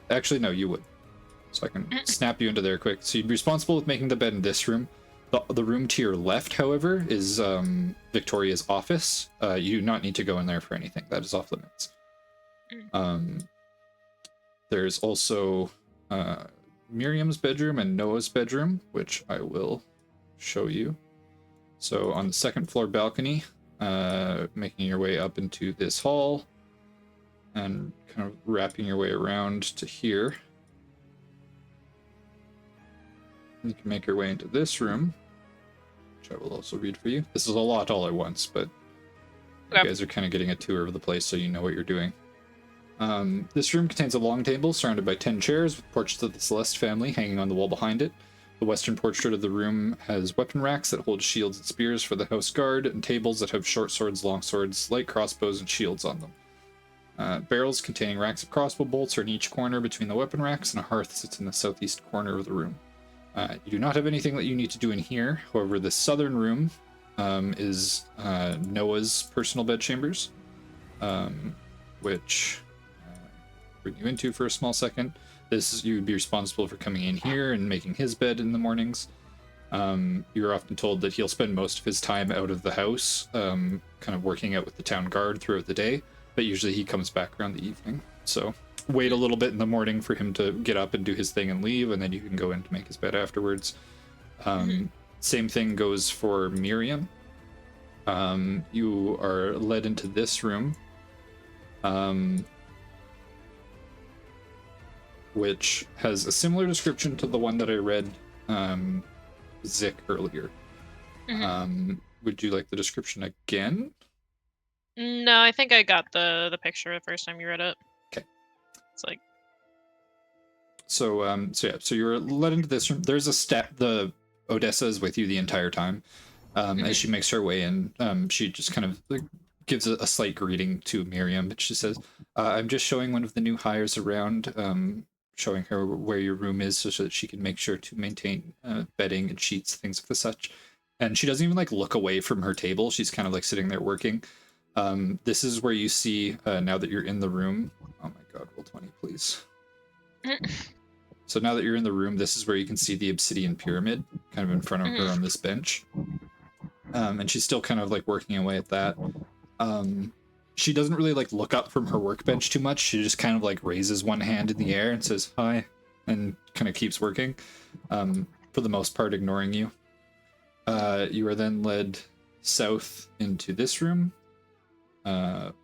Actually, no, you would. So I can snap you into there quick. So you'd be responsible with making the bed in this room. The room to your left, however, is Victoria's office. You do not need to go in there for anything. That is off limits. There's also Miriam's bedroom and Noah's bedroom, which I will show you. So on the second floor balcony, making your way up into this hall and kind of wrapping your way around to here. You can make your way into this room, which I will also read for you. This is a lot all at once, but you guys are kind of getting a tour of the place so you know what you're doing. This room contains a long table surrounded by 10 chairs with portraits of the Celeste family hanging on the wall behind it. The western portrait of the room has weapon racks that hold shields and spears for the house guard, and tables that have short swords, long swords, light crossbows, and shields on them. Barrels containing racks of crossbow bolts are in each corner between the weapon racks, and a hearth sits in the southeast corner of the room. You do not have anything that you need to do in here. However, the southern room is Noah's personal bedchambers, which I'll bring you into for a small second. You would be responsible for coming in here and making his bed in the mornings. You're often told that he'll spend most of his time out of the house, kind of working out with the town guard throughout the day, but usually he comes back around the evening. So wait a little bit in the morning for him to get up and do his thing and leave, and then you can go in to make his bed afterwards. Same thing goes for Miriam. You are led into this room, which has a similar description to the one that I read Zik earlier. Would you like the description again? No, I think I got the picture the first time you read it. Okay. It's like... So you're led into this room. There's a step. The Odessa is with you the entire time. As she makes her way in, she just kind of like gives a slight greeting to Miriam, but she says, I'm just showing one of the new hires around, showing her where your room is so that she can make sure to maintain bedding and sheets, things of the such. And she doesn't even like look away from her table. She's kind of like sitting there working. This is where you see, now that you're in the room, oh my god, roll 20, please. So now that you're in the room, this is where you can see the obsidian pyramid kind of in front of her on this bench. And she's still kind of like working away at that. She doesn't really like look up from her workbench too much. She just kind of like raises one hand in the air and says hi and kind of keeps working, for the most part ignoring you. You are then led south into this room,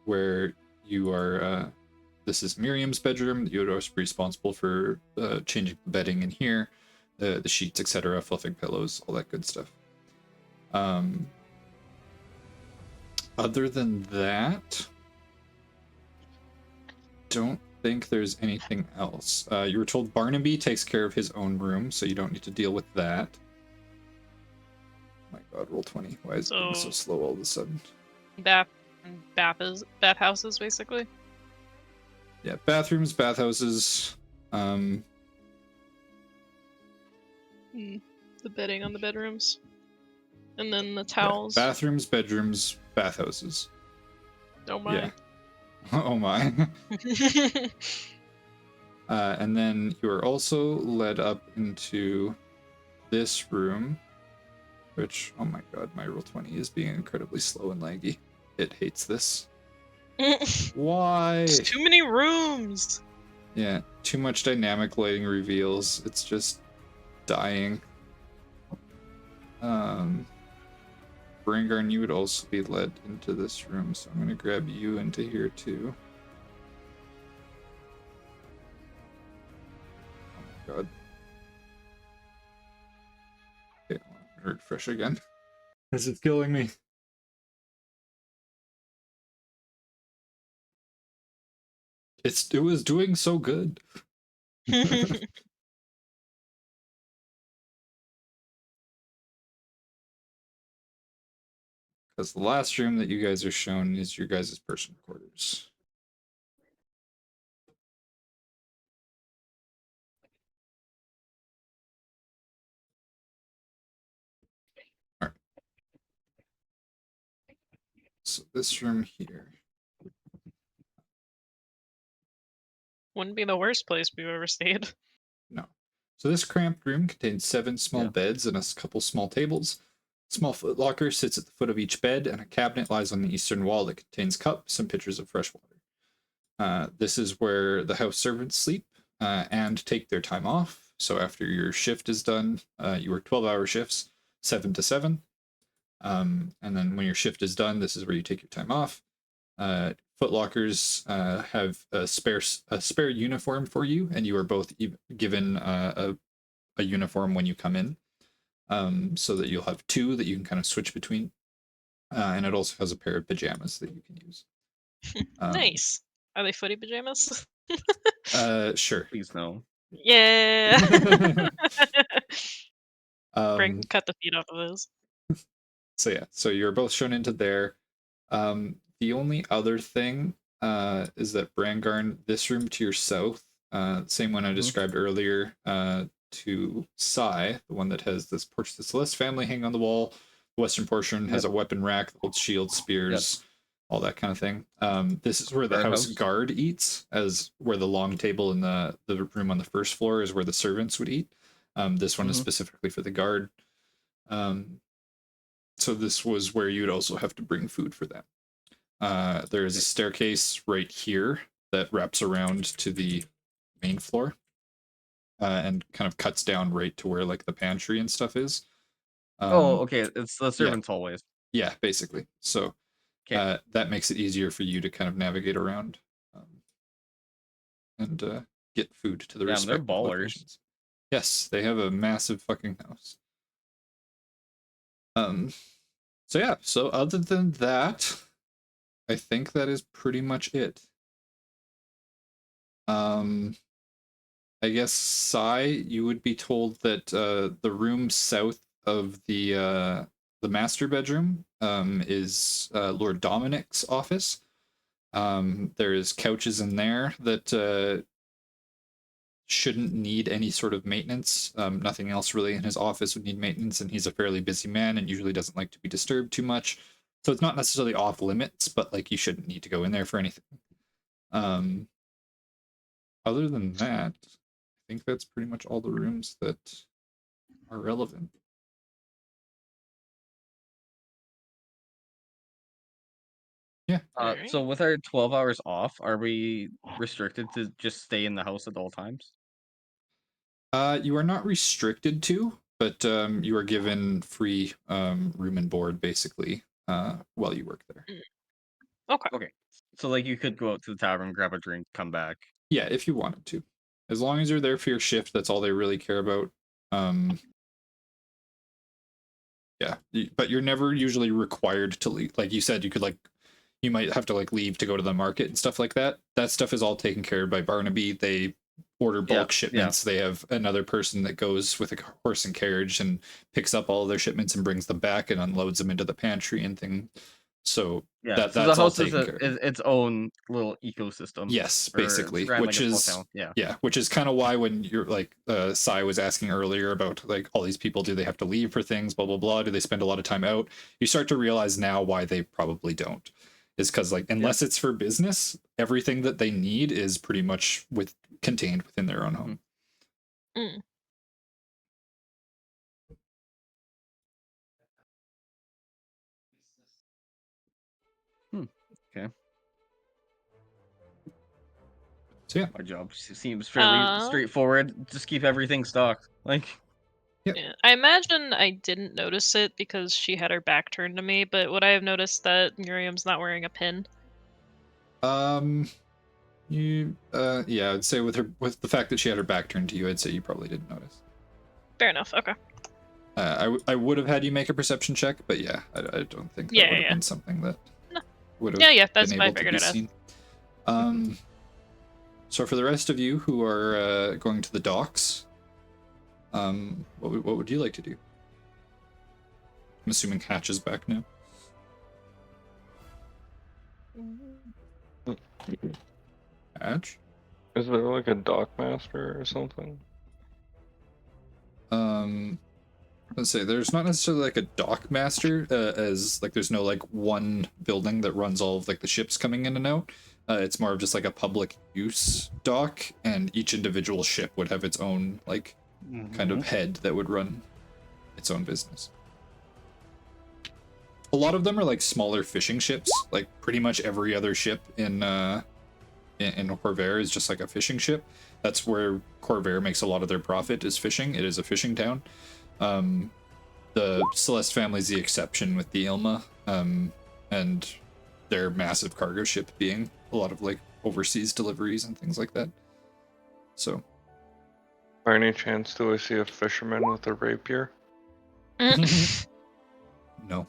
where you are, this is Miriam's bedroom. You would also be responsible for changing the bedding in here, the sheets, etc., fluffing pillows, all that good stuff. Other than that, don't think there's anything else. You were told Barnaby takes care of his own room, so you don't need to deal with that. Oh my god, roll 20. Why is it being so slow all of a sudden? Bathhouses, basically. Yeah, bathrooms, bathhouses. The bedding on the bedrooms. And then the Yeah, towels. bathrooms, bedrooms, bathhouses. Oh my. Yeah. Oh my. And then you are also led up into this room, which, oh my god, my Roll20 is being incredibly slow and laggy. It hates this. Why? There's too many rooms. Yeah, too much dynamic lighting reveals. It's just dying. Brangarn, you would also be led into this room, so I'm gonna grab you into here too. Oh my god. Okay, I'm gonna refresh again. This is killing me. It was doing so good. Because the last room that you guys are shown is your guys' personal quarters. Alright. So this room here. Wouldn't be the worst place we've ever stayed. No. So this cramped room contains 7 small beds and a couple small tables. A small footlocker sits at the foot of each bed, and a cabinet lies on the eastern wall that contains cups and pitchers of fresh water. This is where the house servants sleep and take their time off. So after your shift is done, you work 12-hour shifts, 7 to 7. And then when your shift is done, this is where you take your time off. Footlockers have a spare uniform for you, and you are both given a uniform when you come in, so that you'll have 2 that you can kind of switch between. And it also has a pair of pajamas that you can use. Nice. Are they footy pajamas? Sure. Please no. Yeah. Frank cut the feet off of those. So yeah, so you're both shown into there. The only other thing is that Brangarn, this room to your south, same one I described earlier, to Sai, the one that has this Porch of the Celeste family hanging on the wall. The western portion has a weapon rack that holds shields, spears, all that kind of thing. This is where the house guard eats, as where the long table in the room on the first floor is where the servants would eat. This one is specifically for the guard. So this was where you'd also have to bring food for them. There is a staircase right here that wraps around to the main floor, and kind of cuts down right to where like the pantry and stuff is. Okay. It's the servants' hallways. Yeah, basically. So that makes it easier for you to kind of navigate around and get food to the respective locations. Yes, they have a massive fucking house. So yeah, so other than that, I think that is pretty much it. I guess, Sai, you would be told that the room south of the master bedroom is Lord Dominic's office. There is couches in there that shouldn't need any sort of maintenance. Nothing else really in his office would need maintenance, and he's a fairly busy man and usually doesn't like to be disturbed too much. So it's not necessarily off limits, but like you shouldn't need to go in there for anything. Other than that, I think that's pretty much all the rooms that are relevant. Yeah. So with our 12 hours off, are we restricted to just stay in the house at all times? You are not restricted to, but you are given free room and board basically while you work there. Okay. So like you could go out to the tavern, grab a drink, come back. Yeah, if you wanted to. As long as you're there for your shift, that's all they really care about. Yeah, but you're never usually required to leave. Like you said, you might have to like leave to go to the market and stuff like that. That stuff is all taken care of by Barnaby. They order bulk shipments. They have another person that goes with a horse and carriage and picks up all of their shipments and brings them back and unloads them into the pantry and thing. So Yeah. that's so the all house is, taken care of. its own little ecosystem. Yes, or it's basically, ran which like a small is town. Yeah. yeah, which is kind of why when you're like Sai was asking earlier about like all these people, do they have to leave for things, blah blah blah, do they spend a lot of time out? You start to realize now why they probably don't. Is because like unless it's for business, everything that they need is pretty much contained within their own home. Mm. Okay. So yeah, My job seems fairly straightforward. Just keep everything stocked. Like, Yeah, I imagine I didn't notice it because she had her back turned to me, but would I have noticed that Miriam's not wearing a pin? You yeah, I'd say with the fact that she had her back turned to you, I'd say you probably didn't notice. Fair enough. Okay. I would have had you make a perception check, but yeah, I don't think that would have been something that would have that's been why I able to figured be it out. seen. So for the rest of you who are going to the docks, what would you like to do? I'm assuming Hatch is back now. Hatch? Is there like a dock master or something? Let's say there's not necessarily like a dock master, as like there's no like one building that runs all of like the ships coming in and out. It's more of just like a public use dock, and each individual ship would have its own like kind of head that would run its own business. A lot of them are like smaller fishing ships. Like pretty much every other ship in Corvair is just like a fishing ship. That's where Corvair makes a lot of their profit, is fishing. It is a fishing town. The Celeste family is the exception with the Ilma, and their massive cargo ship being a lot of like overseas deliveries and things like that. So, By any chance, do I see a fisherman with a rapier? no.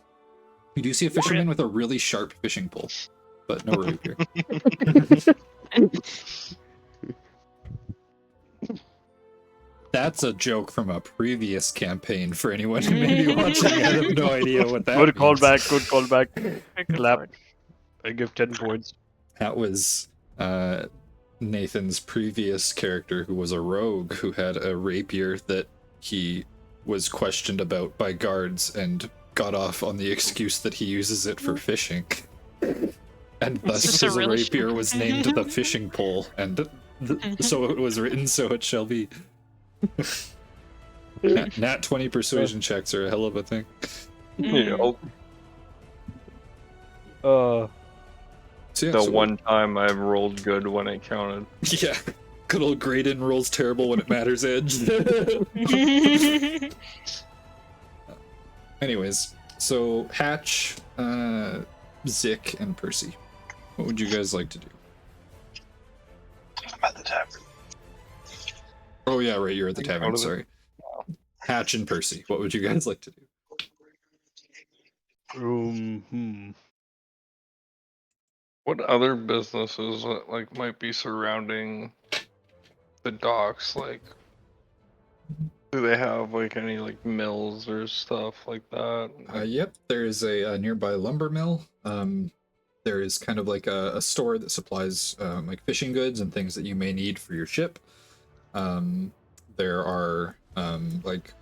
You do see a fisherman with a really sharp fishing pole, but no rapier. That's a joke from a previous campaign for anyone who may be watching. I have no idea what that Good means. callback. Good callback. Clap. I give 10 points. That was Nathan's previous character, who was a rogue who had a rapier that he was questioned about by guards and got off on the excuse that he uses it for fishing. And thus just his a really rapier was named the fishing pole, and so it was written, so it shall be. Nat 20 persuasion checks are a hell of a thing. Yeah. So yeah, The so one time I've rolled good when it counted. yeah, good old Graydon rolls terrible when it matters edge. Anyways, so Hatch, Zik, and Percy, what would you guys like to do? I'm at the tavern. Oh yeah, right, you're at the tavern, sorry. Hatch and Percy, what would you guys like to do? What other businesses like might be surrounding the docks? Like, do they have like any like mills or stuff like that? Yep, there is a nearby lumber mill. There is kind of like a store that supplies like fishing goods and things that you may need for your ship. There are like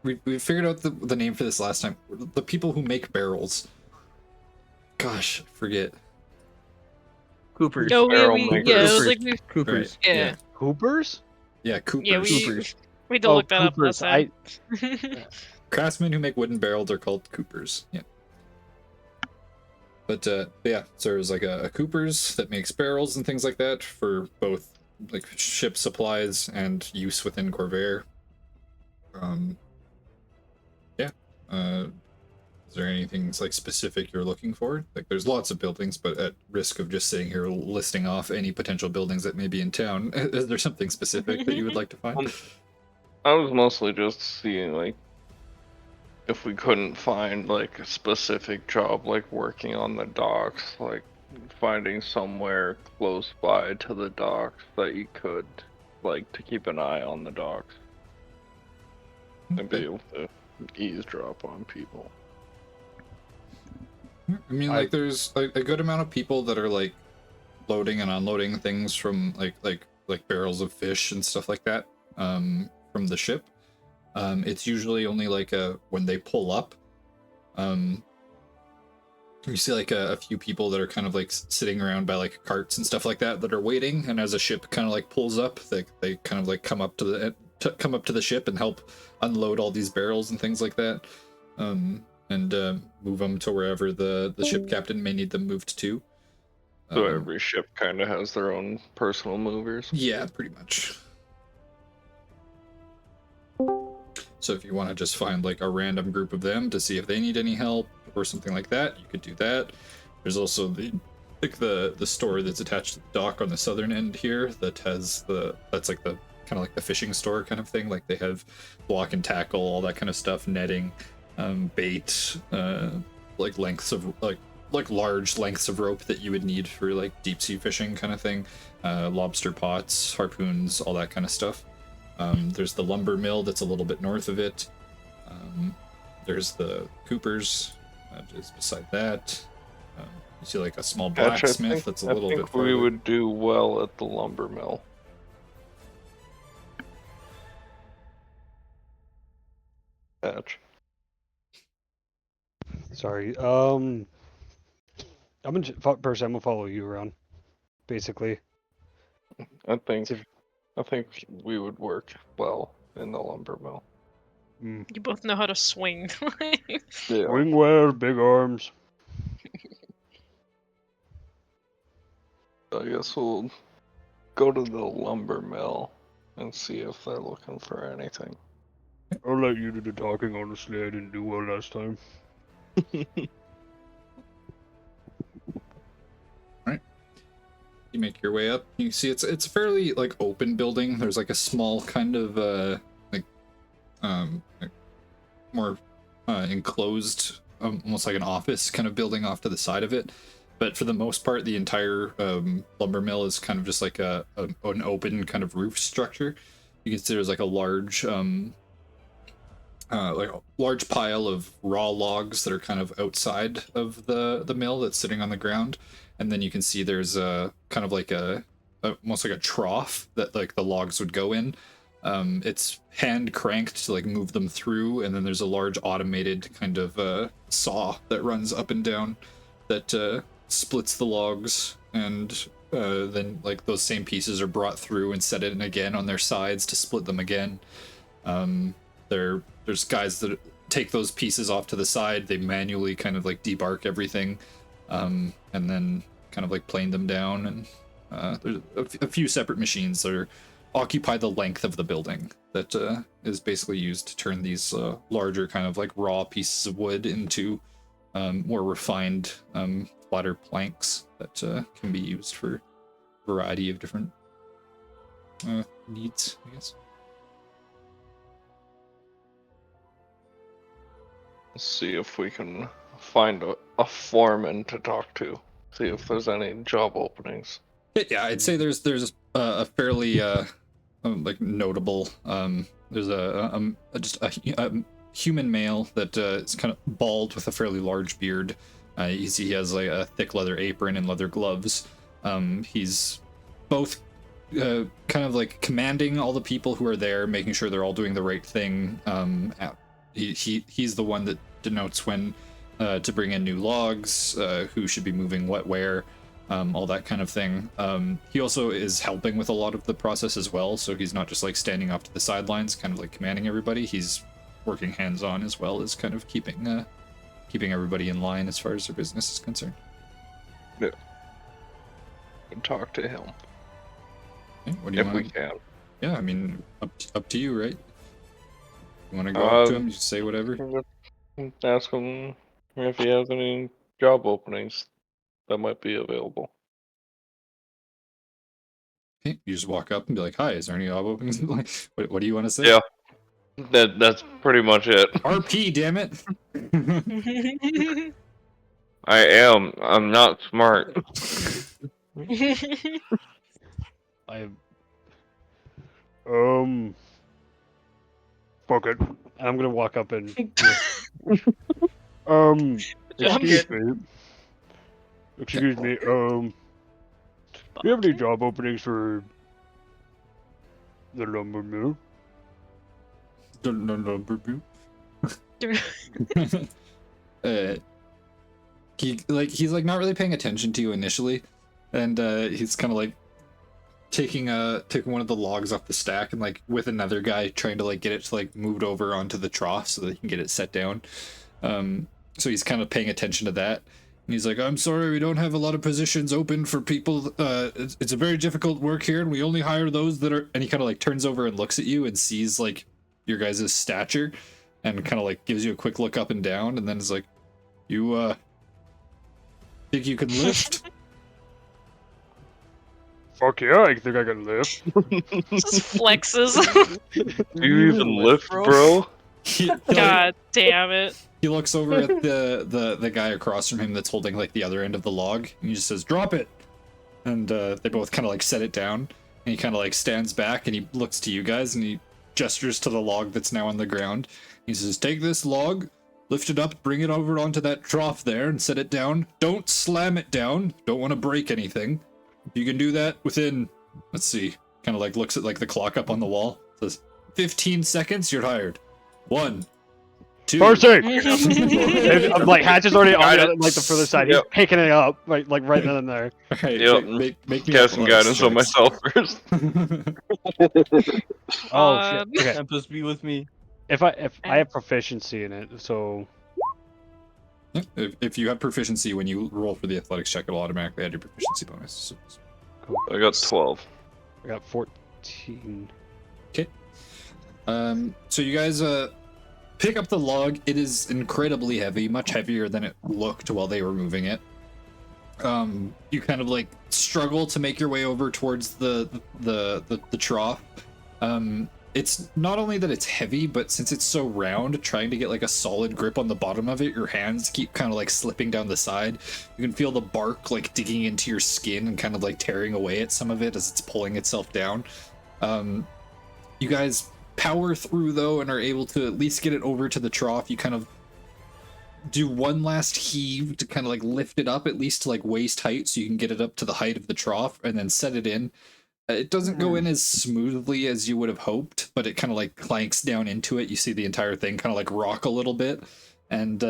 we figured out the name for this last time. The people who make barrels. Gosh, forget. Coopers. No, Barrel it makers. was like Coopers. Right, yeah. Coopers? Yeah, Coopers. Yeah, we Coopers. had to look that up Coopers. last time. Craftsmen who make wooden barrels are called Coopers. Yeah. But yeah, so there's like a Coopers that makes barrels and things like that for both like ship supplies and use within Corvair. Yeah. Is there anything like specific you're looking for? Like, there's lots of buildings, but at risk of just sitting here listing off any potential buildings that may be in town, is there something specific that you would like to find? I was mostly just seeing like if we couldn't find like a specific job like working on the docks, like finding somewhere close by to the docks that you could like to keep an eye on the docks and be able to eavesdrop on people. I mean, like, there's a good amount of people that are like loading and unloading things from like barrels of fish and stuff like that from the ship. It's usually only like when they pull up, you see like a few people that are kind of like sitting around by like carts and stuff like that are waiting, and as a ship kind of like pulls up, they kind of like come up to the ship and help unload all these barrels and things like that, and move them to wherever the ship captain may need them moved to. So every ship kind of has their own personal movers. Yeah, pretty much. So if you want to just find like a random group of them to see if they need any help or something like that, you could do that. There's also the store that's attached to the dock on the southern end here that has that's like the kind of like the fishing store kind of thing. Like they have block and tackle, all that kind of stuff, netting, bait, like lengths of like large lengths of rope that you would need for like deep sea fishing kind of thing, lobster pots, harpoons, all that kind of stuff. There's the lumber mill that's a little bit north of it. There's the Coopers just beside that. You see like a small blacksmith that's a little bit farther. We would do well at the lumber mill. Patch. Sorry. I'm gonna follow you around, basically. I think we would work well in the lumber mill. You both know how to swing. Yeah. Swing well, big arms. I guess we'll go to the lumber mill and see if they're looking for anything. I'll let you do the talking, honestly. I didn't do well last time. You make your way up. You see it's a fairly like open building. There's like a small kind of like more enclosed, almost like an office kind of building off to the side of it. But for the most part, the entire lumber mill is kind of just like an open kind of roof structure. You can see there's like a large pile of raw logs that are kind of outside of the mill that's sitting on the ground. And then you can see there's a kind of like almost like a trough that like the logs would go in. It's hand cranked to like move them through, and then there's a large automated kind of saw that runs up and down that splits the logs, and then like those same pieces are brought through and set in again on their sides to split them again. There's guys that take those pieces off to the side. They manually kind of like debark everything, and then kind of like plane them down. And there's a few separate machines that occupy the length of the building that is basically used to turn these larger kind of like raw pieces of wood into more refined flatter planks that can be used for a variety of different needs, I guess. Let's see if we can find a foreman to talk to. See if there's any job openings. Yeah, I'd say there's a fairly like notable there's just a human male that is kind of bald with a fairly large beard. You see he has like a thick leather apron and leather gloves. He's both kind of like commanding all the people who are there, making sure they're all doing the right thing. He's the one that denotes when to bring in new logs, who should be moving what where, all that kind of thing. He also is helping with a lot of the process as well, so he's not just like standing off to the sidelines kind of like commanding everybody. He's working hands-on as well as kind of keeping everybody in line as far as their business is concerned. Yeah. And talk to him. Okay, what do you if want? We can. Yeah, I mean, up to you, right? You want to go up to him? You say whatever. Ask him if he has any job openings that might be available. Okay, you just walk up and be like, "Hi, is there any job openings?" Like, what do you want to say? Yeah, that's pretty much it. RP, damn it! I am. I'm not smart. Fuck it. And I'm gonna walk up and excuse me. Excuse me. Do you have any job openings for the lumber mill? He's like not really paying attention to you initially, and he's kind of like taking one of the logs off the stack and like with another guy trying to like get it to like moved over onto the trough so that he can get it set down. So he's kind of paying attention to that. And he's like, I'm sorry, we don't have a lot of positions open for people. It's a very difficult work here, and we only hire those that are. And he kind of like turns over and looks at you and sees like your guys' stature, and kind of like gives you a quick look up and down, and then is like, you think you can lift? Fuck yeah, I think I can lift. Just flexes. Do you even lift, bro? God damn it. He looks over at the guy across from him that's holding like the other end of the log, and he just says, "Drop it." And they both kind of like set it down, and he kind of like stands back and he looks to you guys and he gestures to the log that's now on the ground. He says, "Take this log, lift it up, bring it over onto that trough there, and set it down. Don't slam it down. Don't want to break anything. If you can do that within, let's see," kind of like looks at like the clock up on the wall, says, 15 seconds, you're hired. 1, 2. Percy! I'm like, Hatch is already on like the further side. He's picking it up, like right then and there. Right, Yep. make me Cast some guidance on checks. myself first. Oh shit! Okay. Tempest be with me. If I have proficiency in it, so Yeah, if you have proficiency when you roll for the athletics check, it'll automatically add your proficiency bonus. I got 12. I got 14. Okay. So you guys pick up the log. It is incredibly heavy, much heavier than it looked while they were moving it. You kind of like struggle to make your way over towards the trough. It's not only that it's heavy, but since it's so round, trying to get like a solid grip on the bottom of it, your hands keep kind of like slipping down the side. You can feel the bark like digging into your skin and kind of like tearing away at some of it as it's pulling itself down. You guys power through though and are able to at least get it over to the trough. You kind of do one last heave to kind of like lift it up at least to like waist height so you can get it up to the height of the trough and then set it in. It doesn't go in as smoothly as you would have hoped, but it kind of like clanks down into it. You see the entire thing kind of like rock a little bit, and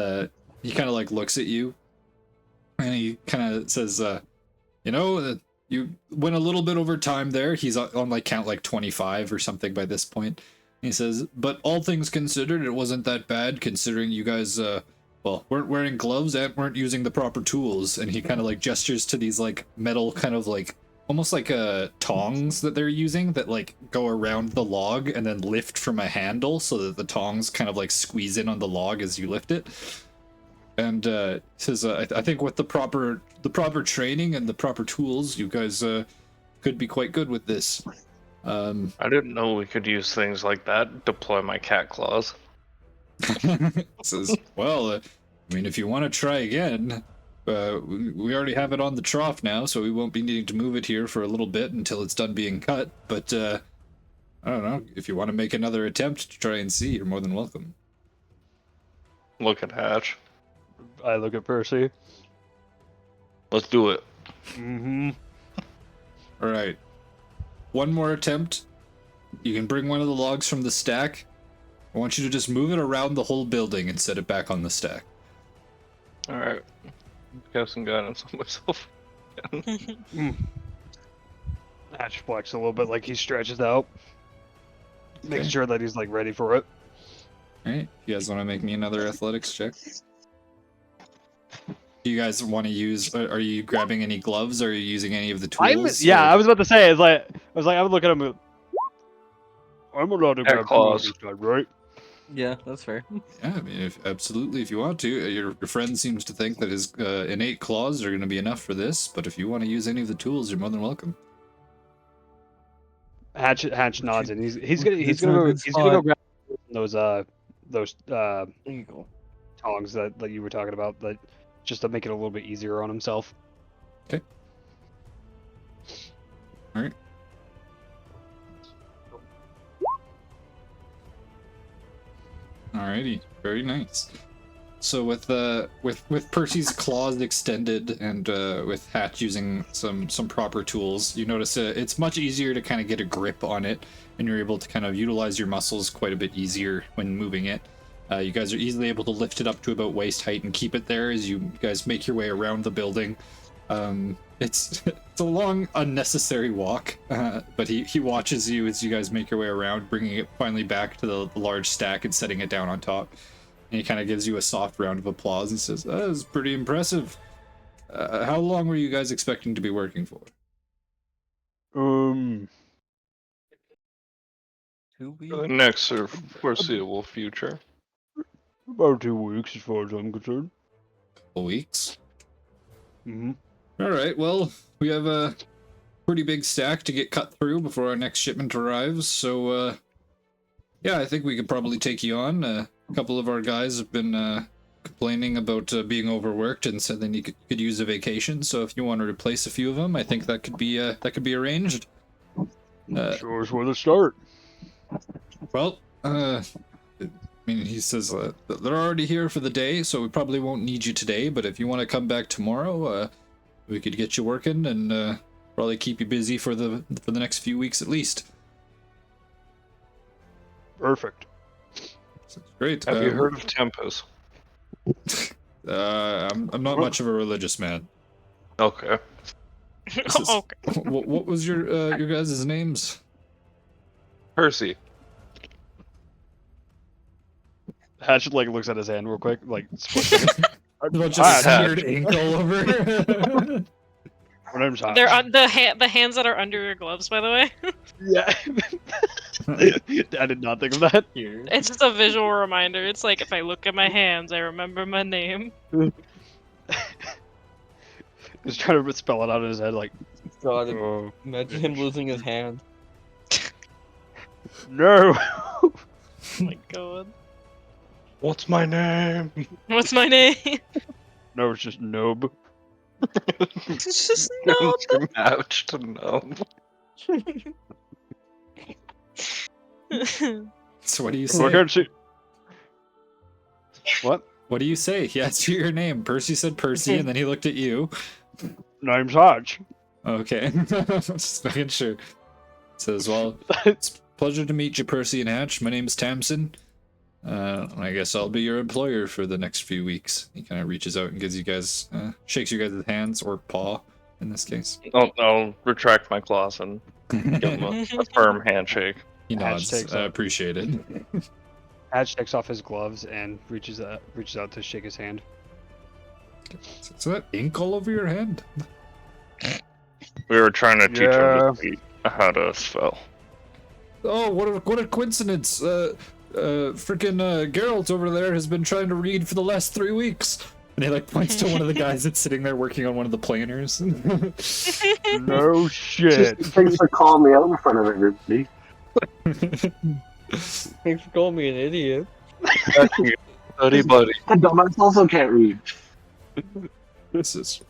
he kind of like looks at you, and he kind of says, you went a little bit over time there. He's on like count like 25 or something by this point. He says, but all things considered, it wasn't that bad considering you guys, weren't wearing gloves and weren't using the proper tools. And he kind of like gestures to these like metal kind of like almost like tongs that they're using that like go around the log and then lift from a handle so that the tongs kind of like squeeze in on the log as you lift it. And says, I think with the proper training and the proper tools, you guys could be quite good with this. I didn't know we could use things like that. Deploy my cat claws. Says, well, I mean, if you want to try again, we already have it on the trough now, so we won't be needing to move it here for a little bit until it's done being cut. But I don't know, if you want to make another attempt to try and see, you're more than welcome. Look at Hatch. I look at Percy. Let's do it. Mm-hmm. All right, one more attempt. You can bring one of the logs from the stack. I want you to just move it around the whole building and set it back on the stack. Alright. Cast some guidance on myself. Hatch flex a little bit, like he stretches out, making Okay. sure that he's like ready for it. All right, you guys want to make me another athletics check? Do you guys want to use? Are you grabbing any gloves? Or are you using any of the tools? I was about to say, I would look at him. I'm allowed to grab claws. tools this time, right? Yeah, that's fair. Yeah, I mean, absolutely, if you want to. Your friend seems to think that his innate claws are going to be enough for this, but if you want to use any of the tools, you're more than welcome. Hatch nods and he's gonna It's go a good grab those There you go. tongs that you were talking about, that just to make it a little bit easier on himself. Okay. All right. Alrighty, very nice. So with Percy's claws extended and with Hatch using some proper tools, you notice it's much easier to kind of get a grip on it, and you're able to kind of utilize your muscles quite a bit easier when moving it. You guys are easily able to lift it up to about waist height and keep it there as you guys make your way around the building. It's a long, unnecessary walk, but he watches you as you guys make your way around, bringing it finally back to the large stack and setting it down on top. And he kind of gives you a soft round of applause and says, "That was pretty impressive. How long were you guys expecting to be working for?" 2 weeks. The next foreseeable future. About 2 weeks, as far as I'm concerned. Couple weeks. Mm-hmm. All right. Well, we have a pretty big stack to get cut through before our next shipment arrives. So, yeah, I think we could probably take you on. A couple of our guys have been complaining about being overworked and said they could use a vacation. So if you want to replace a few of them, I think that could be arranged. Sure is where to start. Well, I mean, he says that they're already here for the day, so we probably won't need you today. But if you want to come back tomorrow, we could get you working and probably keep you busy for the next few weeks at least. Perfect. Great. Have you heard of Tempest? I'm not much of a religious man. Okay. Okay. What was your guys' names? Percy. Hatch looks at his hand real quick, Just smeared ink all over. My name's Hatch. They're on the hands that are under your gloves, by the way. Yeah. I did not think of that. Here. It's just a visual reminder. It's like if I look at my hands, I remember my name. He's trying to spell it out in his head, God, imagine him losing his hand. no. Oh my god. What's my name? What's my name? No, it's just Nob. It's just no. Match to know. So what do you We're say? going to... What? What do you say? He asked you your name. Percy said Percy, and then he looked at you. Name's Hatch. Okay. Just making sure. Says, well, it's a pleasure to meet you, Percy and Hatch. My name's Tamsin. I guess I'll be your employer for the next few weeks. He kind of reaches out and gives you guys, shakes you guys' hands, or paw, in this case. I'll retract my claws and give him a firm handshake. He nods. takes I up. appreciate it. Hatch takes off his gloves and reaches out to shake his hand. Is that ink all over your hand? We were trying to teach him to see how to spell. Oh, what a coincidence! Freaking Geralt over there has been trying to read for the last 3 weeks. And he points to one of the guys that's sitting there working on one of the planners. No shit. Thanks for calling me out in front of everybody. Thanks for calling me an idiot. Buddy. And dumbass also can't read. This is...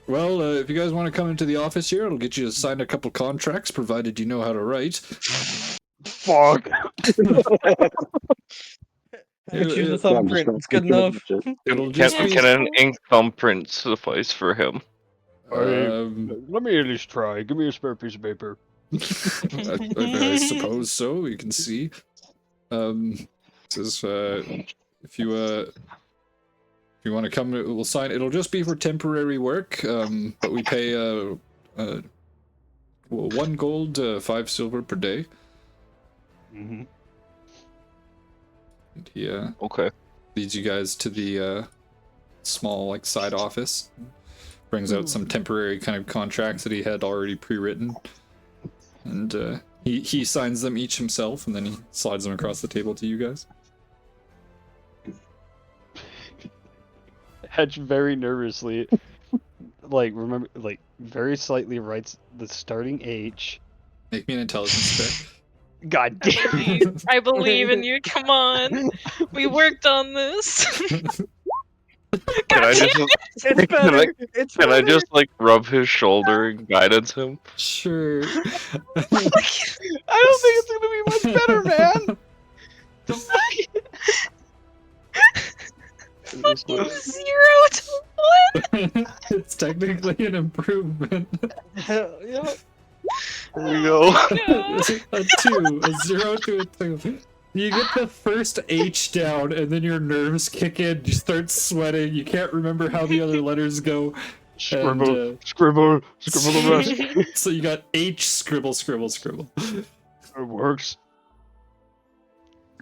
Well, if you guys want to come into the office here, it'll get you to sign a couple contracts, provided you know how to write. Fuck. Choose a thumbprint. It's good enough. It'll just be... Can an ink thumbprint suffice for him? Let me at least try. Give me a spare piece of paper. I suppose so. You can see. Says if you want to come, we'll sign. It'll just be for temporary work. But we pay 1 gold, 5 silver per day. Mm-hmm. And he Okay. leads you guys to the small side office. Brings out some temporary kind of contracts that he had already pre-written. And he signs them each himself, and then he slides them across the table to you guys. Hedge very nervously, very slightly writes the starting H. Make me an intelligence check. God damn it. I believe in you. Come on. We worked on this. Can I just It's better. It's can I better. just rub his shoulder and guidance him? Sure. I don't think it's gonna be much better, man. The fuck? Fucking 0 to 1. It's technically an improvement. Yeah. There we go. A 2, a 0 to a 2. You get the first H down, and then your nerves kick in. You start sweating. You can't remember how the other letters go. Scribble, scribble the rest. So you got H, scribble, scribble, scribble. It works.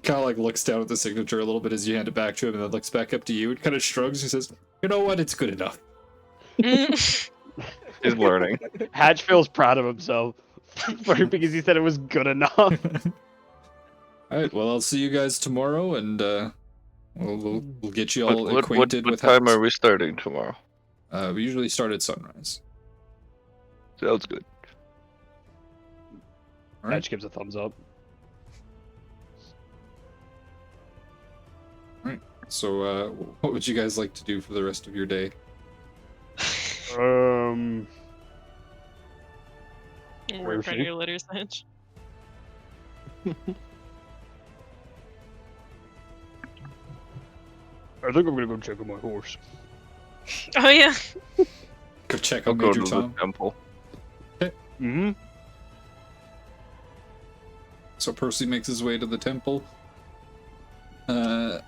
Kind of like looks down at the signature a little bit as you hand it back to him, and then looks back up to you and kind of shrugs and says, "You know what? It's good enough." He's learning. Hatch feels proud of himself because he said it was good enough. All right. Well, I'll see you guys tomorrow, and we'll get you all What acquainted with time how are we starting tomorrow? we usually start at sunrise. Sounds good. All right. Hatch gives a thumbs up. So, what would you guys like to do for the rest of your day? Work on your letters, Hatch. I think I'm gonna go check on my horse. Oh yeah. Go check I'll on go Major to Tom. the temple. Mm-hmm. So Percy makes his way to the temple, and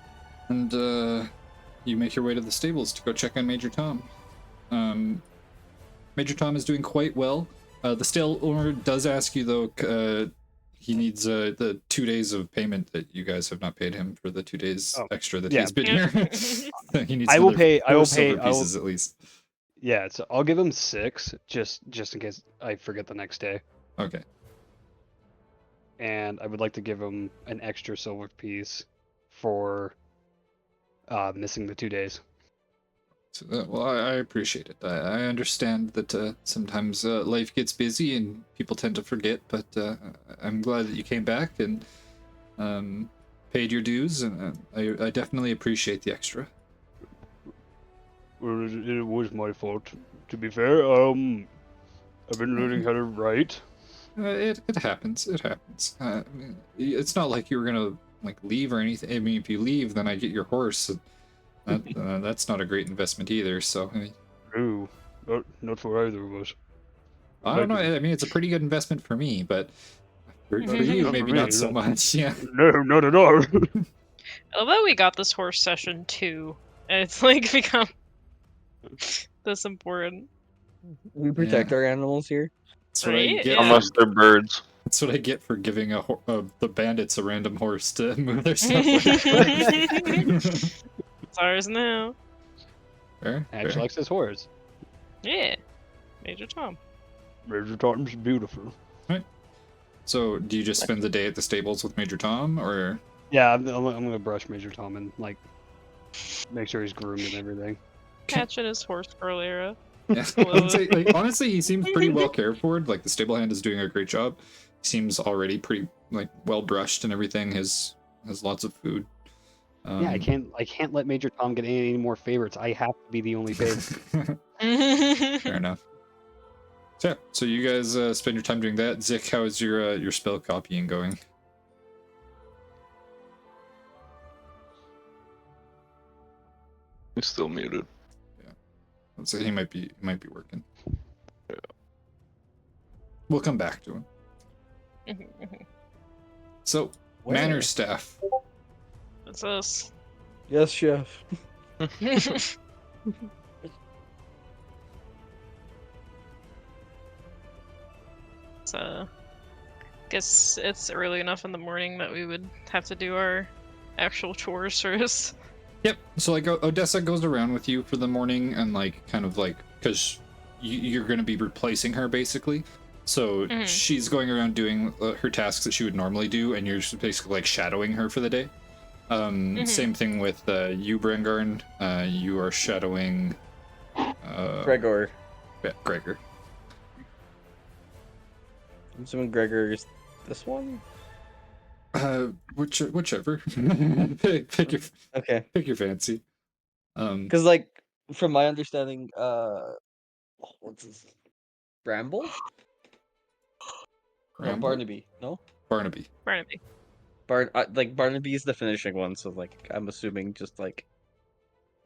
you make your way to the stables to go check on Major Tom. Major Tom is doing quite well. The stable owner does ask you though. He needs the 2 days of payment that you guys have not paid him for the 2 days extra that yeah. he's been here. He needs. I will another pay. I 4 will silver pay. pieces at least. Yeah, so I'll give him 6 just in case I forget the next day. Okay. And I would like to give him an extra silver piece for missing the 2 days. So, well, I appreciate it. I understand that sometimes life gets busy and people tend to forget, but I'm glad that you came back and paid your dues, and I definitely appreciate the extra. Well, it was my fault. To be fair, I've been learning how to write. It happens. It happens. I mean, it's not like you were gonna like leave or anything. I mean, if you leave, then I get your horse. And that's not a great investment either. So I mean, No, not for either of us. I don't know. I mean, it's a pretty good investment for me, but for you, Not maybe for me, not so much. Yeah. No, not at all. Although we got this horse session too, and it's like become this important. We protect our animals here. That's what I Right? get. Yeah. Unless they're birds. That's what I get for giving the bandits a random horse to move their stuff. It's ours now. Fair, Hatch fair. likes his horse. Yeah. Major Tom. Major Tom's beautiful. So, do you just spend the day at the stables with Major Tom, or? Yeah, I'm gonna brush Major Tom and like make sure he's groomed and everything. Catching his horse earlier. Yeah. Honestly, he seems pretty well cared for. Like the stable hand is doing a great job. He seems already pretty like well brushed and everything. Has lots of food. Yeah, I can't let Major Tom get any more favorites. I have to be the only favorite. Fair enough. So, yeah, so you guys spend your time doing that. Zik, how is your spell copying going? He's still muted. So he might be working. Yeah. We'll come back to him. So, Manor staff. What's this? Yes, chef. So, guess it's early enough in the morning that we would have to do our actual chores first. Yep. So like Odessa goes around with you for the morning and like kind of like because you're going to be replacing her basically. So she's going around doing her tasks that she would normally do, and you're just basically like shadowing her for the day. Same thing with you, Brangarn. You are shadowing Gregor. Yeah, Gregor. I'm assuming Gregor is this one? Whichever. pick your Okay. pick your fancy. Because, like, from my understanding, what's his Bramble? No, Bramble? Barnaby. No? Barnaby. Barnaby. Barnaby is the finishing one, so, like, I'm assuming just, like,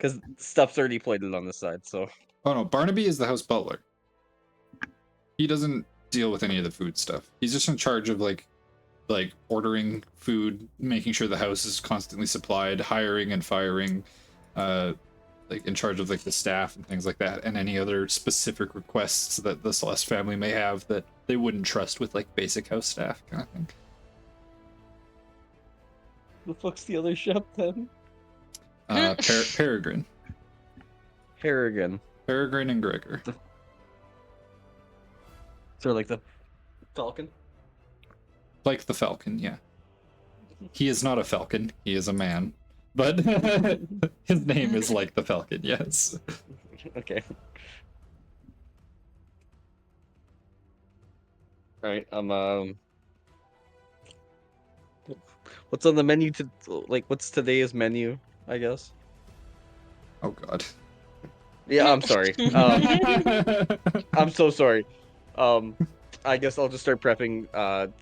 Because stuff's already plated on this side, so. Oh no, Barnaby is the house butler. He doesn't deal with any of the food stuff. He's just in charge of like ordering food, making sure the house is constantly supplied, hiring and firing, like in charge of like the staff and things like that, and any other specific requests that the Celeste family may have that they wouldn't trust with like basic house staff kind of thing. The fuck's the other shop then? Peregrine. Harrigan. Peregrine and Gregor. So like the Falcon? Like the Falcon, yeah. He is not a falcon, he is a man. But his name is like the Falcon, yes. Okay. Alright, what's on the menu what's today's menu, I guess? Oh god. Yeah, I'm sorry. I'm so sorry. I guess I'll just start prepping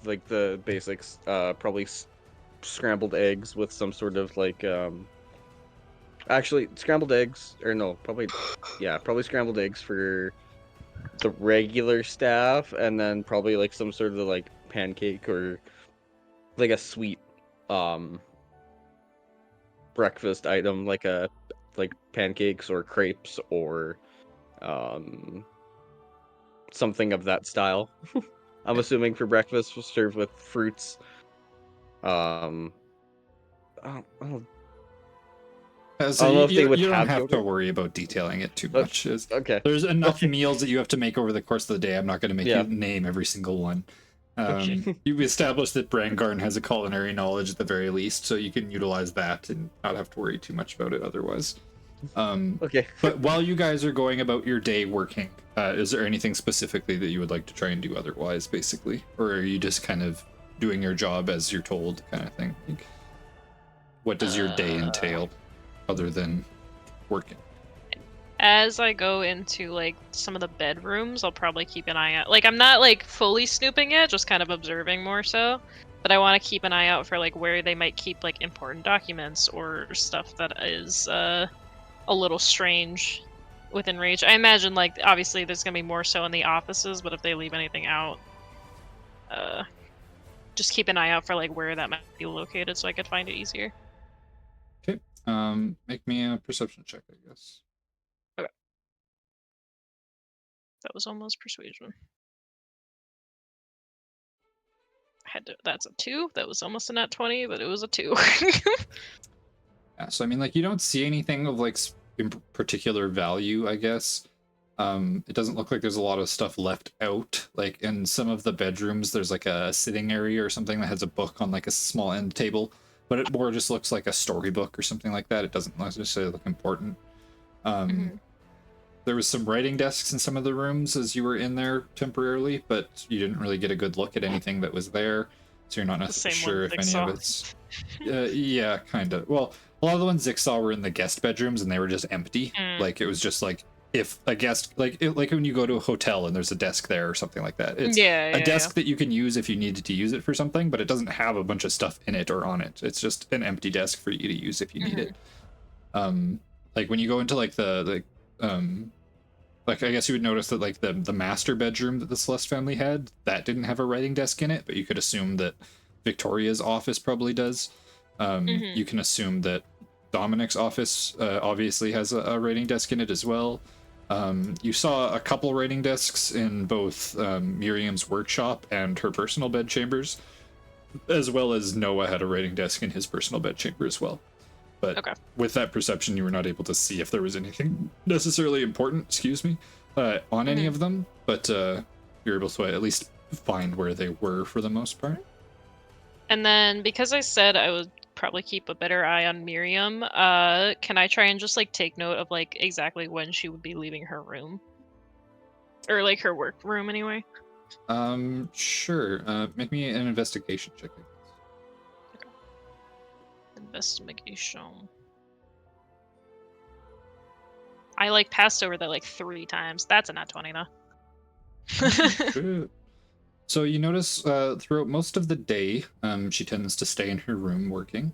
like the basics. Probably scrambled eggs with some sort of like actually scrambled eggs or no, probably scrambled eggs for the regular staff, and then probably like some sort of like pancake or like a sweet breakfast item like pancakes or crepes or something of that style. I'm assuming for breakfast we'll serve with fruits. I don't So know if they would you don't have have to yogurt. worry about detailing it too much. Okay. There's enough meals that you have to make over the course of the day. I'm not going to make Yeah. you name every single one. Okay. You've established that Brangarn has a culinary knowledge at the very least, so you can utilize that and not have to worry too much about it otherwise. Okay. But while you guys are going about your day working, is there anything specifically that you would like to try and do otherwise, basically? Or are you just kind of doing your job as you're told kind of thing? Like, what does your day entail other than working? As I go into like some of the bedrooms, I'll probably keep an eye out. Like I'm not like fully snooping yet, just kind of observing more so. But I want to keep an eye out for like where they might keep like important documents or stuff that is a little strange within reach. I imagine like obviously there's gonna be more so in the offices, but if they leave anything out, just keep an eye out for like where that might be located so I could find it easier. Okay. Make me a perception check, I guess. That was almost persuasion. That's a 2. That was almost a nat 20, but it was a 2. Yeah, so I mean, like, you don't see anything of like in particular value, I guess. It doesn't look like there's a lot of stuff left out. Like in some of the bedrooms, there's like a sitting area or something that has a book on like a small end table, but it more just looks like a storybook or something like that. It doesn't necessarily look important. There was some writing desks in some of the rooms as you were in there temporarily, but you didn't really get a good look at anything that was there, so you're not necessarily sure if any of it's... yeah, kind of. Well, a lot of the ones Zick saw were in the guest bedrooms, and they were just empty. Like, it was just like, if a guest... Like when you go to a hotel and there's a desk there or something like that. It's a desk that you can use if you needed to use it for something, but it doesn't have a bunch of stuff in it or on it. It's just an empty desk for you to use if you need it. Like, when you go into, like, like, I guess you would notice that, like, the master bedroom that the Celeste family had, that didn't have a writing desk in it, but you could assume that Victoria's office probably does. You can assume that Dominic's office obviously has a writing desk in it as well. You saw a couple writing desks in both Miriam's workshop and her personal bedchambers, as well as Noah had a writing desk in his personal bedchamber as well. But with that perception, you were not able to see if there was anything necessarily important, on any of them, but you're able to at least find where they were for the most part. And then, because I said I would probably keep a better eye on Miriam, can I try and just, like, take note of, like, exactly when she would be leaving her room? Or, like, her work room, anyway? Sure. Make me an investigation check. Investigation. I like passed over that like 3 times. That's a nat 20 though. So you notice throughout most of the day, she tends to stay in her room working.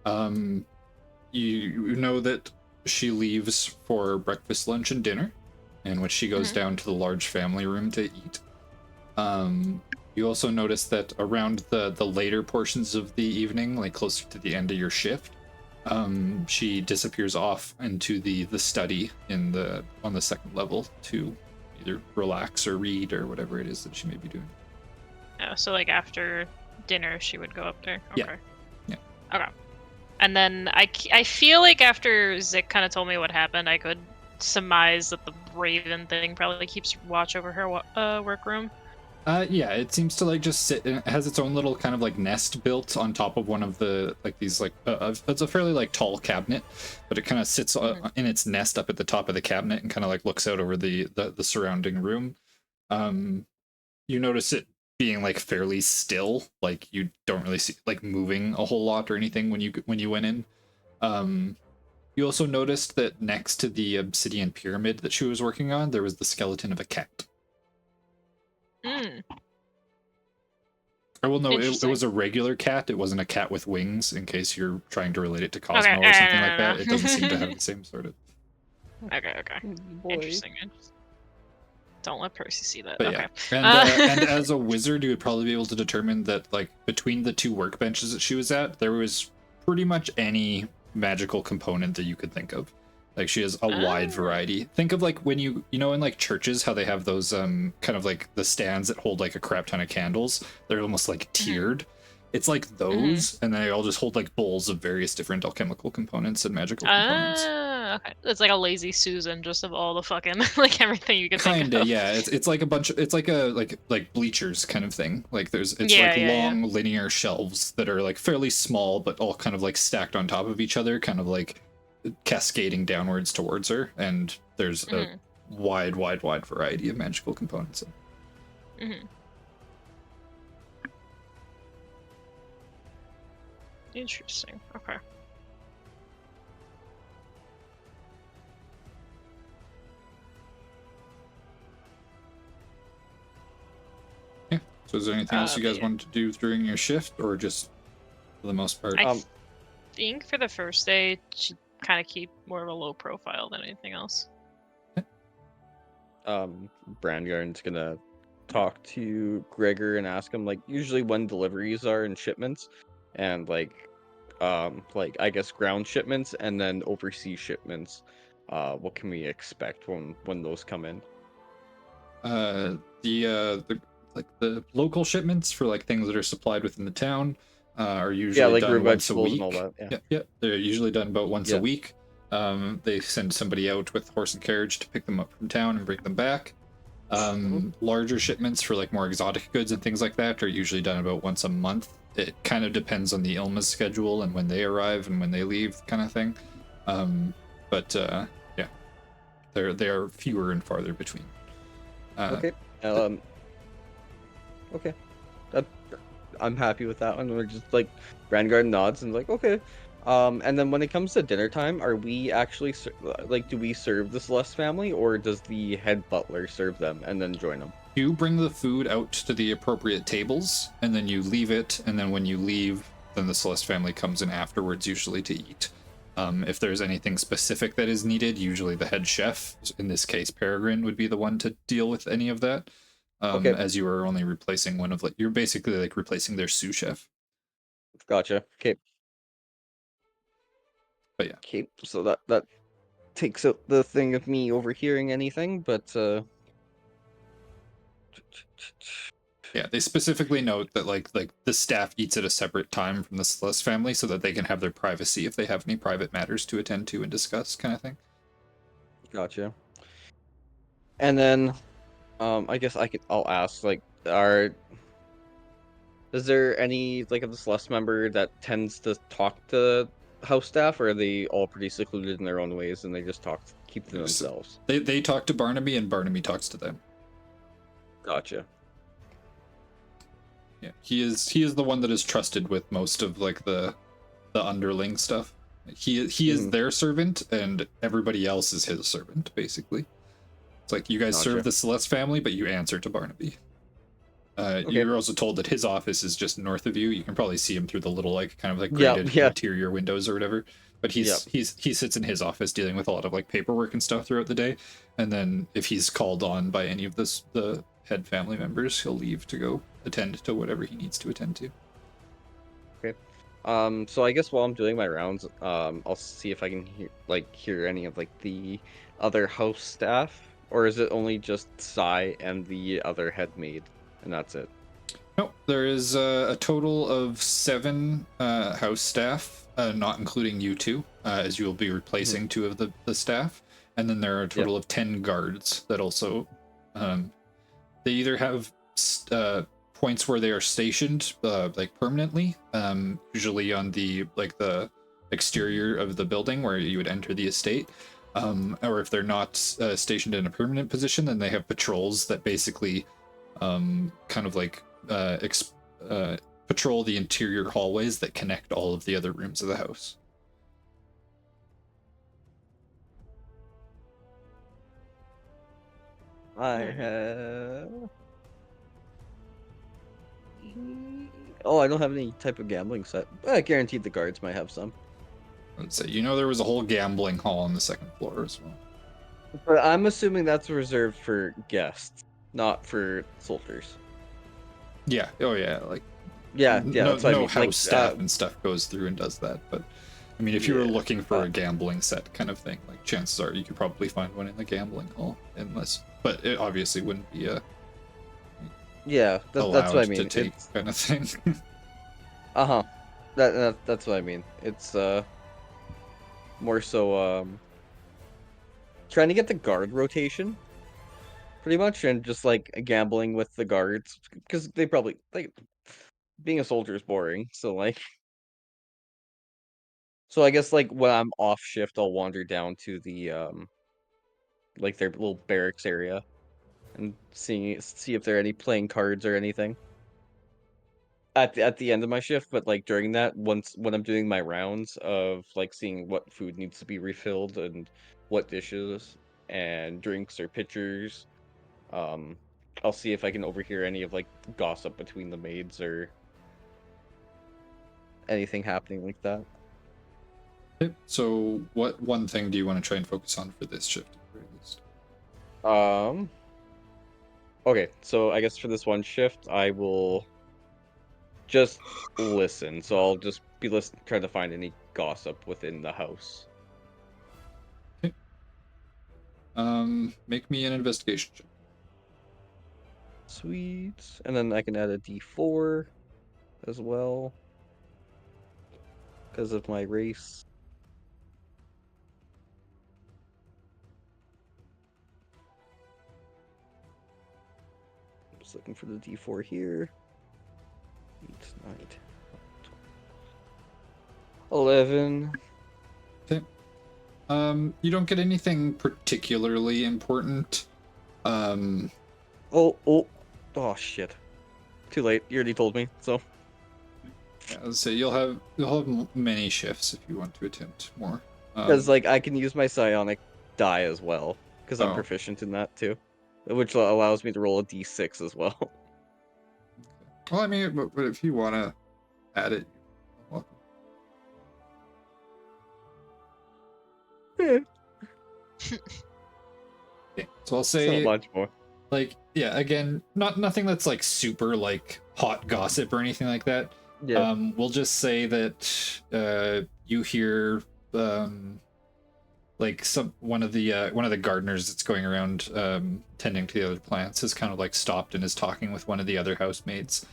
You know that she leaves for breakfast, lunch, and dinner, in which she goes down to the large family room to eat. You also notice that around the later portions of the evening, like closer to the end of your shift, she disappears off into the study on the second level to either relax or read or whatever it is that she may be doing. Oh, so like after dinner, she would go up there. Okay. Yeah. Okay. And then I feel like after Zik kind of told me what happened, I could surmise that the Raven thing probably keeps watch over her workroom. Yeah, it seems to like just sit. It has its own little kind of like nest built on top of one of the like these like it's a fairly like tall cabinet, but it kind of sits in its nest up at the top of the cabinet and kind of like looks out over the surrounding room. You notice it being like fairly still, like you don't really see like moving a whole lot or anything when you went in. You also noticed that next to the obsidian pyramid that she was working on, there was the skeleton of a cat. Or well, no, it was a regular cat. It wasn't a cat with wings, in case you're trying to relate it to Cosmo or something like that. It doesn't seem to have the same sort of... Okay. Boy. Interesting. Don't let Percy see that. But okay. Yeah. And as a wizard, you would probably be able to determine that, like, between the two workbenches that she was at, there was pretty much any magical component that you could think of. Like, she has a wide variety. Think of like when you know in like churches how they have those kind of like the stands that hold like a crap ton of candles. They're almost like tiered. It's like those, and they all just hold like bowls of various different alchemical components and magical components. Okay. It's like a lazy Susan, just of all the fucking like everything you could think of. Kinda, yeah. It's like a bunch of, it's like a like bleachers kind of thing. Like it's long linear shelves that are like fairly small, but all kind of like stacked on top of each other, kind of like cascading downwards towards her, and there's a wide variety of magical components. Interesting. Okay. Yeah. So is there anything else you guys wanted to do during your shift, or just for the most part? I think for the first day, should kind of keep more of a low profile than anything else. Brandgarn's gonna talk to Gregor and ask him like usually when deliveries are and shipments, and like I guess ground shipments and then overseas shipments. What can we expect when those come in? The local shipments for like things that are supplied within the town are usually like done once a vegetables week. and all that. Yeah, they're usually done about once a week. They send somebody out with horse and carriage to pick them up from town and bring them back. Larger shipments for like more exotic goods and things like that are usually done about once a month. It kind of depends on the Ilma's schedule and when they arrive and when they leave, kind of thing. Yeah, they are fewer and farther between. Okay. Okay. I'm happy with that one. We're just like Brandguard nods and like okay. And then when it comes to dinner time, are we actually do we serve the Celeste family, or does the head butler serve them and then join them? You bring the food out to the appropriate tables, and then you leave it, and then when you leave, then the Celeste family comes in afterwards, usually to eat. If there's anything specific that is needed, usually the head chef, in this case Peregrine, would be the one to deal with any of that. As you are only replacing one of you're basically like replacing their sous chef. Gotcha. Okay. But yeah. Okay, so that takes out the thing of me overhearing anything, but yeah, they specifically note that like the staff eats at a separate time from the Celeste family so that they can have their privacy if they have any private matters to attend to and discuss, kind of thing. Gotcha. And then I guess I'll ask like is there any like of the Celeste member that tends to talk to house staff, or are they all pretty secluded in their own ways and they just keep to themselves? They talk to Barnaby and Barnaby talks to them. Gotcha. Yeah, he is the one that is trusted with most of like the underling stuff. He is their servant, and everybody else is his servant, basically. It's like you guys serve the Celeste family, but you answer to Barnaby. You're also told that his office is just north of you. You can probably see him through the little like kind of like grated interior windows or whatever. But he sits in his office dealing with a lot of like paperwork and stuff throughout the day, and then if he's called on by any of the head family members, he'll leave to go attend to whatever he needs to attend to. Okay. So I guess while I'm doing my rounds, I'll see if I can hear any of like the other house staff, or is it only just Sai and the other head maid, and that's it? No, there is a total of 7 house staff, not including you two, as you will be replacing 2 of the staff, and then there are a total of 10 guards that also, they either have points where they are stationed like permanently, usually on the exterior of the building where you would enter the estate, or if they're not stationed in a permanent position, then they have patrols that basically kind of like patrol the interior hallways that connect all of the other rooms of the house. I have. Oh, I don't have any type of gambling set. But I guaranteed the guards might have some. I'd say there was a whole gambling hall on the 2nd floor as well. But I'm assuming that's reserved for guests, not for soldiers. Yeah. Oh yeah. Like. Yeah. No, that's what I mean. house staff and stuff goes through and does that. But I mean, if you were looking for a gambling set kind of thing, like chances are you could probably find one in the gambling hall, but it obviously wouldn't be a that's what I mean. To take kind of thing. That's what I mean. It's more so trying to get the guard rotation, pretty much, and just like gambling with the guards because they probably being a soldier is boring. So I guess like when I'm off shift, I'll wander down to the like their little barracks area and see if there are any playing cards or anything at the end of my shift. But like during that, when I'm doing my rounds of like seeing what food needs to be refilled and what dishes and drinks or pitchers, I'll see if I can overhear any of like gossip between the maids or anything happening like that. Okay, so what one thing do you want to try and focus on for this shift at the very least? Okay, so I guess for this one shift, I will just listen. So I'll just be trying to find any gossip within the house. Okay. Make me an investigation check. Sweet. And then I can add a D4 as well because of my race. Just looking for the D4 here. 8, 9, 10, 11. Okay. You don't get anything particularly important. Oh shit. Too late. You already told me, so. Yeah, so you'll have many shifts if you want to attempt more. Because like I can use my psionic die as well, because I'm proficient in that too, which allows me to roll a D6 as well. Well, I mean, but if you want to add it, you're welcome. Okay, so I'll say so much more. Like, yeah, again, nothing that's like super like hot gossip or anything like that. Yeah. We'll just say that you hear like one of the gardeners that's going around tending to the other plants has kind of like stopped and is talking with one of the other housemaids,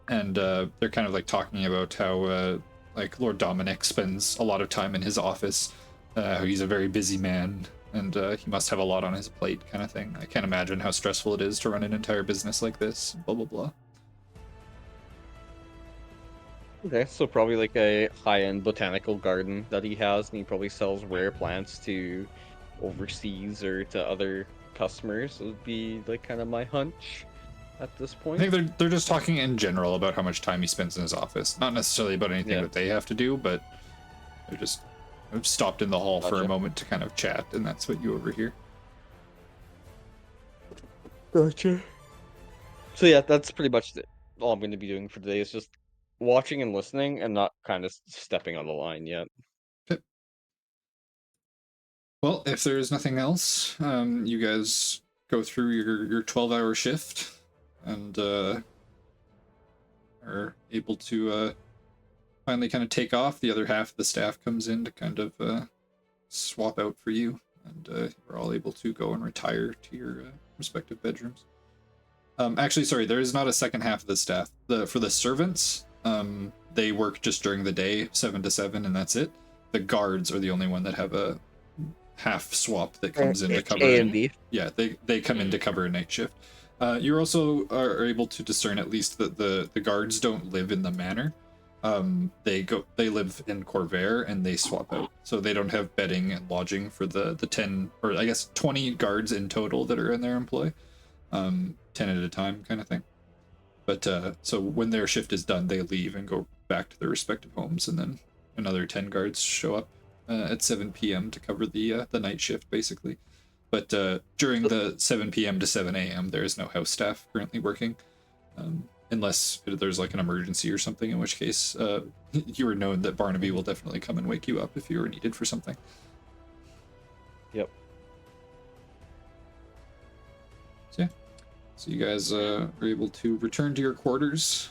and they're kind of like talking about how like Lord Dominic spends a lot of time in his office, how he's a very busy man, and he must have a lot on his plate, kind of thing. I can't imagine how stressful it is to run an entire business like this, blah blah blah. Okay, so probably like a high-end botanical garden that he has, and he probably sells rare plants to overseas or to other customers. It would be like kind of my hunch at this point. I think they're just talking in general about how much time he spends in his office, not necessarily about anything that they have to do, but they're just stopped in the hall for a moment to kind of chat, and that's what you overhear. Gotcha. So yeah, that's pretty much all I'm going to be doing for today. Is just watching and listening, and not kind of stepping on the line yet. Okay. Well, if there is nothing else, you guys go through your 12-hour shift and are able to finally kind of take off. The other half of the staff comes in to kind of swap out for you, and you're all able to go and retire to your respective bedrooms. Actually, sorry, there is not a second half of the staff. For the servants, they work just during the day, 7 to 7, and that's it. The guards are the only one that have a half swap that comes in to cover A and B. Yeah, they come in to cover a night shift. You also are able to discern at least that the guards don't live in the manor. They live in Corvair and they swap out. So they don't have bedding and lodging for the 10, or I guess 20 guards in total that are in their employ. 10 at a time kind of thing. But so when their shift is done, they leave and go back to their respective homes, and then another 10 guards show up at 7 p.m. to cover the night shift, basically. But during the 7 p.m. to 7 a.m., there is no house staff currently working, unless there's like an emergency or something, in which case you are known that Barnaby will definitely come and wake you up if you are needed for something. Yep. So yeah. So you guys are able to return to your quarters.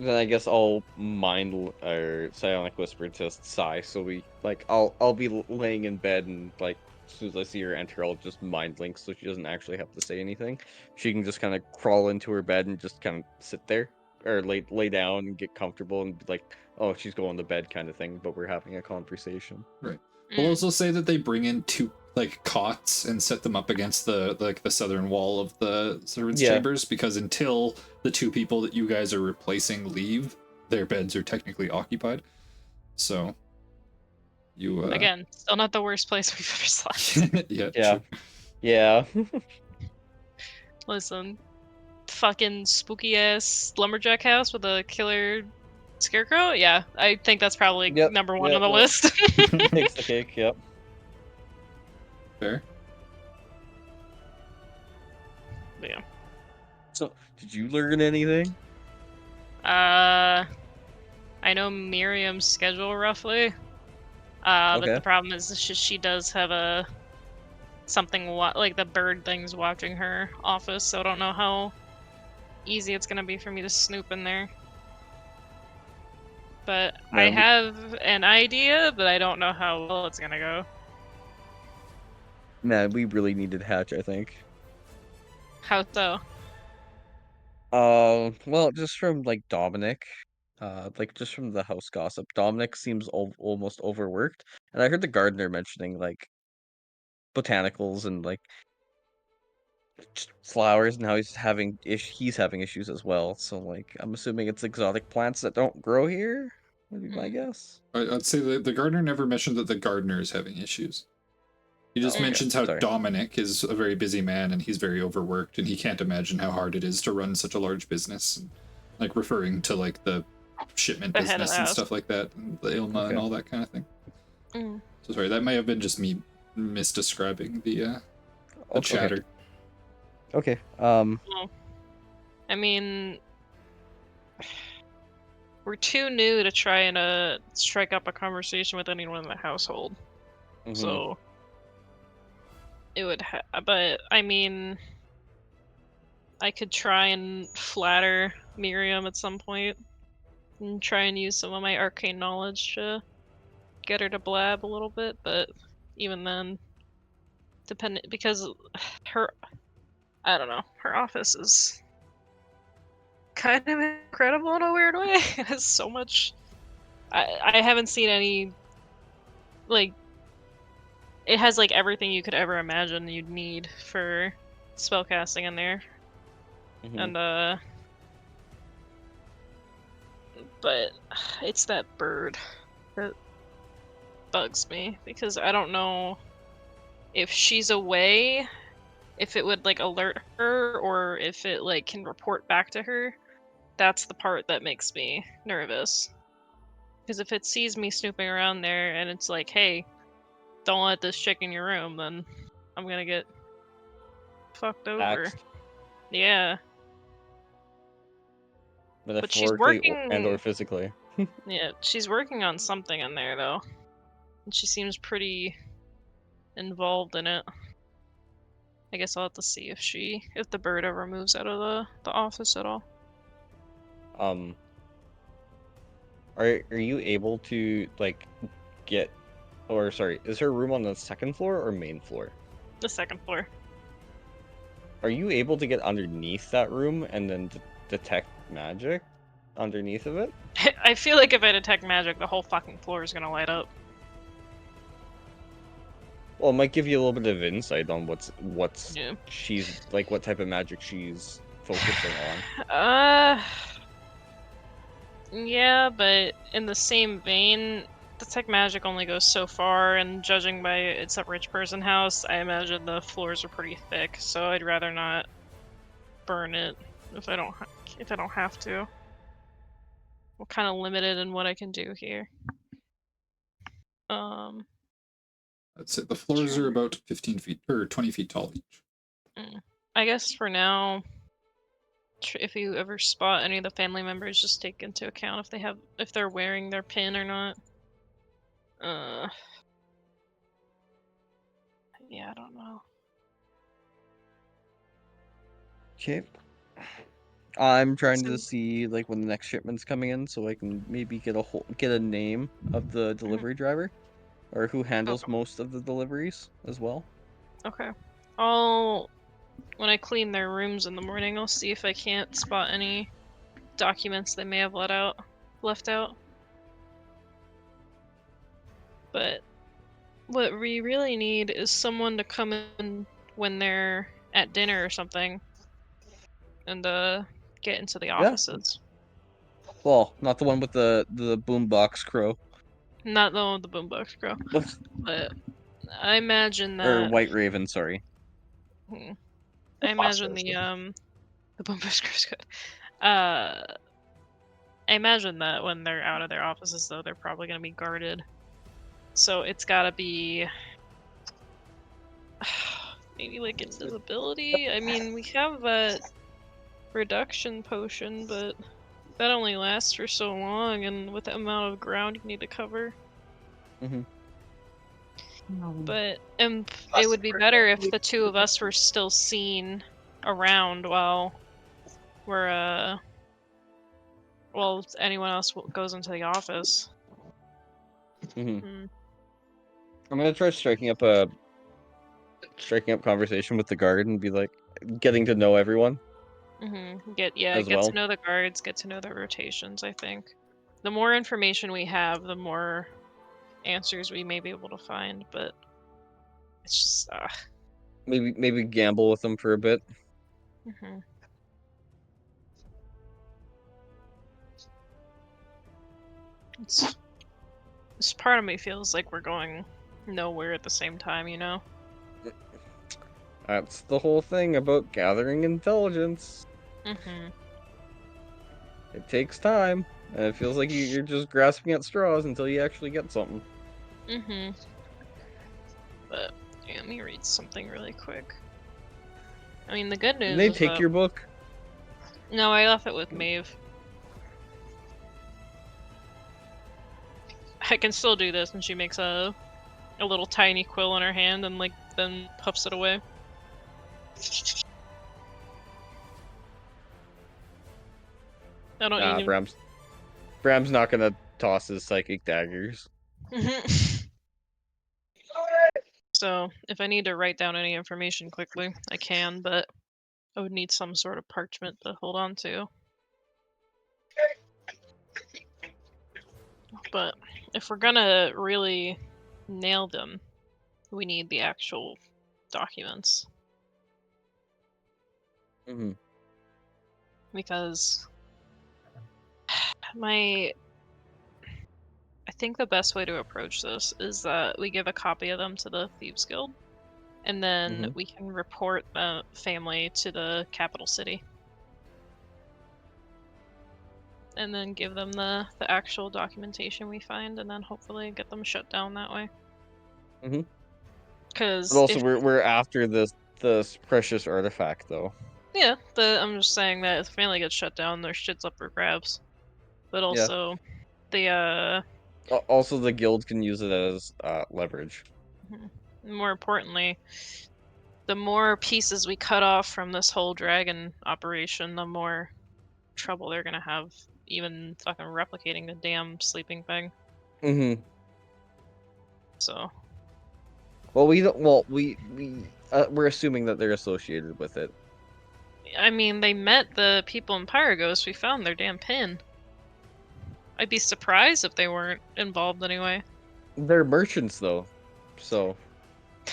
Then I guess I'll mind or psionic whisper to Sai, so we like I'll be laying in bed, and like as soon as I see her enter, I'll just mind link so she doesn't actually have to say anything. She can just kind of crawl into her bed and just kind of sit there or lay down and get comfortable and be like, oh, she's going to bed kind of thing, but we're having a conversation. Right. We'll also say that they bring in 2 like cots and set them up against the southern wall of the servants' chambers, because until the 2 people that you guys are replacing leave, their beds are technically occupied. So you Again, still not the worst place we've ever slept. yeah. Yeah. True. Yeah. Listen, fucking spooky ass lumberjack house with a killer scarecrow. Yeah, I think that's probably Yep, number 1 yep, on the yep. list. Takes the cake. Yep. Fair. Yeah. So, did you learn anything? I know Miriam's schedule roughly. But Okay. the problem is she does have something like the bird thing's watching her office, so I don't know how easy it's gonna be for me to snoop in there. But I Man, have an idea, but I don't know how well it's gonna go. Man, we really needed Hatch, I think. How so? Well, just from like Dominic, like just from the house gossip, Dominic seems almost overworked, and I heard the gardener mentioning like botanicals and like just flowers, and how he's having issues as well. So like, I'm assuming it's exotic plants that don't grow here. Would be my guess. I'd say the gardener never mentioned that the gardener is having issues. He just Oh, okay. mentions how Sorry. Dominic is a very busy man and he's very overworked, and he can't imagine how hard it is to run such a large business, and, like referring to like the shipment The head of business the and house. stuff like that, and the Ilma Okay. and all that kind of thing. Mm. So sorry, that may have been just me misdescribing the Okay. chatter. Okay. Well, I mean, we're too new to try and strike up a conversation with anyone in the household. Mhm. So it would but I mean, I could try and flatter Miriam at some point and try and use some of my arcane knowledge to get her to blab a little bit, but even then, because I don't know, her office is kind of incredible in a weird way. It has so much. I haven't seen any, like, it has like everything you could ever imagine you'd need for spellcasting in there. Mhm. And but it's that bird that bugs me, because I don't know if she's away, if it would like alert her, or if it like can report back to her. That's the part that makes me nervous. Because if it sees me snooping around there and it's like, hey, don't let this chick in your room, then I'm gonna get fucked over. Axed. Yeah. But she's Metaphorically and or working. physically. Yeah, she's working on something in there though. And she seems pretty involved in it. I guess I'll have to see if the bird ever moves out of the office at all. Are you able to like get, or sorry, is her room on the second floor or main floor? The second floor. Are you able to get underneath that room and then detect magic underneath of it? I feel like if I detect magic, the whole fucking floor is gonna light up. Well, it might give you a little bit of insight on what's Yeah. she's like, what type of magic she's focusing on. Yeah, but in the same vein, detect magic only goes so far, and judging by it's a rich person house, I imagine the floors are pretty thick. So I'd rather not burn it if I don't have to. I'm kind of limited in what I can do here. That's it. The floors are about 15 feet or 20 feet tall each. I guess for now, if you ever spot any of the family members, just take into account if they're wearing their pin or not. Yeah, I don't know. Okay. I'm trying to see like when the next shipment's coming in, so I can maybe get a name of the delivery driver, or who handles most of the deliveries as well. Okay. When I clean their rooms in the morning, I'll see if I can't spot any documents they may have left out. But what we really need is someone to come in when they're at dinner or something and get into the offices. Well, not the one with the boombox crow. Not the one with the boombox crow. But I imagine that Or White Raven, sorry. I imagine the boombox crow's good. I imagine that when they're out of their offices though, they're probably gonna be guarded. So it's gotta be maybe like invisibility. I mean, we have that reduction potion, but that only lasts for so long, and with the amount of ground you need to cover. But it would be better if the two of us were still seen around while anyone else goes into the office. I'm gonna try striking up conversation with the guard and be like, getting to know everyone. Get to know the guards, get to know their rotations. I think the more information we have, the more answers we may be able to find. But it's just maybe gamble with them for a bit. This part of me feels like we're going nowhere at the same time, you know? That's the whole thing about gathering intelligence. It takes time, and it feels like you're just grasping at straws until you actually get something. But yeah, let me read something really quick. I mean, the good news Did they take your book? No, I left it with Maeve. I can still do this, and she makes a little tiny quill in her hand and then puffs it away. I don't even... Bram's not gonna toss his psychic daggers. So, if I need to write down any information quickly, I can, but I would need some sort of parchment to hold on to. But if we're gonna really nail them, we need the actual documents. Because I think the best way to approach this is that we give a copy of them to the Thieves Guild, and then we can report the family to the capital city. And then give them the actual documentation we find, and then hopefully get them shut down that way. Because also, we're after this precious artifact, though. Yeah, I'm just saying that if the family gets shut down, their shit's up for grabs. But also, The Also, the guild can use it as leverage. more importantly, the more pieces we cut off from this whole dragon operation, the more trouble they're gonna have even fucking replicating the damn sleeping thing. Mm-hmm. So Well, we don't. Well, we're assuming that they're associated with it. I mean, they met the people in Pyragos. We found their damn pin. I'd be surprised if they weren't involved anyway. They're merchants, though, so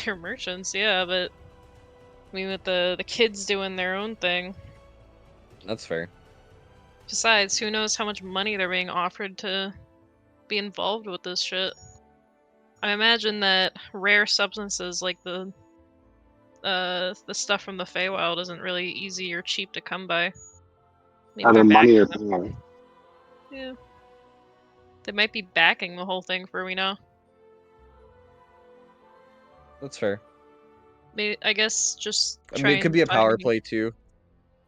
They're merchants, yeah, but I mean, with the kids doing their own thing. that's fair. Besides, who knows how much money they're being offered to be involved with this shit. I imagine that rare substances like the stuff from the Feywild isn't really easy or cheap to come by. Maybe I they're mean, money backing or them. power. Yeah. They might be backing the whole thing for we know. That's fair. Maybe, I guess just I try mean, it could and be a find power any... play too.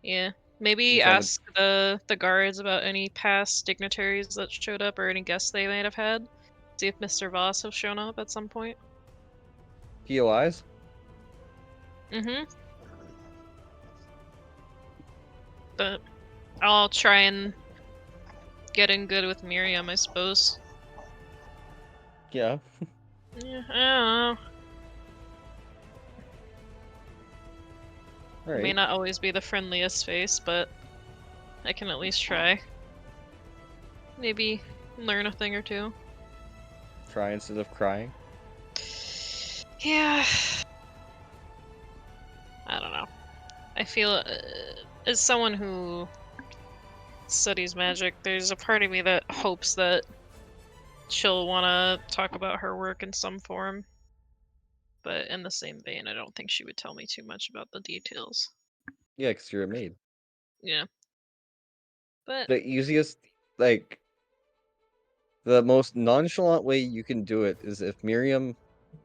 Yeah. Maybe Just have ask the guards about any past dignitaries that showed up or any guests they might have had. See if Mr. Voss have shown up at some point. POIs. Mm-hmm. But I'll try and get in good with Miriam, I suppose. Yeah. Yeah, I don't know. All I may right. not always be the friendliest face, but I can at least try. Maybe learn a thing or two. Try instead of crying. Yeah. I don't know. I feel, as someone who studies magic, there's a part of me that hopes that she'll want to talk about her work in some form. But in the same vein, I don't think she would tell me too much about the details. Yeah, because you're a maid. Yeah. But The easiest, like, the most nonchalant way you can do it is if Miriam,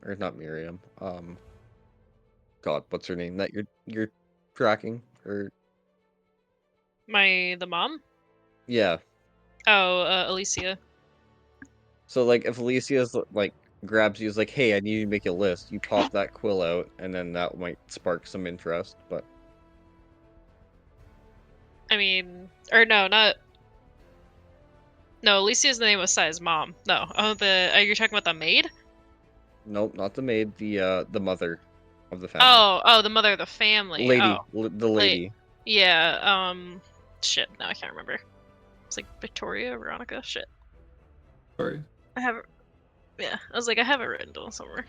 or not Miriam, God, what's her name that you're tracking? Or the mom? yeah. Oh, Alicia. So like, if Alicia's like grabs you, is like, hey, I need you to make a list. You pop that quill out, and then that might spark some interest. But I mean, or no, not. No, Alicia's the name of Sai's mom. No, are you talking about the maid? nope, not the maid. The mother of the family. Oh, the mother of the family. Lady, Oh, the lady. yeah. Shit. No, I can't remember. It's like Victoria, Veronica. Shit. Sorry. I have it. Yeah, I was like, I have it written down somewhere.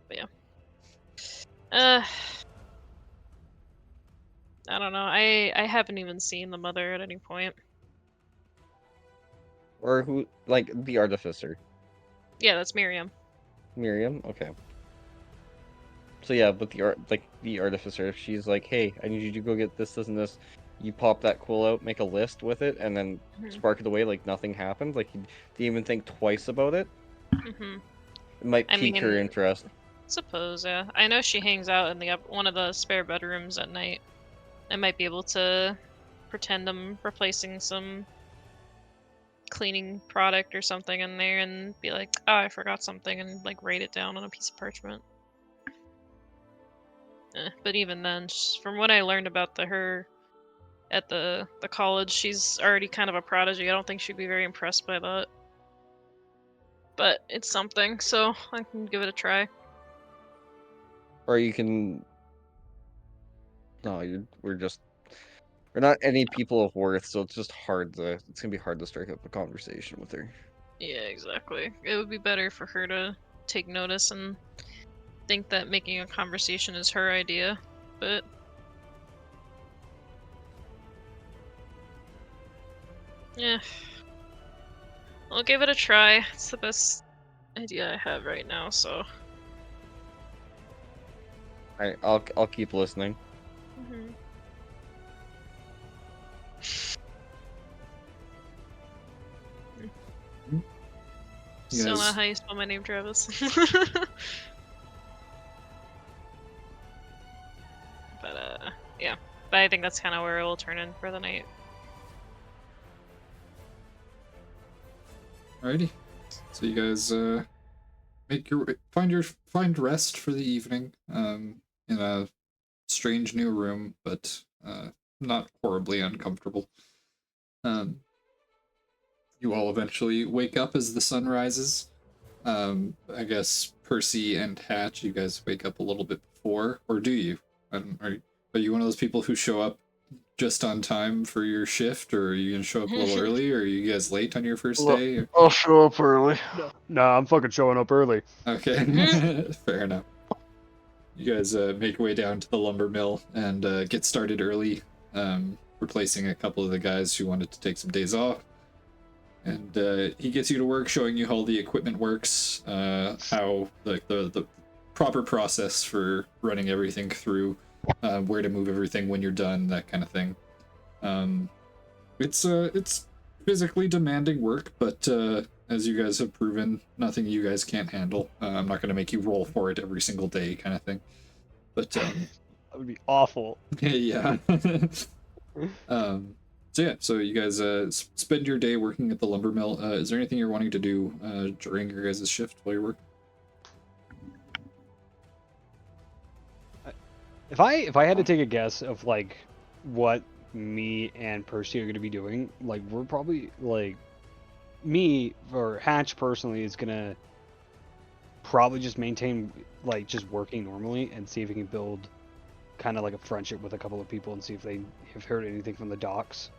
But yeah. I don't know. I haven't even seen the mother at any point. Or who, like, the artificer. Yeah, that's Miriam. Miriam? Okay. So yeah, but the artificer, if she's like, hey, I need you to go get this, this, and this, you pop that quill out, make a list with it, and then spark it away like nothing happened, like you didn't even think twice about it. Mm-hmm. It might I pique her mean, interest. Suppose, yeah. I know she hangs out in one of the spare bedrooms at night. I might be able to pretend I'm replacing some cleaning product or something in there and be like, oh, I forgot something, and like write it down on a piece of parchment. But even then, from what I learned about her at the college, she's already kind of a prodigy. I don't think she'd be very impressed by that. But it's something, so I can give it a try. Or you can. No, we're not any people of worth, so it's just hard to. It's gonna be hard to strike up a conversation with her. Yeah, exactly. It would be better for her to take notice and think that making a conversation is her idea, but yeah. I'll give it a try. It's the best idea I have right now, so. Alright, I'll keep listening. Still not how you spell my name, Travis. But yeah. But I think that's kind of where it will turn in for the night. Alrighty. So you guys find rest for the evening in a strange new room, but not horribly uncomfortable. You all eventually wake up as the sun rises. I guess Percy and Hatch, you guys wake up a little bit before, or do you? Are you one of those people who show up just on time for your shift, or are you gonna show up a little early, or are you guys late on your first day? Or... I'll show up early. Nah, I'm fucking showing up early. Okay, fair enough. You guys make your way down to the lumber mill and get started early, replacing a couple of the guys who wanted to take some days off. And he gets you to work, showing you how the equipment works, how the proper process for running everything through, where to move everything when you're done, that kind of thing. It's physically demanding work, but as you guys have proven, nothing you guys can't handle. I'm not going to make you roll for it every single day, kind of thing. But That would be awful. yeah. So you guys spend your day working at the lumber mill. Is there anything you're wanting to do during your guys' shift while you're working? If I had to take a guess of like what me and Percy are going to be doing, like we're probably like me or Hatch personally is gonna probably just maintain like just working normally and see if we can build kind of like a friendship with a couple of people and see if they have heard anything from the docks.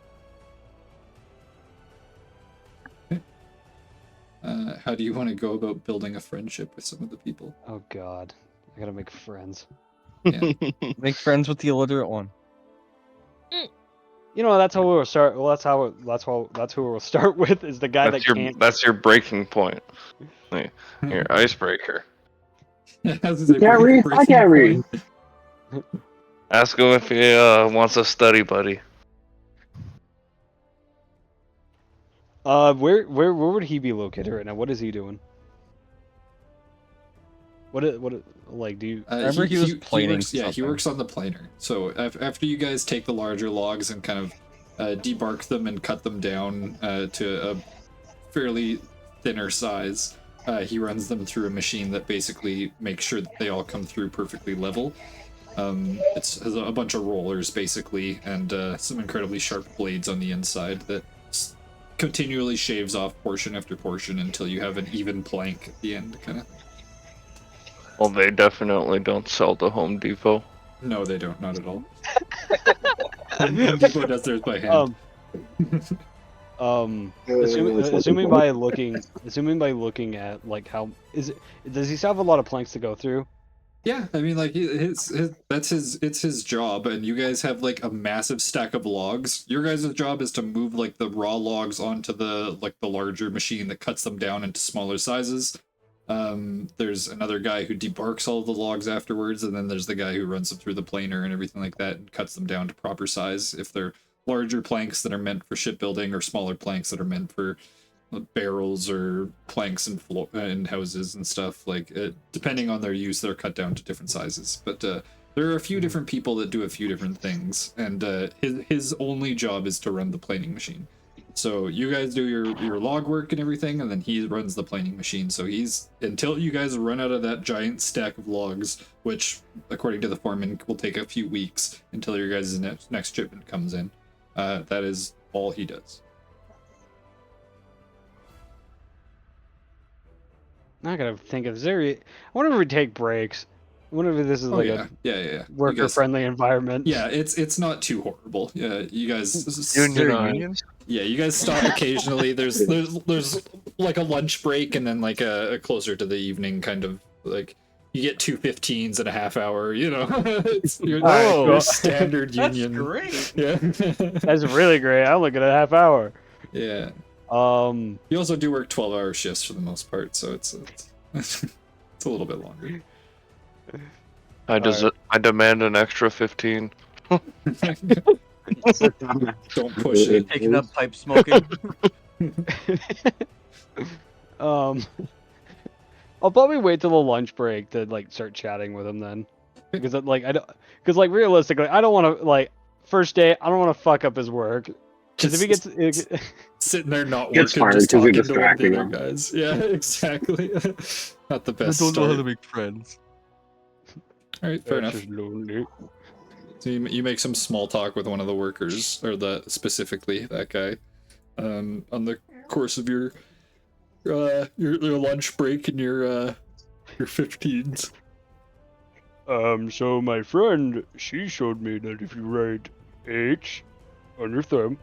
How do you want to go about building a friendship with some of the people? Oh God, I gotta make friends. Yeah. Make friends with the illiterate one. You know, that's how we'll start. Well, that's who we'll start with is the guy that can't. That's your breaking point. Your icebreaker. I can't read. Ask him if he wants a study buddy. Where would he be located right now? What is he doing? Like do you? Remember he was planing he works on the planer. So after you guys take the larger logs and kind of debark them and cut them down to a fairly thinner size, he runs them through a machine that basically makes sure that they all come through perfectly level. It has a bunch of rollers basically and some incredibly sharp blades on the inside that continually shaves off portion after portion until you have an even plank at the end, kind of. Well, they definitely don't sell to Home Depot. No, they don't. Not at all. Home Depot does theirs by hand. Assuming by looking at like how does he still have a lot of planks to go through? Yeah, I mean, like it's his job, and you guys have like a massive stack of logs. Your guys' job is to move like the raw logs onto the larger machine that cuts them down into smaller sizes. There's another guy who debarks all of the logs afterwards, and then there's the guy who runs them through the planer and everything like that and cuts them down to proper size. If they're larger planks that are meant for shipbuilding or smaller planks that are meant for barrels or planks and houses and stuff, like depending on their use, they're cut down to different sizes. But there are a few different people that do a few different things, and his only job is to run the planing machine. So you guys do your log work and everything, and then he runs the planing machine. So until you guys run out of that giant stack of logs, which according to the foreman will take a few weeks until your guys' next shipment comes in, that is all he does. I gotta think of I wonder if we take breaks. I wonder if this is a worker-friendly environment. Yeah, it's not too horrible. Yeah, you guys. Union. Yeah, you guys stop occasionally. There's like a lunch break, and then like a closer to the evening kind of like you get 2 15s and a half hour. You know, it's your standard union. That's great. Yeah, That's really great. I only get a half hour. Yeah. You also do work 12-hour shifts for the most part, so it's a little bit longer. I demand an extra 15. Don't push it. Taking up pipe smoking. I'll probably wait till the lunch break to like start chatting with him then, because realistically, I don't want to first day. I don't want to fuck up his work. Because if he gets, sitting there not Gets working, fired just 'cause you're talking to one of the distracting other him. guys. Yeah, exactly. Not the I best don't know how start. to make friends. All right, fair that's enough. just lonely. So you make some small talk with one of the workers, or specifically that guy, on the course of your lunch break and your 15s. So my friend, she showed me that if you write H on your thumb,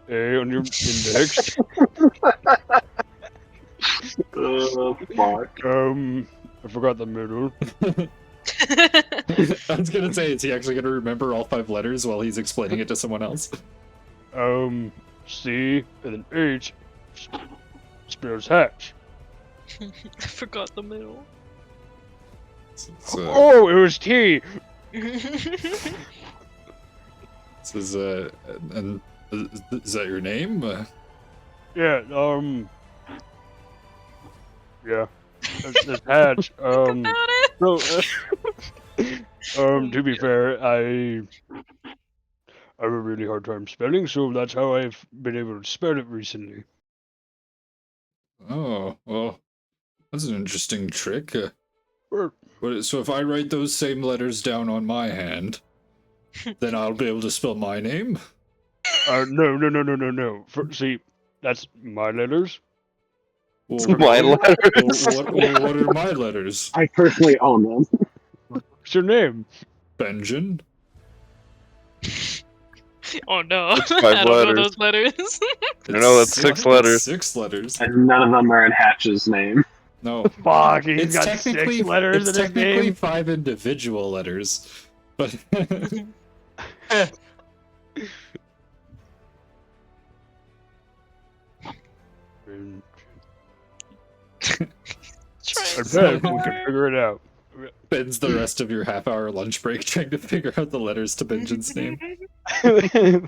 A on your index, Fuck. I forgot the middle. I was gonna say, is he actually gonna remember all 5 letters while he's explaining it to someone else? C and then H spells hatch. I forgot the middle. So, Oh, it was T. this is and is that your name? Yeah. Yeah. That's hatch. About it. No. To be fair, I have a really hard time spelling, so that's how I've been able to spell it recently. Oh, well, that's an interesting trick. Or, So if I write those same letters down on my hand, then I'll be able to spell my name? no. See, that's my letters. Well, My what, letters. what are my letters? I personally own them. What's your name? Benjamin? Oh no! It's I 5 don't know letters. those letters. know it's 6 letters. 6 letters. And none of them are in Hatch's name. No. Fuck, he's It's got technically 6 letters it's in his technically name. 5 individual letters, but Trying I so bet we can hard. figure it out. spends the rest of your half-hour lunch break trying to figure out the letters to Benjamin's name. This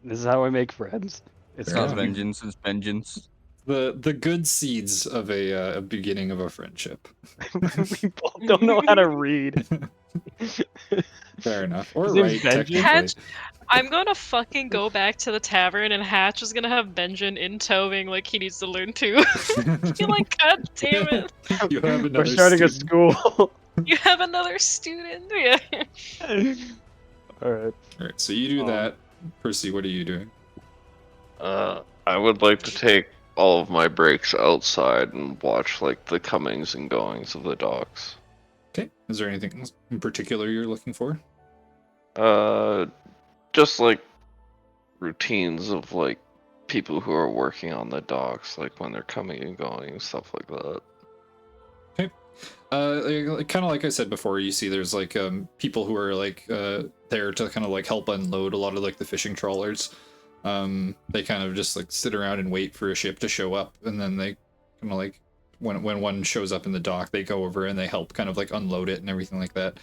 is how I make friends. It's Fair not enough. vengeance, it's vengeance. The good seeds of a beginning of a friendship. We both don't know how to read. Fair enough. Or His name's right, Benji? technically. Hatch, I'm gonna fucking go back to the tavern and Hatch is gonna have Benjamin in towing like he needs to learn too. You're like, god damn it. You have another We're starting a student. school. You have another student. Yeah. Alright. Alright, so you do that. Percy, what are you doing? I would like to take all of my breaks outside and watch like the comings and goings of the docks. Okay. Is there anything in particular you're looking for? Just like routines of like people who are working on the docks, like when they're coming and going and stuff like that. Kind of like I said before, you see there's like people who are like there to kind of like help unload a lot of like the fishing trawlers. They kind of just like sit around and wait for a ship to show up, and then they kind of like when one shows up in the dock, they go over and they help kind of like unload it and everything like that.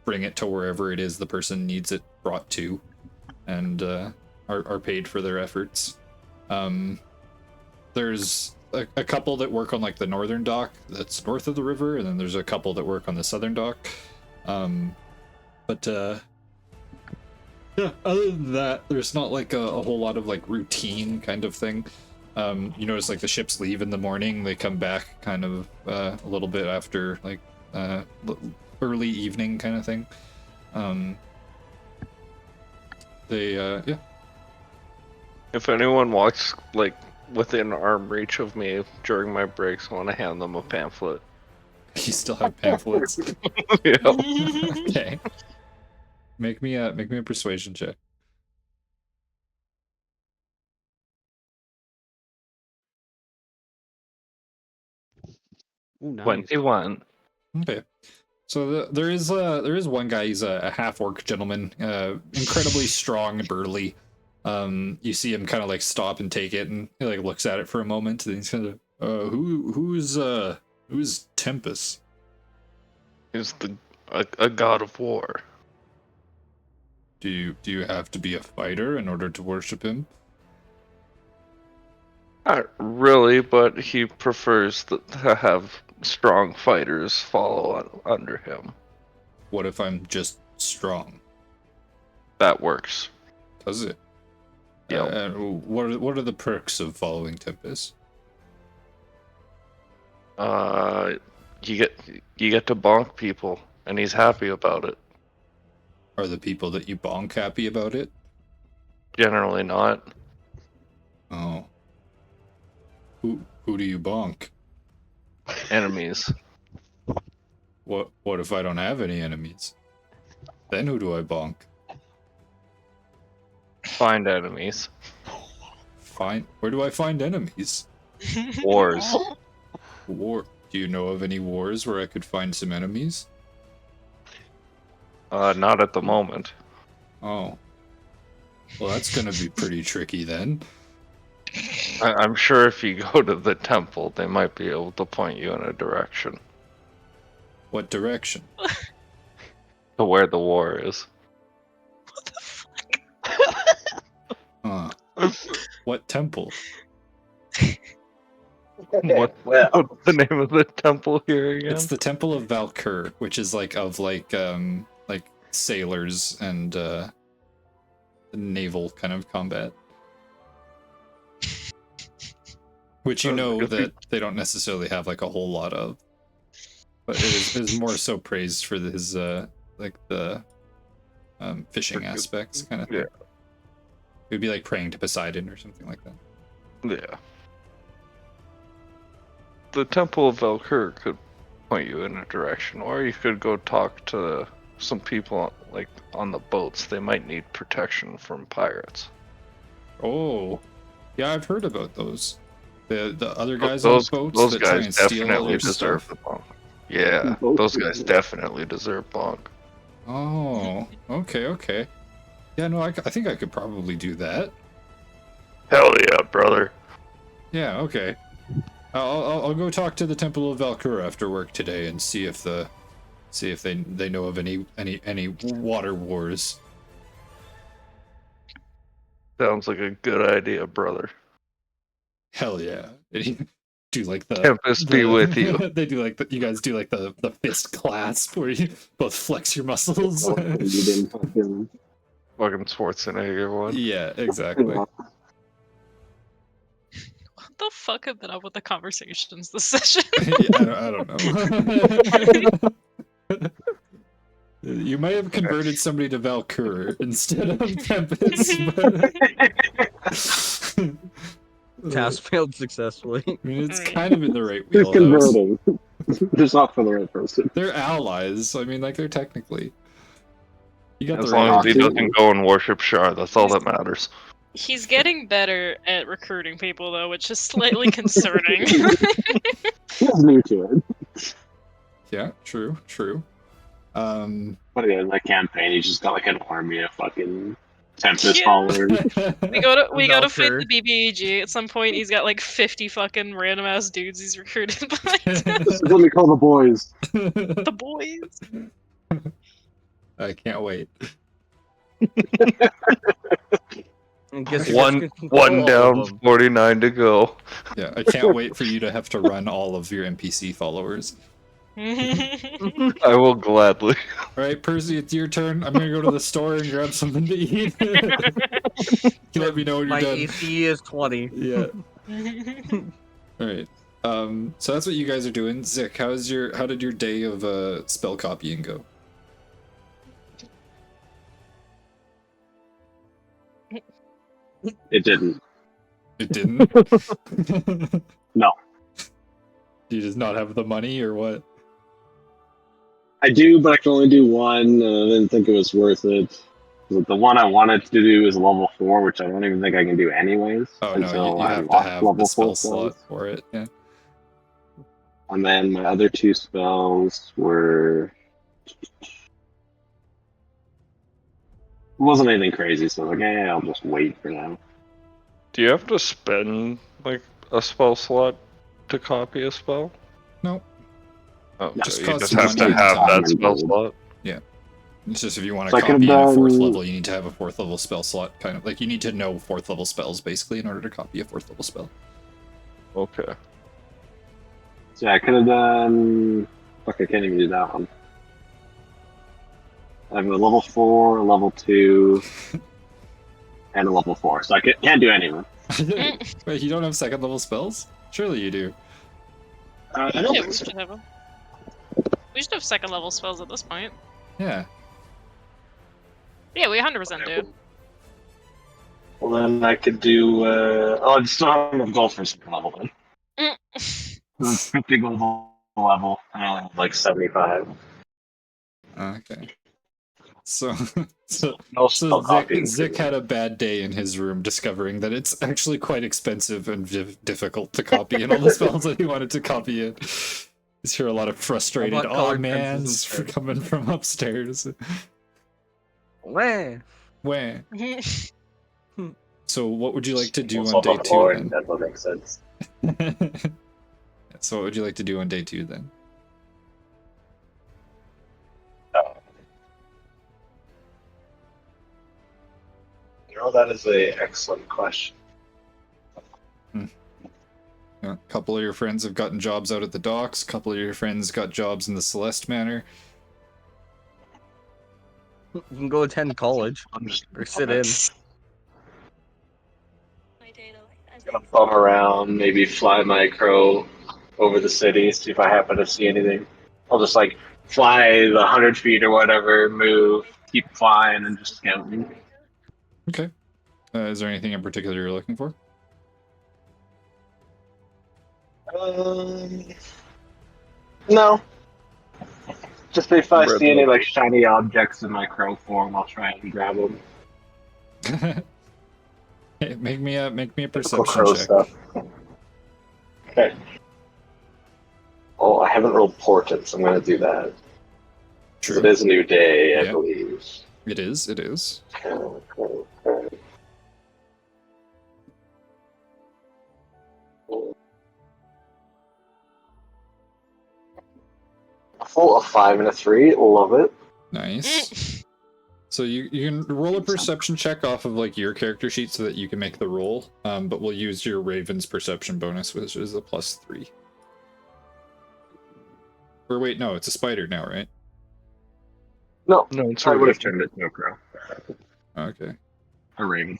Bring it to wherever it is the person needs it brought to, and are paid for their efforts. There's a couple that work on like the northern dock that's north of the river, and then there's a couple that work on the southern dock. Yeah, other than that, there's not like a whole lot of like routine kind of thing. You notice like the ships leave in the morning, they come back kind of a little bit after like early evening kind of thing. Yeah. If anyone walks like within arm reach of me during my breaks, I want to hand them a pamphlet. You still have pamphlets. Yeah. Okay. Make me a persuasion check. Ooh, nice. 21. Okay. So there is one guy. He's a half orc gentleman, incredibly strong and burly. You see him kind of like stop and take it, and he like looks at it for a moment, and he's kind of, who's Tempest? Is a god of war. Do you have to be a fighter in order to worship him? Not really, but he prefers to have strong fighters follow under him. What if I'm just strong? That works. Does it? Yeah. And what are the perks of following Tempest? You get to bonk people, and he's happy about it. Are the people that you bonk happy about it? Generally not. Oh. Who do you bonk? Enemies. What if I don't have any enemies? Then who do I bonk? Find enemies. Where do I find enemies? Wars. War. Do you know of any wars where I could find some enemies? Not at the moment. Oh. Well, that's gonna be pretty tricky then. I'm sure if you go to the temple, they might be able to point you in a direction What direction? to where the war is. What the fuck? What temple? What's the name of the temple here again? It's the Temple of Valkyr, which is like sailors and naval kind of combat. Which you know that they don't necessarily have like a whole lot of. But it is more so praised for his fishing aspects kind of thing. Yeah. It would be like praying to Poseidon or something like that. Yeah. The Temple of Valkyr could point you in a direction, or you could go talk to some people like on the boats. They might need protection from pirates. Oh, yeah, I've heard about those. The other guys on Those boats those that try guys and steal all definitely your deserve stuff. the bonk. Yeah, those guys definitely deserve bonk. Oh, okay. Yeah, no, I think I could probably do that. Hell yeah, brother. Yeah, okay. I'll go talk to the Temple of Valkyr after work today and see if they know of any water wars. Sounds like a good idea, brother. Hell yeah. Do like the Tempest be with you. They do like you guys do like the fist clasp where you both flex your muscles. You didn't fucking. Fucking Schwarzenegger one. Yeah, exactly. What the fuck have been up with the conversations this session? I don't know. You might have converted somebody to Valkyr instead of Tempest. Task failed successfully. I mean, it's kind of in the right Just wheelhouse. converting. Just not for the right person. They're allies. I mean, like they're technically. You got As the long right as he idea. doesn't go and worship Shar, that's all that matters. He's getting better at recruiting people, though, which is slightly concerning. He's new to it. Yeah, true. But yeah, in that campaign, he's just got like an army of fucking Tempest Yeah. followers. we go to fight Valkyr. the BBAG. At some point, he's got like 50 fucking random ass dudes he's recruited by This is what we call the boys. the boys. I can't wait. I guess you guys One can control all of down, them. 49 to go. Yeah, I can't wait for you to have to run all of your NPC followers. I will gladly. All right, Percy, it's your turn. I'm gonna go to the store and grab something to eat. You let me know when you're My done. AC is 20. Yeah. All right. So that's what you guys are doing. Zik, how did your day of spell copying go? It didn't. It didn't. No. Do you just not have the money, or what? I do, but I can only do one, and I didn't think it was worth it. The one I wanted to do is level 4, which I don't even think I can do anyways. Oh no, until you I have to unlock have the level spell 4 slot spells. for it. Yeah. And then my other 2 spells were. It wasn't anything crazy, so I was like, I'll just wait for now. Do you have to spend like a spell slot to copy a spell? No. Oh, Just you costs just have money to have and that time. spell slot. It's just if you want So to I could've copy in a 4th done- level, you need to have a 4th level spell slot. Kind of like you need to know 4th level spells basically in order to copy a 4th level spell. Okay. So I could have done. Fuck, I can't even do that one. I have a level 4, a level 2, and a level 4, so I can't do any of them. Wait, you don't have second level spells? Surely you do. I don't Yeah, think we so. should have them. We should have second level spells at this point. Yeah. Yeah, we 100% do. Well, then I could do. I still have enough gold for second level then. It's 50 gold level, and I only have like 75. Okay. So, so No spell copying. Zick had a bad day in his room discovering that it's actually quite expensive and difficult to copy in all the spells that he wanted to copy in. You hear a lot of frustrated bought "aw colored man's" pencils instead." coming from upstairs. Wah. Wah. So what would you like to do Also on day above 2 Lord, then? that would make sense. So what would you like to do on day 2 then? That is a excellent question. A couple of your friends have gotten jobs out at the docks. A couple of your friends got jobs in the Celeste Manor. You can go attend college I'm just or sit in. gonna bum around, maybe fly my crow over the city, see if I happen to see anything. I'll just like fly the 100 feet or whatever, move, keep flying, and just scouting. Okay. Is there anything in particular you're looking for? No. Just if I Red see any light. like shiny objects in my crow form, I'll try and grab them. Hey, make me a Typical perception crow check. stuff. Okay. Oh, I haven't rolled portents. I'm gonna do that. 'Cause True. it is a new day, I Yeah. believe. It is. It is. Okay. A full of 5 and a 3. Love it. Nice. So you can roll a perception check off of like your character sheet so that you can make the roll. But we'll use your Raven's perception bonus, which is a +3. Or wait, no, it's a spider now, right? No, No, it's I would have a turned it to a crow. Okay. A raven.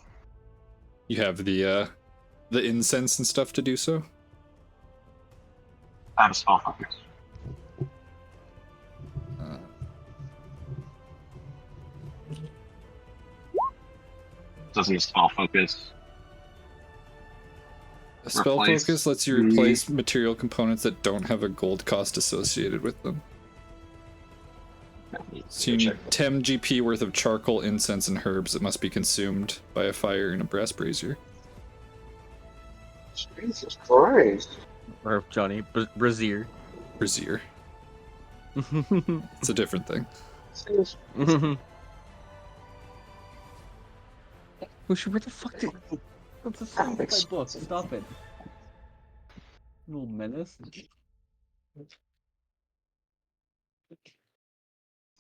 You have the incense and stuff to do so. I have a spell focus. Uh, Doesn't a spell focus? a spell Replace focus lets you replace material components that don't have a gold cost associated with them. So you need 10 GP worth of charcoal, incense, and herbs that must be consumed by a fire in a brass brazier. Jesus Christ. Or Johnny, Brazier. Brazier. It's a different thing. Where the fuck did... That's a simplified book. Stop it. Little menace.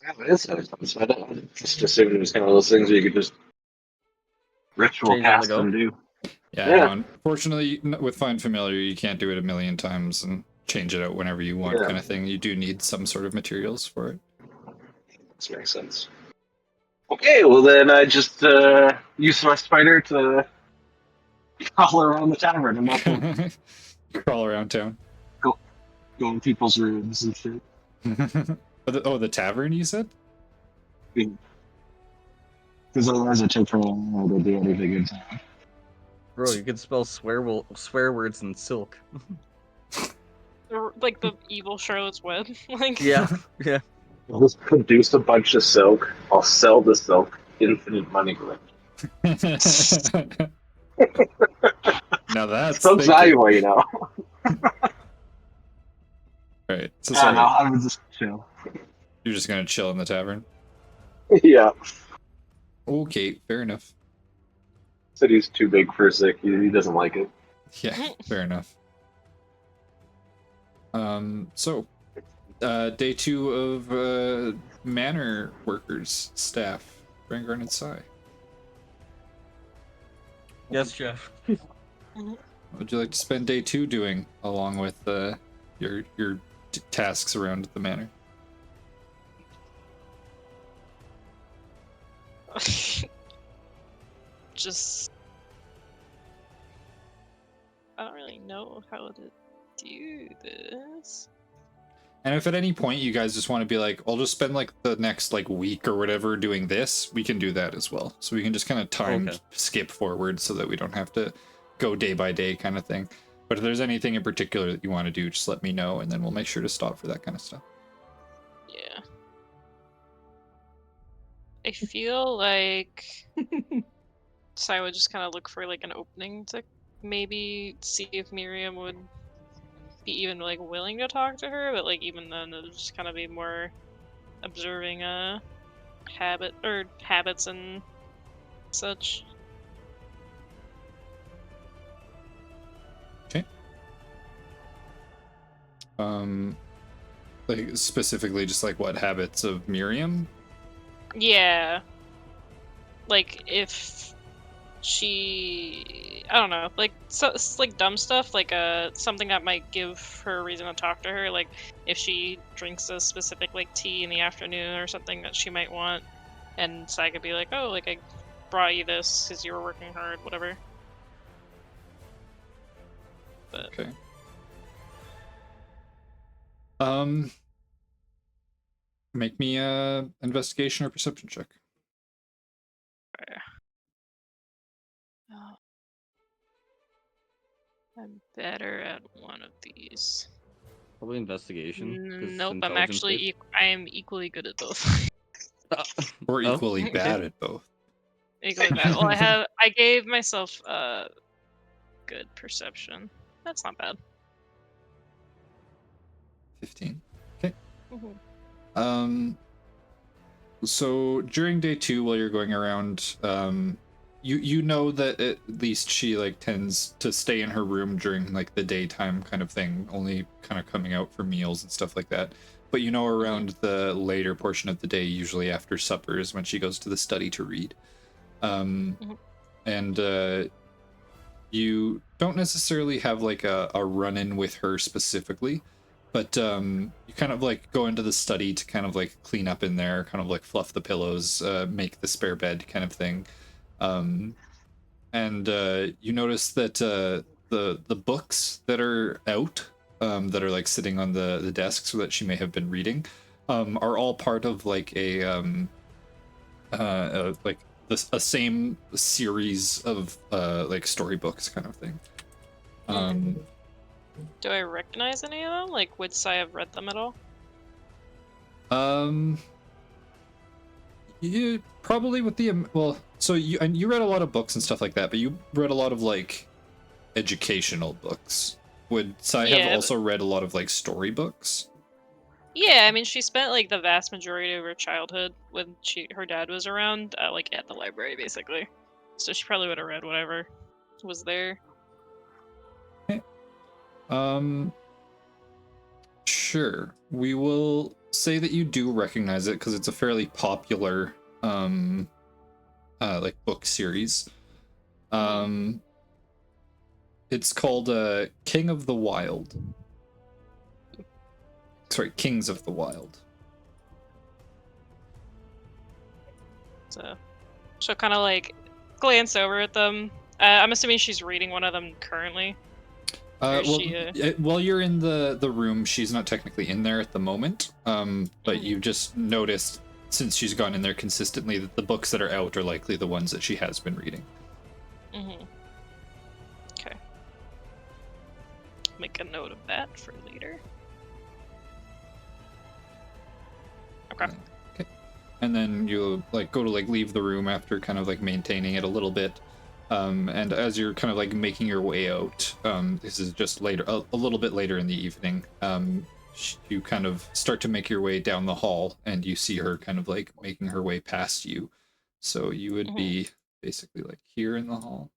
Yeah, it is. I don't just assumed it was kind of those things where you could just ritual Change on the cast go? and do. Yeah, Yeah. no, unfortunately, with Find Familiar, you can't do it a million times and change it out whenever you want, Yeah. kind of thing. You do need some sort of materials for it. This makes sense. Okay, well then I just use my spider to crawl around the tavern and not Crawl around town. go in people's rooms and shit. The tavern, you said? Because otherwise it takes for a while to do anything in town. Bro, you could spell swear words in silk. Like the evil Charlotte's Web. Like Yeah, yeah. I'll just produce a bunch of silk. I'll sell the silk. Infinite money grip. Now that's Silk's thinking. valuable, you know. Right. So Yeah, sorry, no, I would just chill. you're just gonna chill in the tavern. Yeah. Okay, fair enough. City's too big for Zick. He doesn't like it. Yeah, fair enough. So, day 2 of manor workers, staff, Rangarn and Sai. Yes, Jeff. What would you like to spend day 2 doing, along with your tasks around the manor? just just... I don't really know how to do this. And if at any point you guys just want to be like, I'll just spend like the next like week or whatever doing this, we can do that as well. So we can just kind of time skip forward so that we don't have to go day by day kind of thing. But if there's anything in particular that you want to do, just let me know, and then we'll make sure to stop for that kind of stuff. Yeah. I feel like so I would just kind of look for like an opening to maybe see if Miriam would be even like willing to talk to her, but like even then it would just kind of be more observing habits and such. Okay. Like specifically just like what habits of Miriam? Yeah. Like if she, I don't know, like so it's like dumb stuff, like something that might give her a reason to talk to her, like if she drinks a specific like tea in the afternoon or something that she might want, and so I could be like, oh, like I brought you this because you were working hard, whatever. But Okay. Make me a investigation or perception check. oh, I'm better at one of these. Probably investigation. 'cause it's Nope, I'm intelligence actually based. I am equally good at both. Or Oh, equally okay. bad at both. Equally bad. Well, I gave myself good perception. That's not bad. 15. Okay. Mm-hmm. So during day 2, while you're going around, you know that at least she like tends to stay in her room during like the daytime kind of thing, only kind of coming out for meals and stuff like that. But you know around the later portion of the day, usually after supper, is when she goes to the study to read. And you don't necessarily have like a run-in with her specifically, but you kind of like go into the study to kind of like clean up in there, kind of like fluff the pillows, make the spare bed kind of thing. And you notice that the books that are out, that are like sitting on the desk so that she may have been reading, are all part of like a same series of like storybooks kind of thing. Do I recognize any of them? Like, would I have read them at all? You probably with the well, so you read a lot of books and stuff like that, but you read a lot of like educational books. Would Sai have also read a lot of like storybooks? Yeah, I mean, she spent like the vast majority of her childhood when her dad was around, like at the library, basically. So she probably would have read whatever was there. Okay. Sure. We will say that you do recognize it because it's a fairly popular like book series. It's called King of the Wild. Sorry, Kings of the Wild. So she'll kind of like glance over at them. I'm assuming she's reading one of them currently. While you're in the room, she's not technically in there at the moment. But you just noticed, since she's gone in there consistently, that the books that are out are likely the ones that she has been reading. Okay. Make a note of that for later. Okay. And then you like go to like leave the room after kind of like maintaining it a little bit. And as you're kind of like making your way out, this is just later, a little bit later in the evening, you kind of start to make your way down the hall, and you see her kind of like making her way past you. So you would be basically like here in the hall.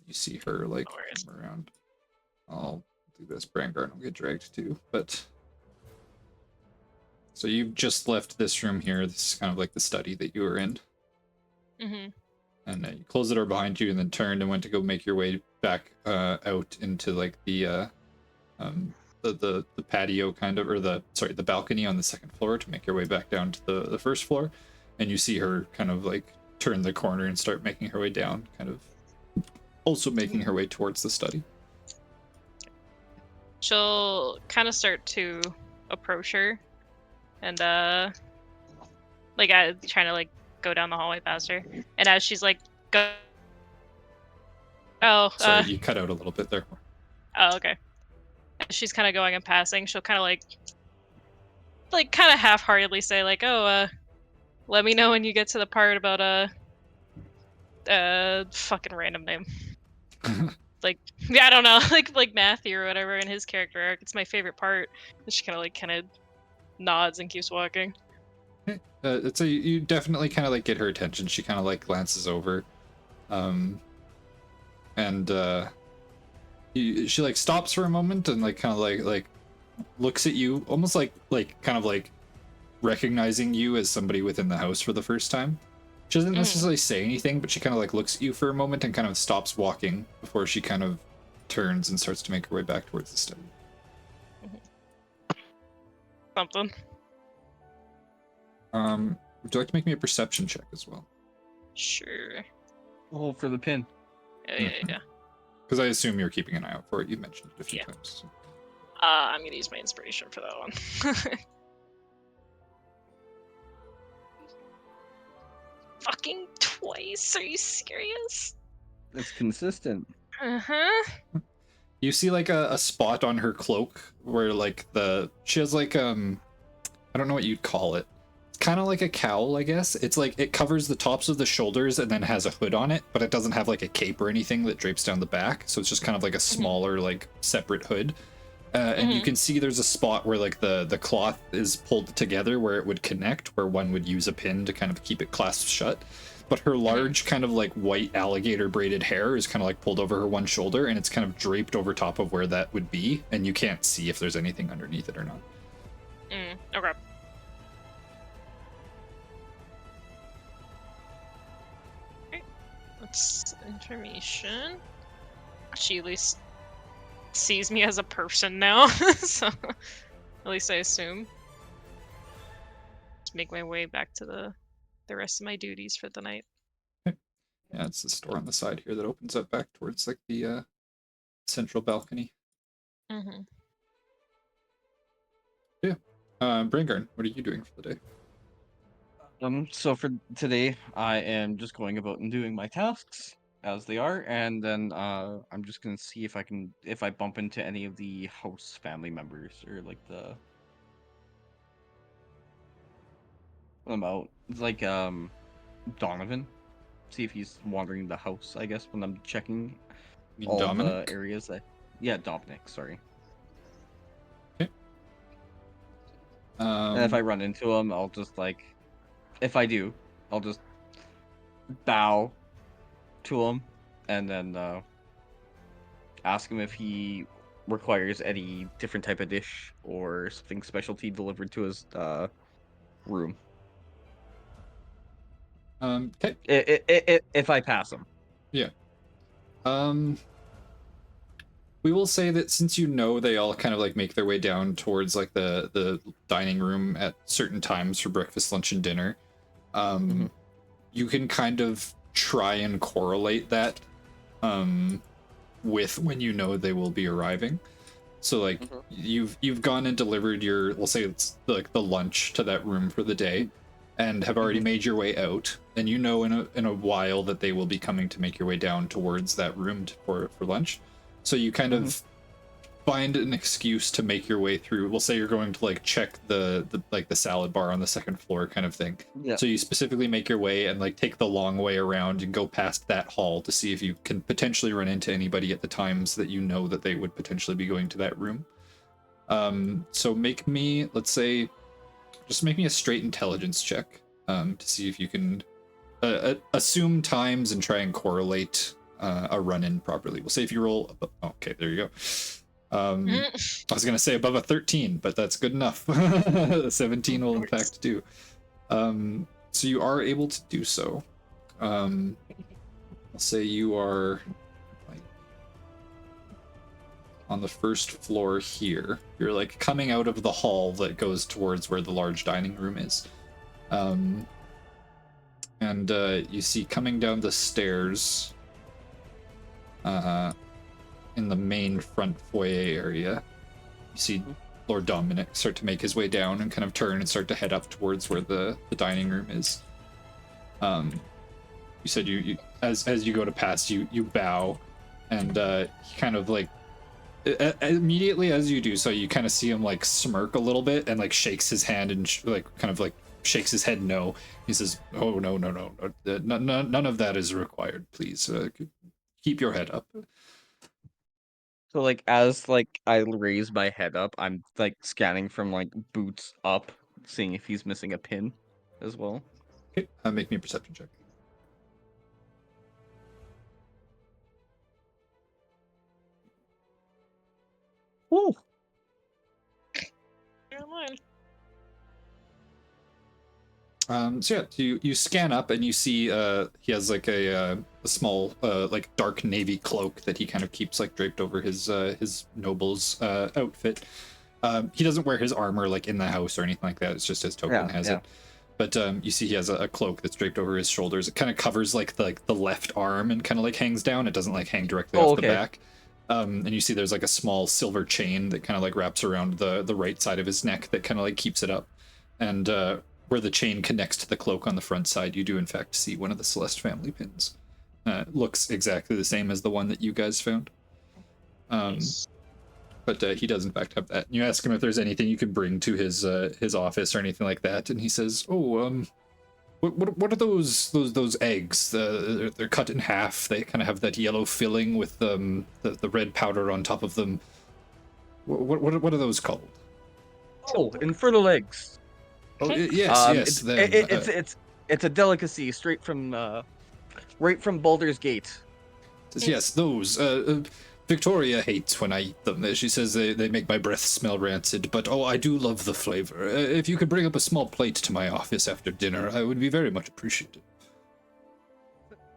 You see her like come around. I'll do this. Brandgarn will get dragged too, but. So you've just left this room here. This is kind of like the study that you were in. And you closed the door behind you and then turned and went to go make your way back out into like the patio kind of, or the balcony on the second floor to make your way back down to the first floor. And you see her kind of like turn the corner and start making her way down, kind of also making her way towards the study. She'll kind of start to approach her, and trying to like go down the hallway past her. And as she's like, go. Oh, Sorry, you cut out a little bit there. Oh, okay. As she's kind of going and passing, she'll kind of like kind of half-heartedly say like, "Oh, let me know when you get to the part about fucking random name." Like, yeah, I don't know, like Matthew or whatever in his character arc. It's my favorite part. And she kind of nods and keeps walking. You definitely kind of like get her attention. She kind of like glances over, and she like stops for a moment and like kind of like looks at you, almost like kind of like recognizing you as somebody within the house for the first time. She doesn't necessarily say anything, but she kind of like looks at you for a moment and kind of stops walking before she kind of turns and starts to make her way back towards the study. Something. Would you like to make me a perception check as well? Sure. Oh, for the pin. Yeah. Because I assume you're keeping an eye out for it. You mentioned it a few times. So. I'm gonna use my inspiration for that one. Fucking twice? Are you serious? It's consistent. Uh-huh. You see like a spot on her cloak where like she has like I don't know what you'd call it. It's kind of like a cowl, I guess. It's like it covers the tops of the shoulders and then has a hood on it, but it doesn't have like a cape or anything that drapes down the back. So it's just kind of like a smaller like separate hood. And you can see there's a spot where like the cloth is pulled together where it would connect, where one would use a pin to kind of keep it clasped shut. But her large kind of like white alligator braided hair is kind of like pulled over her one shoulder, and it's kind of draped over top of where that would be, and you can't see if there's anything underneath it or not. Okay. Okay. That's information. She at least sees me as a person now, so at least I assume. Just make my way back to the rest of my duties for the night. Yeah, it's the store on the side here that opens up back towards like the central balcony. Yeah. Braingarn, what are you doing for the day? So for today, I am just going about and doing my tasks as they are, and then I'm just gonna see if I bump into any of the house family members or like Donovan. See if he's wandering the house, I guess, when I'm checking all Dominic? the areas yeah, Dominic, sorry. Okay. And if I run into him, I'll just if I do, I'll just bow to him and then ask him if he requires any different type of dish or something specialty delivered to his room. Okay. If I pass him. Yeah. We will say that since you know they all kind of like make their way down towards like the dining room at certain times for breakfast, lunch, and dinner, you can kind of try and correlate that with when you know they will be arriving. So like you've gone and delivered your, we'll say it's like the lunch to that room for the day, and have already made your way out, and you know in a while that they will be coming to make your way down towards that room for lunch. So you kind of find an excuse to make your way through. We'll say you're going to like check the salad bar on the second floor kind of thing. Yeah. So you specifically make your way and like take the long way around and go past that hall to see if you can potentially run into anybody at the times that you know that they would potentially be going to that room. So make me, let's say, just make me a straight intelligence check to see if you can assume times and try and correlate a run-in properly. We'll say if you roll, okay, there you go. I was gonna say above a 13, but that's good enough. 17 will in fact do. So you are able to do so. I'll say you are like on the first floor here. You're like coming out of the hall that goes towards where the large dining room is. and you see coming down the stairs in the main front foyer area, you see Lord Dominic start to make his way down and kind of turn and start to head up towards where the dining room is. You said you as you go to pass, you bow, and he kind of like immediately as you do so, you kind of see him like smirk a little bit and like shakes his hand and kind of like shakes his head no. He says, "Oh no, none of that is required. Please keep your head up." So like as like I raise my head up, I'm like scanning from like boots up, seeing if he's missing a pin as well. Okay, make me a perception check. Woo! Never mind. So yeah, you scan up and you see he has like a small like dark navy cloak that he kind of keeps like draped over his noble's outfit. He doesn't wear his armor like in the house or anything like that. It's just his token has it. But you see he has a cloak that's draped over his shoulders. It kind of covers like the left arm and kind of like hangs down. It doesn't like hang directly off the back. And you see there's like a small silver chain that kind of like wraps around the right side of his neck that kind of like keeps it up. And where the chain connects to the cloak on the front side, you do in fact see one of the Celeste family pins. Looks exactly the same as the one that you guys found. But he does in fact have that. You ask him if there's anything you can bring to his office or anything like that, and he says, "Oh, what are those eggs? They're cut in half. They kind of have that yellow filling with the red powder on top of them. What are those called?" Oh, infernal eggs. Oh, yes. It's a delicacy straight from right from Baldur's Gate. Yes, those. Victoria hates when I eat them. She says they make my breath smell rancid, but I do love the flavor. If you could bring up a small plate to my office after dinner, I would be very much appreciated.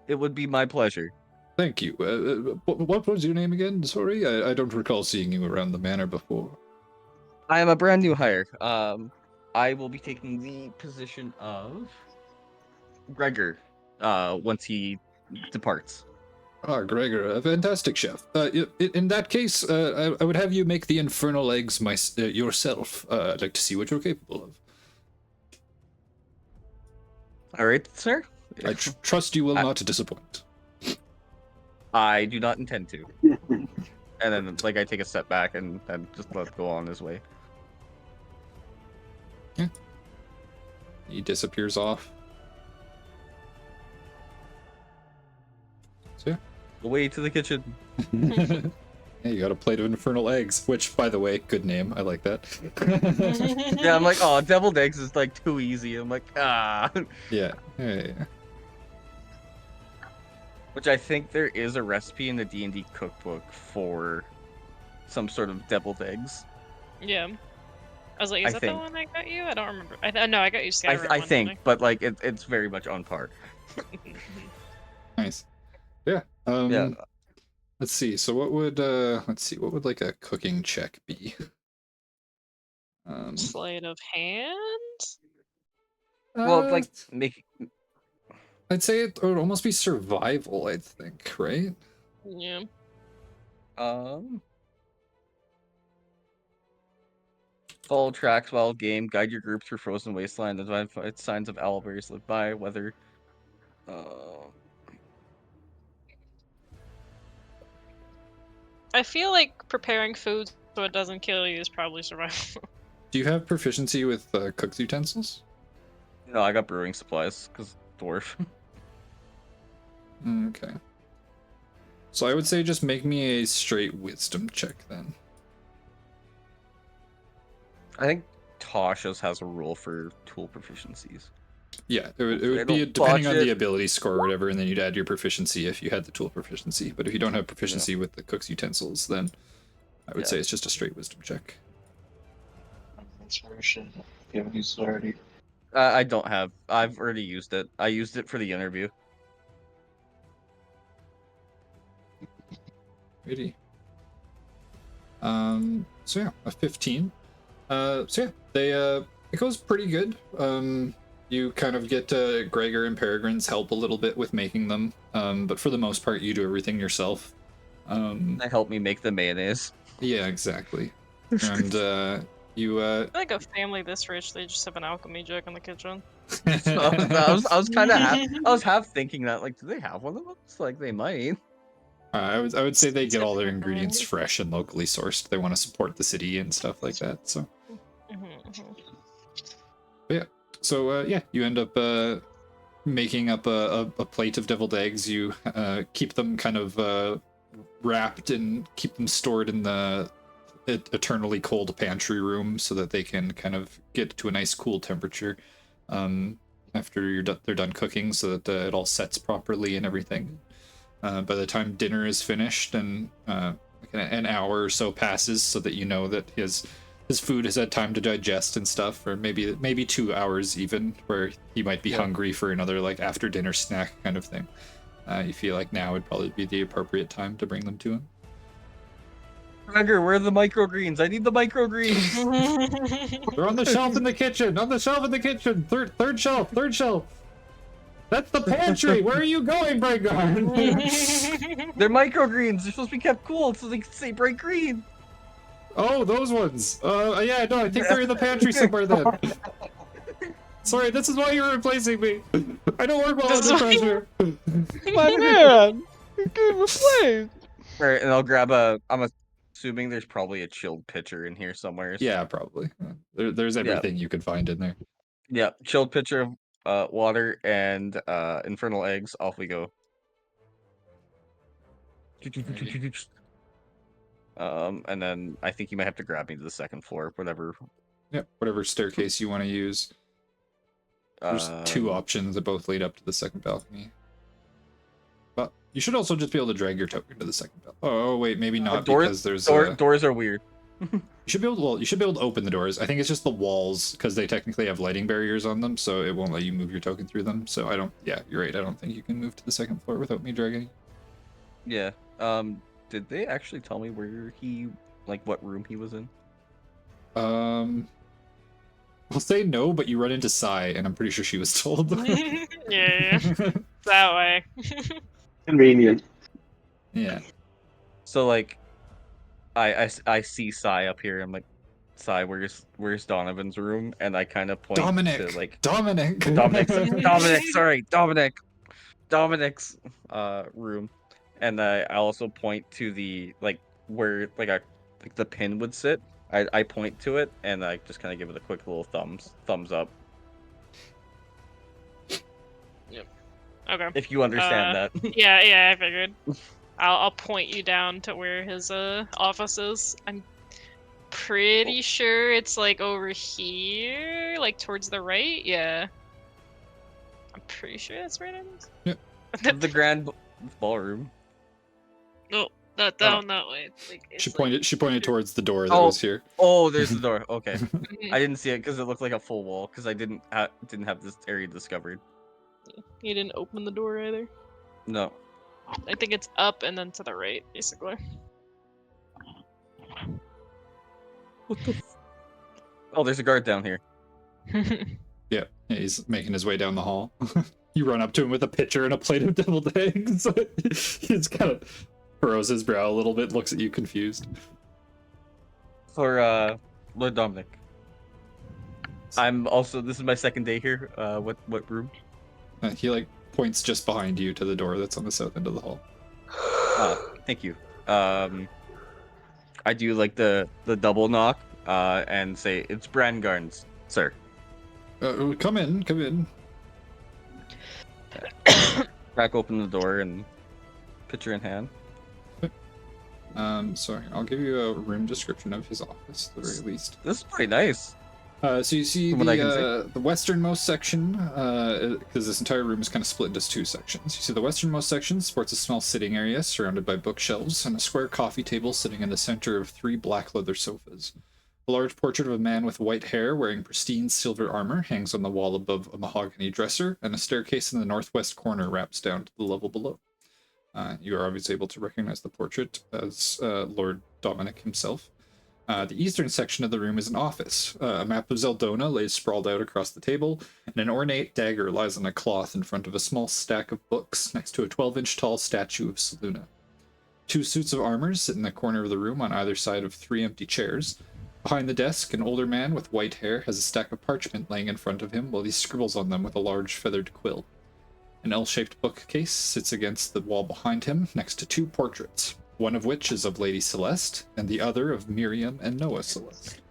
It would be my pleasure. Thank you. What was your name again? Sorry, I don't recall seeing you around the manor before. I am a brand new hire. I will be taking the position of Gregor once he departs. Gregor, a fantastic chef. In that case, I would have you make the infernal eggs yourself. I'd like to see what you're capable of. All right, sir. I trust you will not disappoint. I do not intend to. And then, like, I take a step back and just let go on his way. Yeah. He disappears off. So yeah. Away to the kitchen. Yeah, you got a plate of infernal eggs, which, by the way, good name. I like that. Yeah, I'm like, oh, deviled eggs is like too easy. I'm like, ah. Yeah. Which I think there is a recipe in the D&D cookbook for some sort of deviled eggs. Yeah. I was like, is that the one I got you? I don't remember. No, I got you Skyrim. I think, but like it's very much on par. Nice. Yeah. Yeah. Let's see. So what would what would like a cooking check be? Sleight of hand? Well, like make. I'd say it would almost be survival, I think, right? Yeah. Follow tracks while game, guide your group through frozen wasteland, identify signs of owlbears live by, weather. I feel like preparing food so it doesn't kill you is probably survival. Do you have proficiency with cooked utensils? No, I got brewing supplies because dwarf. Okay. So I would say just make me a straight wisdom check then. I think Tasha's has a rule for tool proficiencies. Yeah, it would be depending on the ability score or whatever, and then you'd add your proficiency if you had the tool proficiency. But if you don't have proficiency with the cook's utensils, then I would say it's just a straight wisdom check. Inspiration. You haven't used it already. I don't have. I've already used it. I used it for the interview. Ready. So yeah, a 15. So yeah, they it goes pretty good. You kind of get Gregor and Peregrine's help a little bit with making them, but for the most part, you do everything yourself. That helped me make the mayonnaise. Yeah, exactly. And you. I think a family this rich, they just have an alchemy jug in the kitchen. So I was kind of I was half thinking that, like, do they have one of those? Like, they might. I would say they get all their Typical ingredients family. fresh and locally sourced. They want to support the city and stuff like that. So. But yeah. So yeah, you end up making up a plate of deviled eggs. You keep them kind of wrapped and keep them stored in the eternally cold pantry room so that they can kind of get to a nice cool temperature after they're done cooking, so that it all sets properly and everything. By the time dinner is finished and an hour or so passes, so that you know that his food has had time to digest and stuff, or maybe 2 hours even, where he might be hungry for another like after dinner snack kind of thing. You feel like now would probably be the appropriate time to bring them to him. Gregor, where are the microgreens? I need the microgreens. They're on the shelf in the kitchen. On the shelf in the kitchen. Third shelf. Third shelf. That's the pantry. Where are you going, Braygarn? They're microgreens. They're supposed to be kept cool so they can stay bright green. Oh, those ones. Yeah, no, I think they're in the pantry somewhere then. Sorry, this is why you're replacing me. I don't work well under pressure. My man, you get replaced. Alright, and I'll grab I'm assuming there's probably a chilled pitcher in here somewhere. Yeah, probably. There's everything you could find in there. Yeah, chilled pitcher of water and infernal eggs. Off we go. And then I think you might have to grab me to the second floor, whatever. Yep, whatever staircase you want to use. There's two options that both lead up to the second balcony. But you should also just be able to drag your token to the second balcony. Oh wait, maybe not, because there's doors are weird. You should be able to open the doors. I think it's just the walls, because they technically have lighting barriers on them, so it won't let you move your token through them. So yeah, you're right. I don't think you can move to the second floor without me dragging. Yeah. Did they actually tell me where what room he was in? I'll say no, but you run into Sai, and I'm pretty sure she was told. Yeah. That way. Convenient. Yeah. So like, I see Sai up here. I'm like, Sai, where's Donovan's room? And I kind of point Dominic. to like Dominic's room, and I also point to the where the pin would sit. I point to it and I just kind of give it a quick little thumbs up. Yep. Okay. If you understand that. Yeah, I figured. I'll point you down to where his office is. I'm pretty sure it's like over here, like towards the right. Yeah. I'm pretty sure that's where it is. Yep. The grand ballroom. No, not down that way. She pointed towards the door that was here. Oh, there's the door. Okay. I didn't see it because it looked like a full wall, because I didn't have this area discovered. You didn't open the door either? No. I think it's up and then to the right, basically. What the Oh, there's a guard down here. Yeah, he's making his way down the hall. You run up to him with a pitcher and a plate of deviled eggs. He's kind of furrows his brow a little bit, looks at you confused. For Lord Dominic. This is my second day here. What room? He points just behind you to the door that's on the south end of the hall. Thank you. I do the double knock and say, it's Brandgarn's, sir. Come in. Crack open the door and pitcher in hand. Sorry, I'll give you a room description of his office at the very least. This is pretty nice. So you see the westernmost section, because this entire room is kind of split into two sections. You see the westernmost section sports a small sitting area surrounded by bookshelves and a square coffee table sitting in the center of 3 black leather sofas. A large portrait of a man with white hair wearing pristine silver armor hangs on the wall above a mahogany dresser, and a staircase in the northwest corner wraps down to the level below. You are obviously able to recognize the portrait as Lord Dominic himself. The eastern section of the room is an office. A map of Zel'dona lays sprawled out across the table, and an ornate dagger lies on a cloth in front of a small stack of books next to a 12-inch tall statue of Zel'dona. 2 suits of armor sit in the corner of the room on either side of 3 empty chairs. Behind the desk, an older man with white hair has a stack of parchment laying in front of him while he scribbles on them with a large feathered quill. An L-shaped bookcase sits against the wall behind him, next to 2 portraits, one of which is of Lady Celeste, and the other of Miriam and Noah Celeste.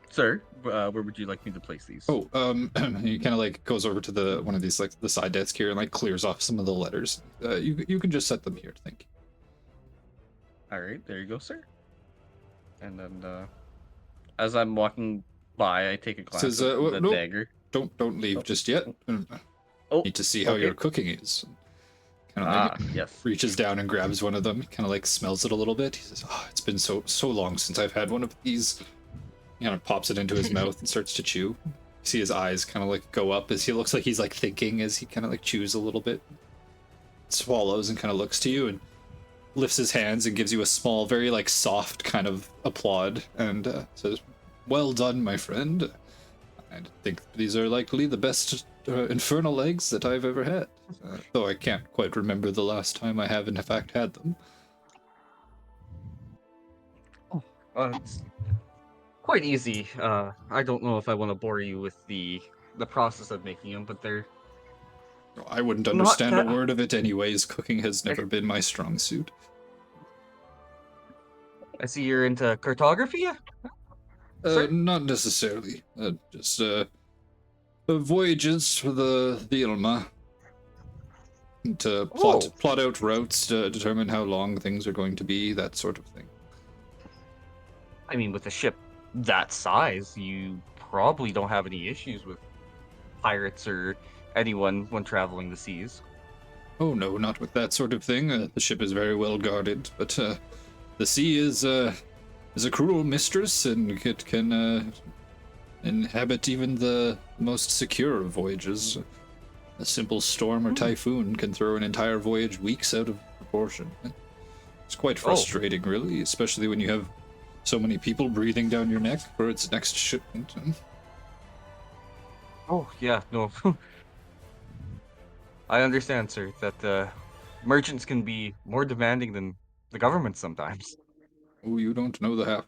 Sir, where would you like me to place these? Oh, he kind of like goes over to the one of these like the side desk here and like clears off some of the letters. You can just set them here, thank you. All right, there you go, sir. And then, as I'm walking by, I take a glance Says, at the nope. dagger. Don't leave just yet. Oh, Need to see how okay. your cooking is. Kind of like yes. reaches down and grabs one of them. Kind of like smells it a little bit. He says, "Oh, it's been so long since I've had one of these." He kind of pops it into his mouth and starts to chew. You see his eyes kind of like go up as he looks like he's like thinking as he kind of like chews a little bit. Swallows and kind of looks to you and lifts his hands and gives you a small, very like soft kind of applaud and says, "Well done, my friend. I think these are likely the best infernal eggs that I've ever had, though I can't quite remember the last time I have in fact had them." It's quite easy. I don't know if I want to bore you with the process of making them, but they're I wouldn't Not understand that- a word of it anyways. Cooking has never been my strong suit. I see you're into cartography. Sir? Not necessarily. Just voyages for the Ilma. To plot out routes, to determine how long things are going to be, that sort of thing. I mean, with a ship that size, you probably don't have any issues with pirates or anyone when traveling the seas. Oh no, not with that sort of thing. The ship is very well guarded, but the sea is a cruel mistress, and it can inhabit even the most secure of voyages. A simple storm or typhoon can throw an entire voyage weeks out of proportion. It's quite frustrating, really, especially when you have so many people breathing down your neck for its next shipment. Oh, yeah, no. I understand, sir, that merchants can be more demanding than the government sometimes. Oh, you don't know the half.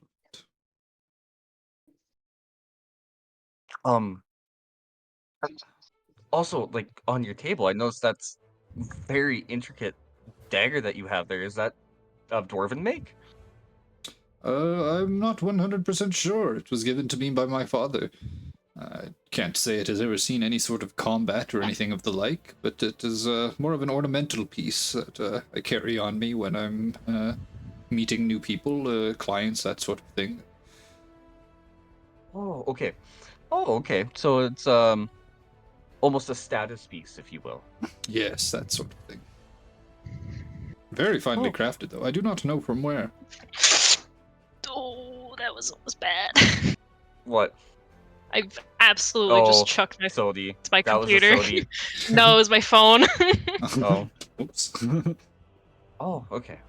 Also, like, on your table, I noticed that's very intricate dagger that you have there. Is that of dwarven make? I'm not 100% sure. It was given to me by my father. I can't say it has ever seen any sort of combat or anything of the like, but it is more of an ornamental piece that I carry on me when I'm meeting new people, clients, that sort of thing. Oh, okay. So it's almost a status piece, if you will. Yes, that sort of thing. Very finely crafted, though. I do not know from where. Oh, that was bad. What? I've absolutely just chucked my Sodi. it's my That was a computer. Sodi. No, it was my phone. Oh. Oops. Oh, okay.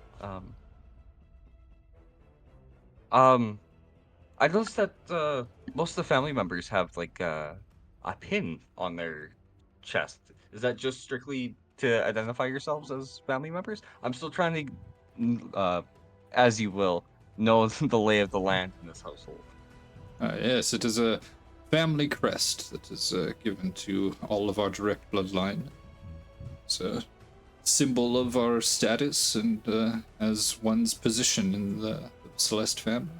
I noticed that most of the family members have like a pin on their chest. Is that just strictly to identify yourselves as family members? I'm still trying to, as you will, know the lay of the land in this household. Yes, it is a family crest that is given to all of our direct bloodline. It's a symbol of our status and as one's position in the Celeste family.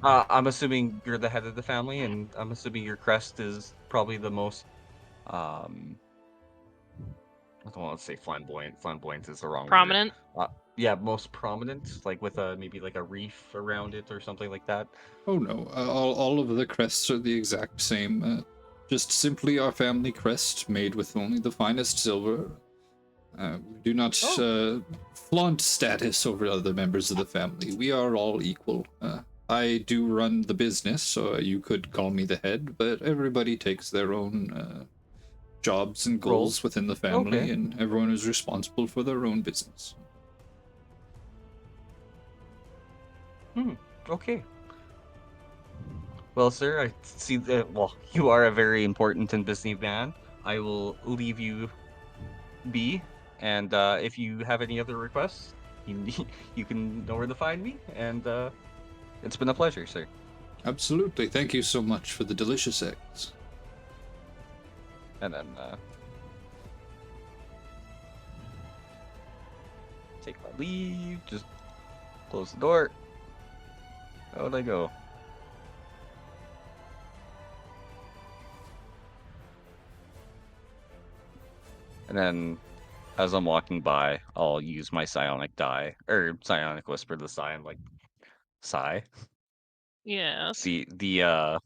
I'm assuming you're the head of the family, and I'm assuming your crest is probably the most, I don't want to say flamboyant. Flamboyant is the wrong Prominent. word. Yeah, most prominent, like with maybe like a reef around it or something like that. Oh no, all of the crests are the exact same. Just simply our family crest, made with only the finest silver. We do not flaunt status over other members of the family. We are all equal. I do run the business, so you could call me the head, but everybody takes their own jobs and Roles. goals within the family, Okay. and everyone is responsible for their own business. Okay. Well, sir, I see that. Well, you are a very important and busy man. I will leave you be, and if you have any other requests, you you can know where to find me. And it's been a pleasure, sir. Absolutely. Thank you so much for the delicious eggs. And then take my leave. Just close the door. Out I go. And then, as I'm walking by, I'll use my psionic die or psionic whisper to sign like, sigh. Yes. The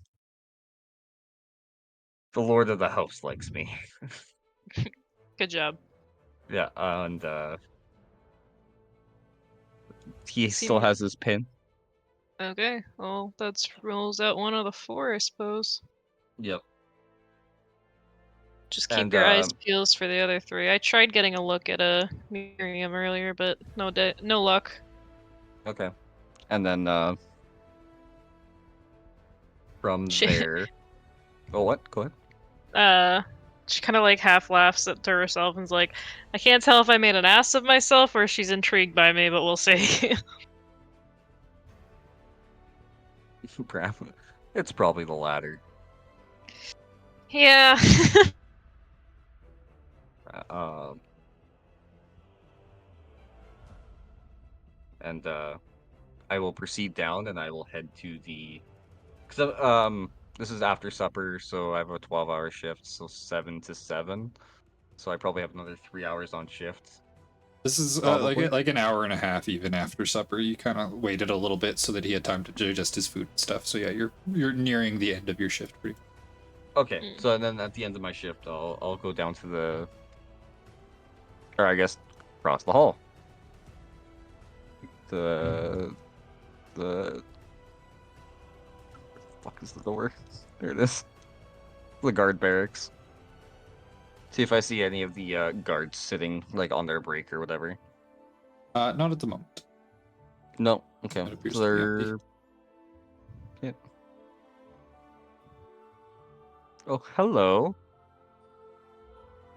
Lord of the House likes me. Good job. Yeah, and he See still me- has his pin. Okay, well, that's rules out one of the four, I suppose. Yep. Just keep And your eyes peeled for the other three. I tried getting a look at Miriam earlier, but no luck. okay. And then from She, there. Oh, what? Go ahead. she kind of like half laughs to herself and's like, I can't tell if I made an ass of myself or she's intrigued by me, but we'll see. It's probably the latter. Yeah. Um. And I will proceed down, and I will head to the. Cause this is after supper, so I have a 12-hour shift, so 7 to 7. So I probably have another 3 hours on shift. This is Probably. like an hour and a half even after supper. You kind of waited a little bit so that he had time to digest his food and stuff. So yeah, you're nearing the end of your shift. Pretty. Okay, so then at the end of my shift, I'll go down to the, or I guess across the hall. The fuck is the door? There it is. The guard barracks. See if I see any of the guards sitting like on their break or whatever. Not at the moment. No. Okay. It appears So to be empty. they're. Yeah. Oh, hello.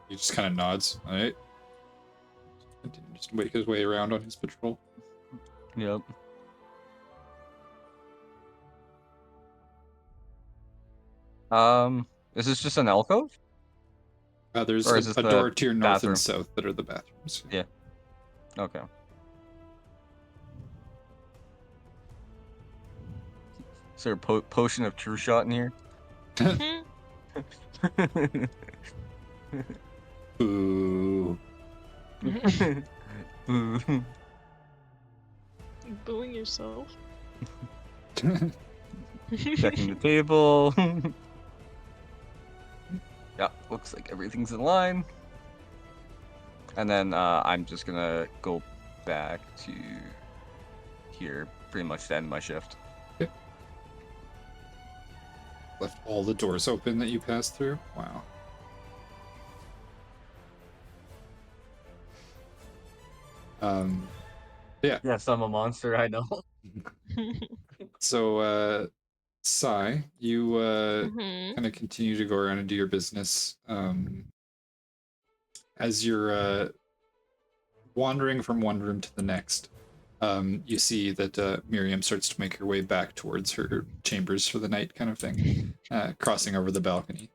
He just kind of nods. All right. Just make his way around on his patrol. Yep. Is this just an alcove? There's Or is this a the door to your north bathroom? and south that are the bathrooms. Yeah. Okay. Is there a potion of true shot in here? Ooh. Booing yourself. Checking the table. Yeah, looks like everything's in line. And then I'm just gonna go back to here, pretty much to end my shift. Yep. Left all the doors open that you passed through. Wow. Yeah. Yes, I'm a monster, I know. So, Sai, you Mhm. kind of continue to go around and do your business. As you're wandering from one room to the next, you see that Miriam starts to make her way back towards her chambers for the night, kind of thing, crossing over the balcony.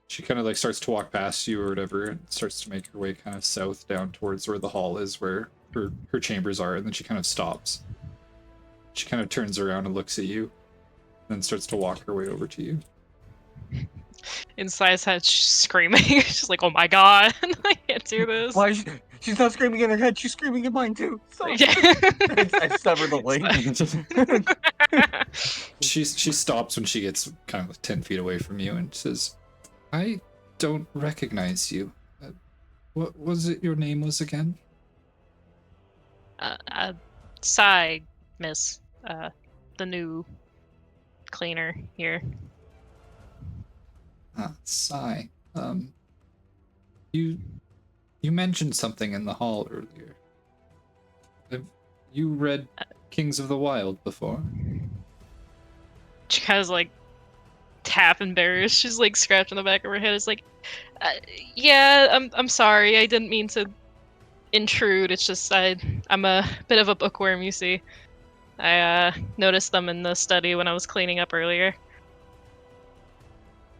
She kind of like starts to walk past you or whatever, and starts to make her way kind of south down towards where the hall is, where her chambers are, and then she kind of stops. She kind of turns around and looks at you, and then starts to walk her way over to you. Inside head, she's screaming. She's like, "Oh my god, I can't do this." Why? She's not screaming in her head. She's screaming in mine too. Stop. Yeah. I sever the link. She stops when she gets kind of 10 feet away from you and says, "I don't recognize you. What was it your name was again?" Sigh, miss. The new cleaner here. Sigh. You mentioned something in the hall earlier. Have you read Kings of the Wild before? She kind of like half embarrassed. She's like scratching the back of her head. It's like, yeah, I'm sorry. I didn't mean to intrude. It's just I'm a bit of a bookworm, you see. I noticed them in the study when I was cleaning up earlier.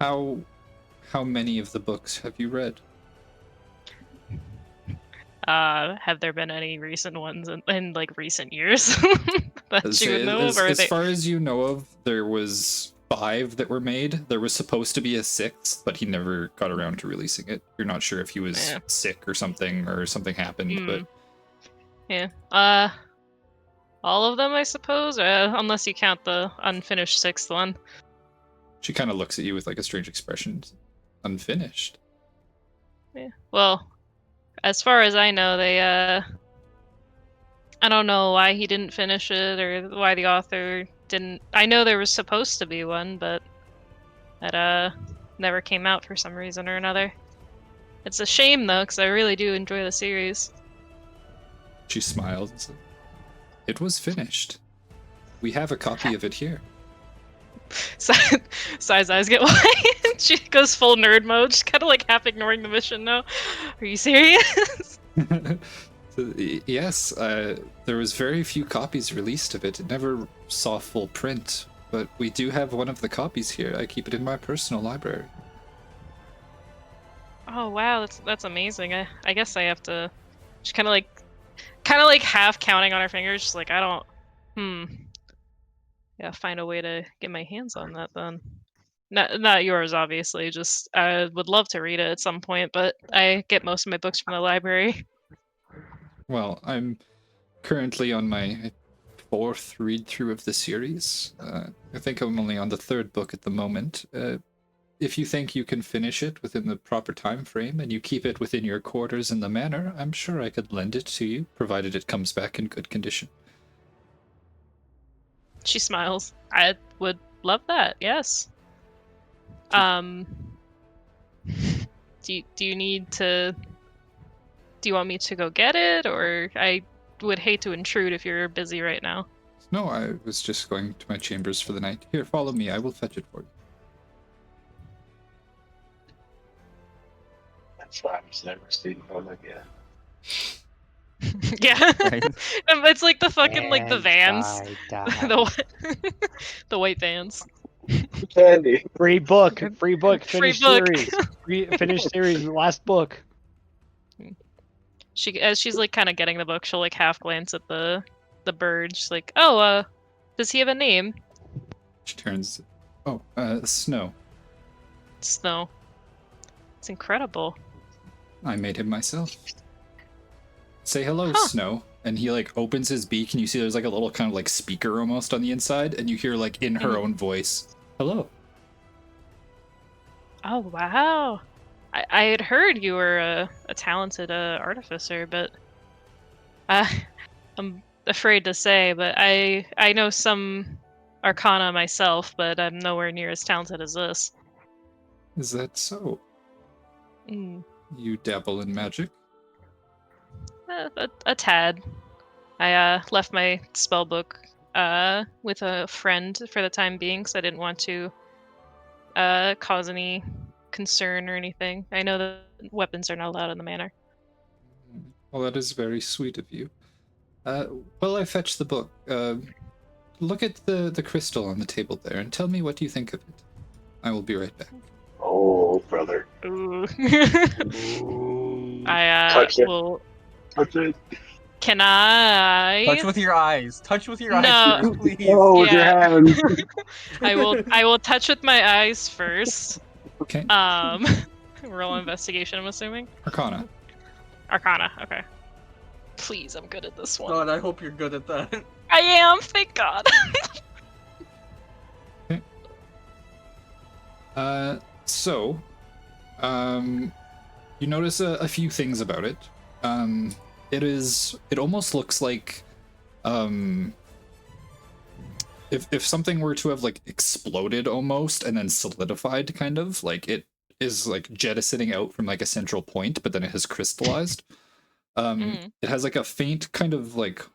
How many of the books have you read? Have there been any recent ones in like recent years that you would know of, or are As they? far as you know of, there was 5 that were made. There was supposed to be a 6th, but he never got around to releasing it. You're not sure if he was Yeah. sick or something happened, but Yeah. All of them, I suppose, unless you count the unfinished 6th one. she kind of looks at you with like a strange expression. Unfinished. Yeah. Well, as far as I know, they I don't know why he didn't finish it or why the author didn't. I know there was supposed to be one, but that never came out for some reason or another. It's a shame though, because I really do enjoy the series. She smiled and said, "It was finished. We have a copy of it here." Sai's eyes get wide. She goes full nerd mode. She's kind of like half ignoring the mission now. Are you serious? Yes, there was very few copies released of it. It never saw full print, but we do have one of the copies here. I keep it in my personal library. Oh wow, that's amazing. I guess I have to. She's kind of like half counting on her fingers. She's like, I don't. Yeah, find a way to get my hands on that then. Not yours, obviously. Just I would love to read it at some point, but I get most of my books from the library. Well, I'm currently on my 4th read through of the series. I think I'm only on the 3rd book at the moment. If you think you can finish it within the proper time frame and you keep it within your quarters in the manor, I'm sure I could lend it to you, provided it comes back in good condition. She smiles. I would love that. Yes. Do you need to? Do you want me to go get it, or I would hate to intrude if you're busy right now. No, I was just going to my chambers for the night. Here, follow me. I will fetch it for you. That's why I've never seen one again. Yeah. Right. It's like the fucking like the And vans. die. The white vans. Candy. Free book, Free finished book. series, finished series, last book. As she's like kind of getting the book, she'll like half glance at the bird. She's like, "Oh, does he have a name?" She turns. Oh, Snow. Snow. It's incredible. I made him myself. Say hello, Huh. Snow. And he like opens his beak, and you see there's like a little kind of like speaker almost on the inside, and you hear like in her own voice, "Hello." Oh wow. I had heard you were a talented artificer, but I'm afraid to say, but I know some arcana myself, but I'm nowhere near as talented as this. Is that so? Mm, You dabble in magic? a tad. I left my spell book with a friend for the time being, because I didn't want to cause any concern or anything. I know that weapons are not allowed in the manor. Well, that is very sweet of you. Well, I fetched the book. Look at the crystal on the table there, and tell me what you think of it. I will be right back. Oh, brother. Ooh. Ooh. I Touch it. will. Touch it. Can I? Touch with your eyes. Touch with your No. eyes, please. Oh, with your Yeah. hands. I will touch with my eyes first. Okay. Roll investigation, I'm assuming. Arcana. Arcana, okay. Please, I'm good at this one. God, I hope you're good at that. I am, thank God. So, you notice a few things about it. It almost looks like, it if something were to have like exploded almost and then solidified, kind of like it is like jettisoning out from like a central point, but then it has crystallized. It has like a faint kind of like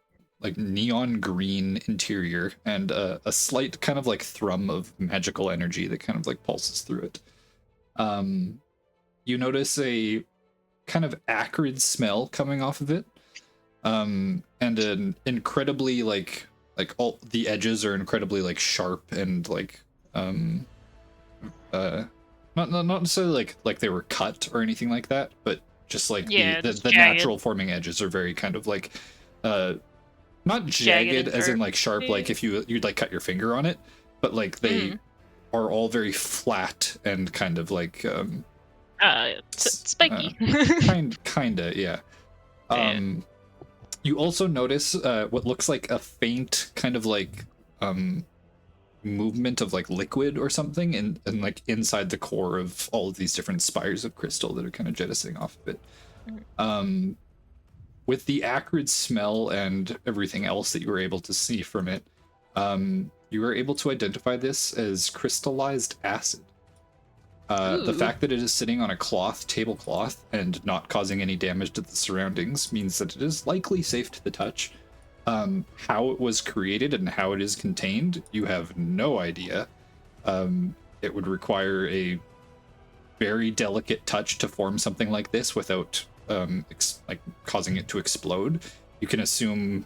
neon green interior and a slight kind of like thrum of magical energy that kind of like pulses through it. You notice a kind of acrid smell coming off of it, and an incredibly like all the edges are incredibly like sharp and like not necessarily like they were cut or anything like that, but just like Yeah, the just the jagged. natural forming edges are very kind of like not Jagged jagged and as in like sharp, sharp. like if you'd like cut your finger on it, but like they are all very flat and kind of like spiky. kinda, yeah. Yeah. You also notice what looks like a faint kind of like movement of like liquid or something and like inside the core of all of these different spires of crystal that are kind of jettisoning off of it. With the acrid smell and everything else that you were able to see from it, you were able to identify this as crystallized acid. The fact that it is sitting on a tablecloth and not causing any damage to the surroundings means that it is likely safe to the touch. How it was created and how it is contained, you have no idea. It would require a very delicate touch to form something like this without like causing it to explode. You can assume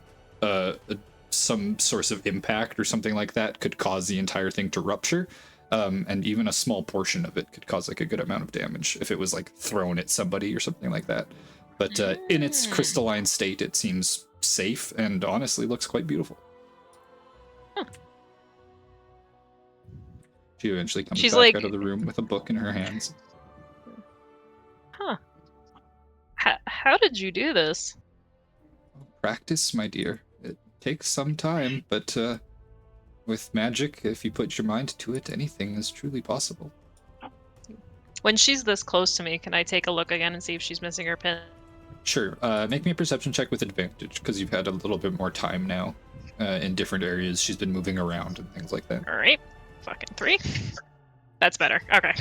some source of impact or something like that could cause the entire thing to rupture. And even a small portion of it could cause like a good amount of damage if it was like thrown at somebody or something like that. But in its crystalline state, it seems safe and honestly looks quite beautiful. She eventually comes She's back like- out of the room with a book in her hands. Huh. How did you do this? Practice, my dear. It takes some time, but with magic, if you put your mind to it, anything is truly possible. When she's this close to me, can I take a look again and see if she's missing her pin? Sure. Make me a perception check with advantage, because you've had a little bit more time now in different areas. She's been moving around and things like that. All right. Fucking 3. That's better. Okay.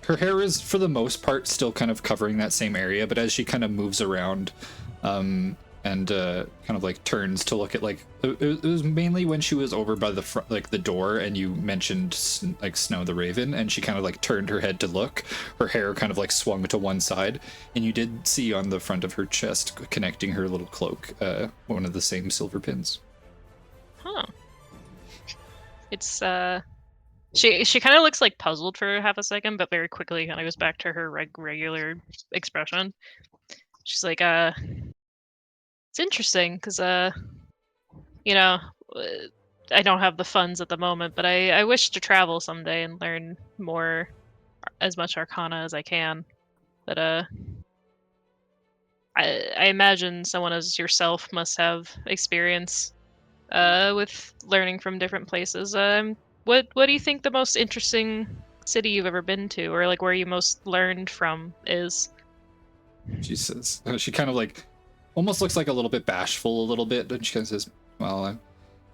Her hair is, for the most part, still kind of covering that same area, but as she kind of moves around and kind of like turns to look at like it was mainly when she was over by the front, like the door, and you mentioned like Snow the Raven, and she kind of like turned her head to look. Her hair kind of like swung to one side, and you did see on the front of her chest, connecting her little cloak, one of the same silver pins. Huh. It's she kind of looks like puzzled for half a second, but very quickly kind of goes back to her regular expression. She's like, it's interesting because you know, I don't have the funds at the moment, but I wish to travel someday and learn more, as much Arcana as I can. But I imagine someone as yourself must have experience with learning from different places. What do you think the most interesting city you've ever been to, or like where you most learned from is? She says, she kind of like almost looks like a little bit bashful, a little bit, and she kind of says, well, I'm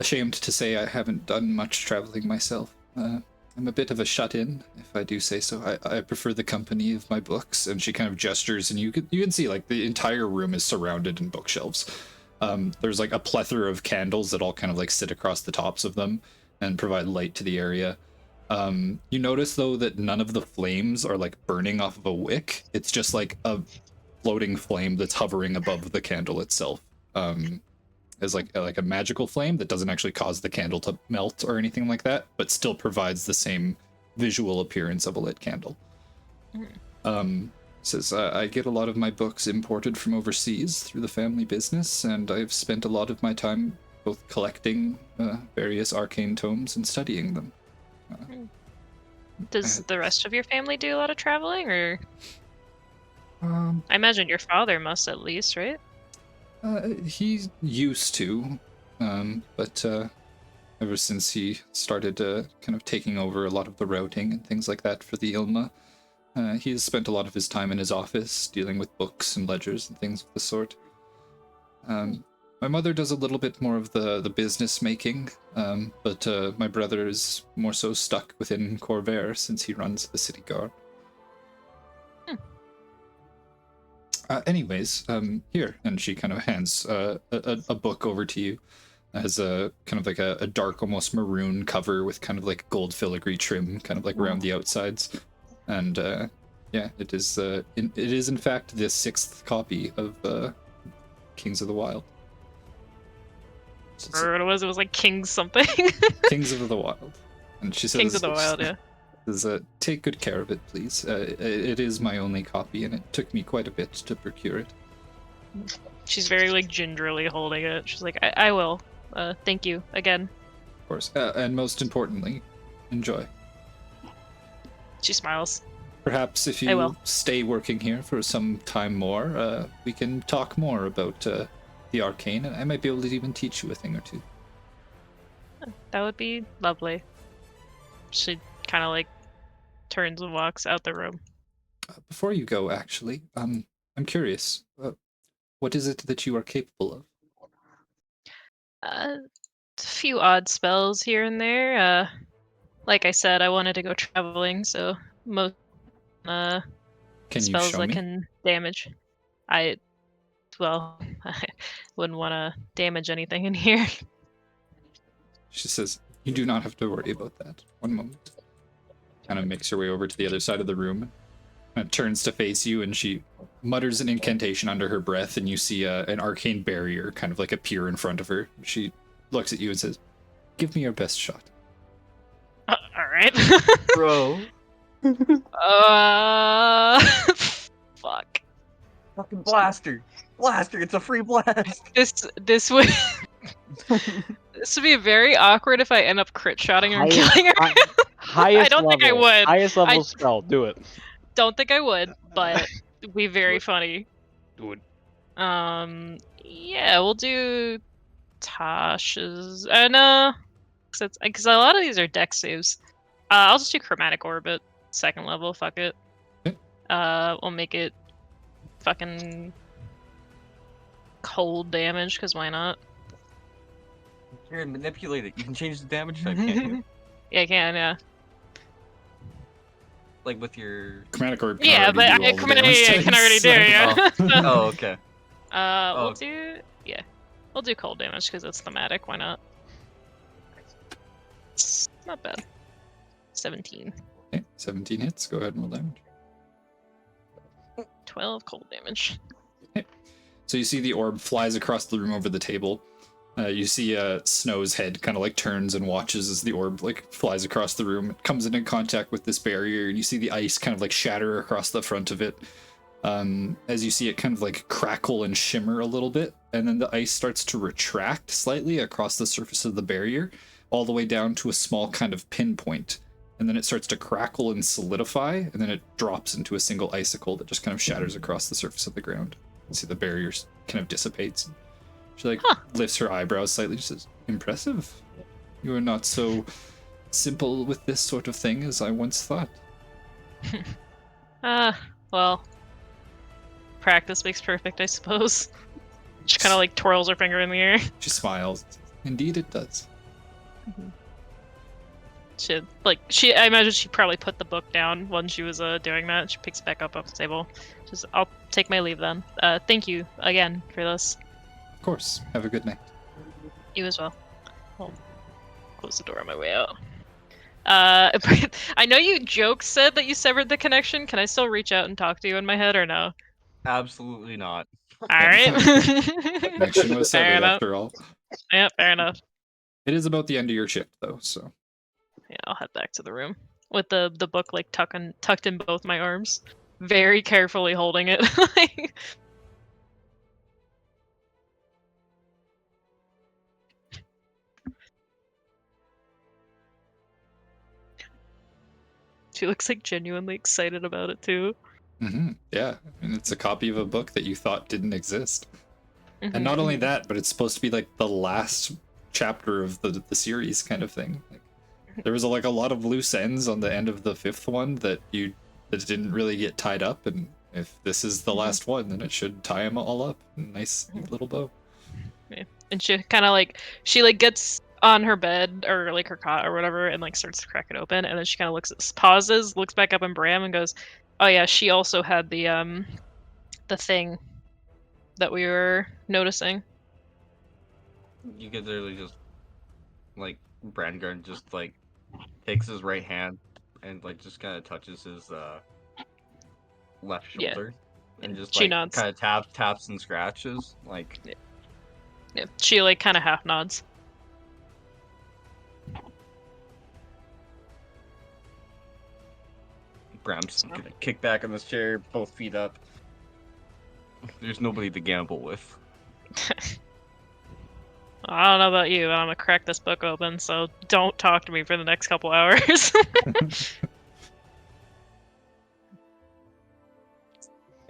ashamed to say I haven't done much traveling myself. I'm a bit of a shut-in, if I do say so. I prefer the company of my books. And she kind of gestures, and you can see like the entire room is surrounded in bookshelves. There's like a plethora of candles that all kind of like sit across the tops of them and provide light to the area. You notice though that none of the flames are like burning off of a wick. It's just like a floating flame that's hovering above the candle itself. As like a magical flame that doesn't actually cause the candle to melt or anything like that, but still provides the same visual appearance of a lit candle. Says, I get a lot of my books imported from overseas through the family business, and I've spent a lot of my time both collecting various arcane tomes and studying them. Does the rest of your family do a lot of traveling, or? I imagine your father must, at least, right? He used to, but ever since he started kind of taking over a lot of the routing and things like that for the Ilma, he has spent a lot of his time in his office dealing with books and ledgers and things of the sort. My My mother does a little bit more of the business making, but my brother is more so stuck within Corvair since he runs the city guard. Anyways, here, and she kind of hands a book over to you. It has a kind of like a dark, almost maroon cover with kind of like gold filigree trim, kind of like around the outsides, and yeah, it is in fact the 6th copy of Kings of the Wild. Or what it was like Kings something. Kings of the Wild, and she says, Kings of the Wild, yeah. Take good care of it, please. It is my only copy, and it took me quite a bit to procure it. She's very like gingerly holding it. She's like, I will. Thank you again. Of course, and most importantly, enjoy. She smiles. Perhaps if you stay working here for some time more, we can talk more about the arcane, and I might be able to even teach you a thing or two. That would be lovely. She kind of like turns and walks out the room. Before you go, actually, I'm curious. What is it that you are capable of? A few odd spells here and there. Like I said, I wanted to go traveling, so most Can you spells show that me? can damage. I wouldn't want to damage anything in here. She says, you do not have to worry about that. One moment. Kind of makes her way over to the other side of the room. And turns to face you, and she mutters an incantation under her breath, and you see an arcane barrier kind of like appear in front of her. She looks at you and says, give me your best shot. All right. Bro. Fuck. Fucking blaster. Blaster, it's a free blast. This would this would be very awkward if I end up crit shotting her and killing her. Highest I don't think I level- would. Highest level I- spell. Do it. Don't think I would, but it'd be very funny. Do it. Yeah, we'll do Tasha's and because a lot of these are dex saves. I'll just do Chromatic Orbit, 2nd level. Fuck it. Okay. We'll make it fucking cold damage, because why not? Here, manipulate it. You can change the damage type, can't you? Yeah, I can, yeah. Like with your... Chromatic Orb can Yeah, already but do all the damage I can types, already do so- it, yeah. Oh, okay. We'll Oh. do... Yeah. We'll do cold damage, because it's thematic, why not? It's not bad. 17. Okay, 17 hits. Go ahead and roll damage. 12 cold damage. So you see the orb flies across the room over the table. You see Snow's head kind of like turns and watches as the orb like flies across the room. It comes into contact with this barrier, and you see the ice kind of like shatter across the front of it. As you see it kind of like crackle and shimmer a little bit, and then the ice starts to retract slightly across the surface of the barrier, all the way down to a small kind of pinpoint. And then it starts to crackle and solidify, and then it drops into a single icicle that just kind of shatters across the surface of the ground. You see the barrier kind of dissipates. She like lifts her eyebrows slightly. She says, "Impressive. You are not so simple with this sort of thing as I once thought." Well, practice makes perfect, I suppose. She kind of like twirls her finger in the air. She smiles. Indeed, it does. I imagine she probably put the book down when she was doing that. She picks it back up off the table. I'll take my leave then. Thank you again for this. Of course. Have a good night. You as well. I'll close the door on my way out. I know you said that you severed the connection. Can I still reach out and talk to you in my head or no? Absolutely not. Alright. Connection was Fair severed enough. after all. Yeah, fair enough. It is about the end of your shift though, so. Yeah, I'll head back to the room with the book like tucked in both my arms, very carefully holding it. She looks like genuinely excited about it too. Yeah, I mean, it's a copy of a book that you thought didn't exist. And not only that, but it's supposed to be like the last chapter of the series kind of thing. Like, there was a lot of loose ends on the end of the 5th one that didn't really get tied up, and if this is the last one, then it should tie them all up. Nice neat little bow. And she kind of like gets on her bed or like her cot or whatever and like starts to crack it open, and then she kind of pauses, looks back up at Bram and goes, "Oh yeah, she also had the thing that we were noticing." You could literally just like Brandgarn just like takes his right hand and like just kind of touches his left Yeah. shoulder and just She like nods. kind of taps and scratches like. Yeah. She like kind of half nods. Bram's gonna kick back in this chair, both feet up. There's nobody to gamble with. I don't know about you, but I'm gonna crack this book open, so don't talk to me for the next couple hours.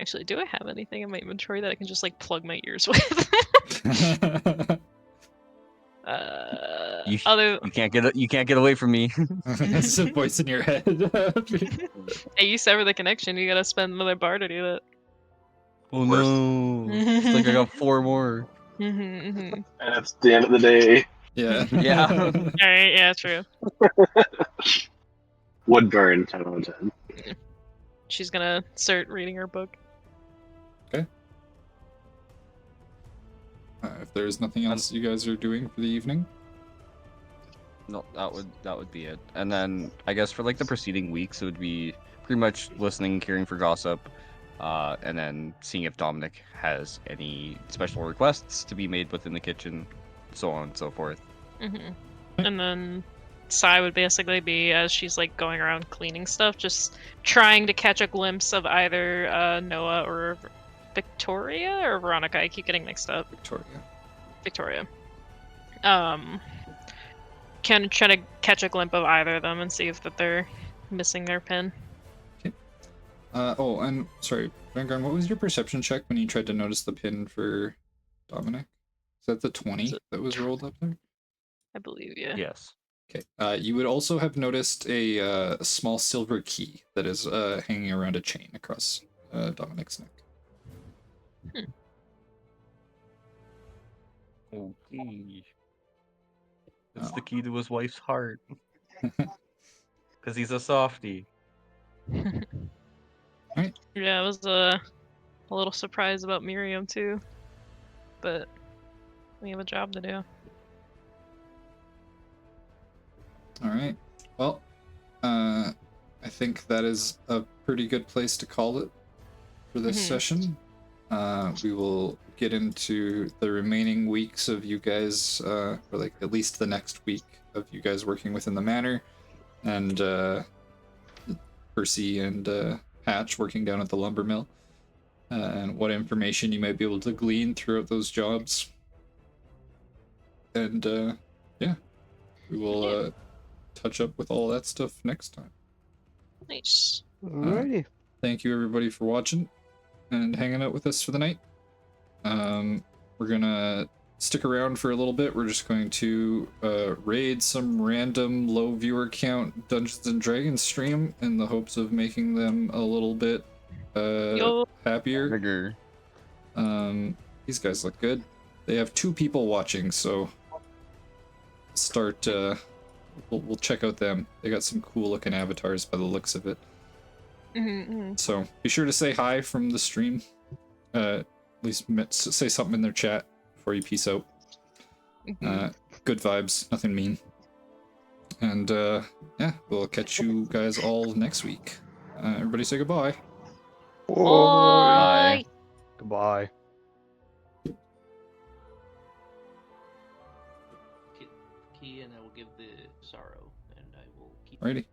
Actually, do I have anything in my inventory that I can just like plug my ears with? You Other can't get away from me. It's a voice in your head. hey, you sever the connection. You gotta spend another bar to do that. Oh no! It's like I got 4 more. And it's the end of the day. Yeah. Yeah. Alright, yeah, true. Would burn 10 out of 10. She's gonna start reading her book. Okay. If there's nothing else you guys are doing for the evening. No, that would be it. And then I guess for like the preceding weeks, it would be pretty much listening, hearing for gossip, and then seeing if Dominic has any special requests to be made within the kitchen, so on and so forth. And then Sai would basically be, as she's like going around cleaning stuff, just trying to catch a glimpse of either Noah or Victoria or Veronica. I keep getting mixed up. Victoria. Can try to catch a glimpse of either of them and see if that they're missing their pin. Okay. Oh, and sorry, Vanguard, what was your perception check when you tried to notice the pin for Dominic? Is that the 20 that was rolled up there? I believe, yeah. Yes. Okay. You would also have noticed a small silver key that is hanging around a chain across Dominic's neck. Okay. It's the key to his wife's heart. Because he's a softie. Right. Yeah, I was a little surprised about Miriam too, but we have a job to do. All right. Well, I think that is a pretty good place to call it for this session. We will get into the remaining weeks of you guys, or like at least the next week of you guys working within the manor, and Percy and Hatch working down at the lumber mill, and what information you might be able to glean throughout those jobs. And yeah, we will touch up with all that stuff next time. Nice. Alrighty. Thank you everybody for watching and hanging out with us for the night. We're gonna stick around for a little bit. We're just going to raid some random low viewer count Dungeons and Dragons stream in the hopes of making them a little bit happier. Bigger. These guys look good. They have 2 people watching, so start we'll check out them. They got some cool looking avatars by the looks of it. So be sure to say hi from the stream. At least say something in their chat before you peace out. Good vibes, nothing mean. And yeah, we'll catch you guys all next week. Everybody say goodbye. Bye. Goodbye. Key, and I will give the sorrow, and I will keep. Alrighty.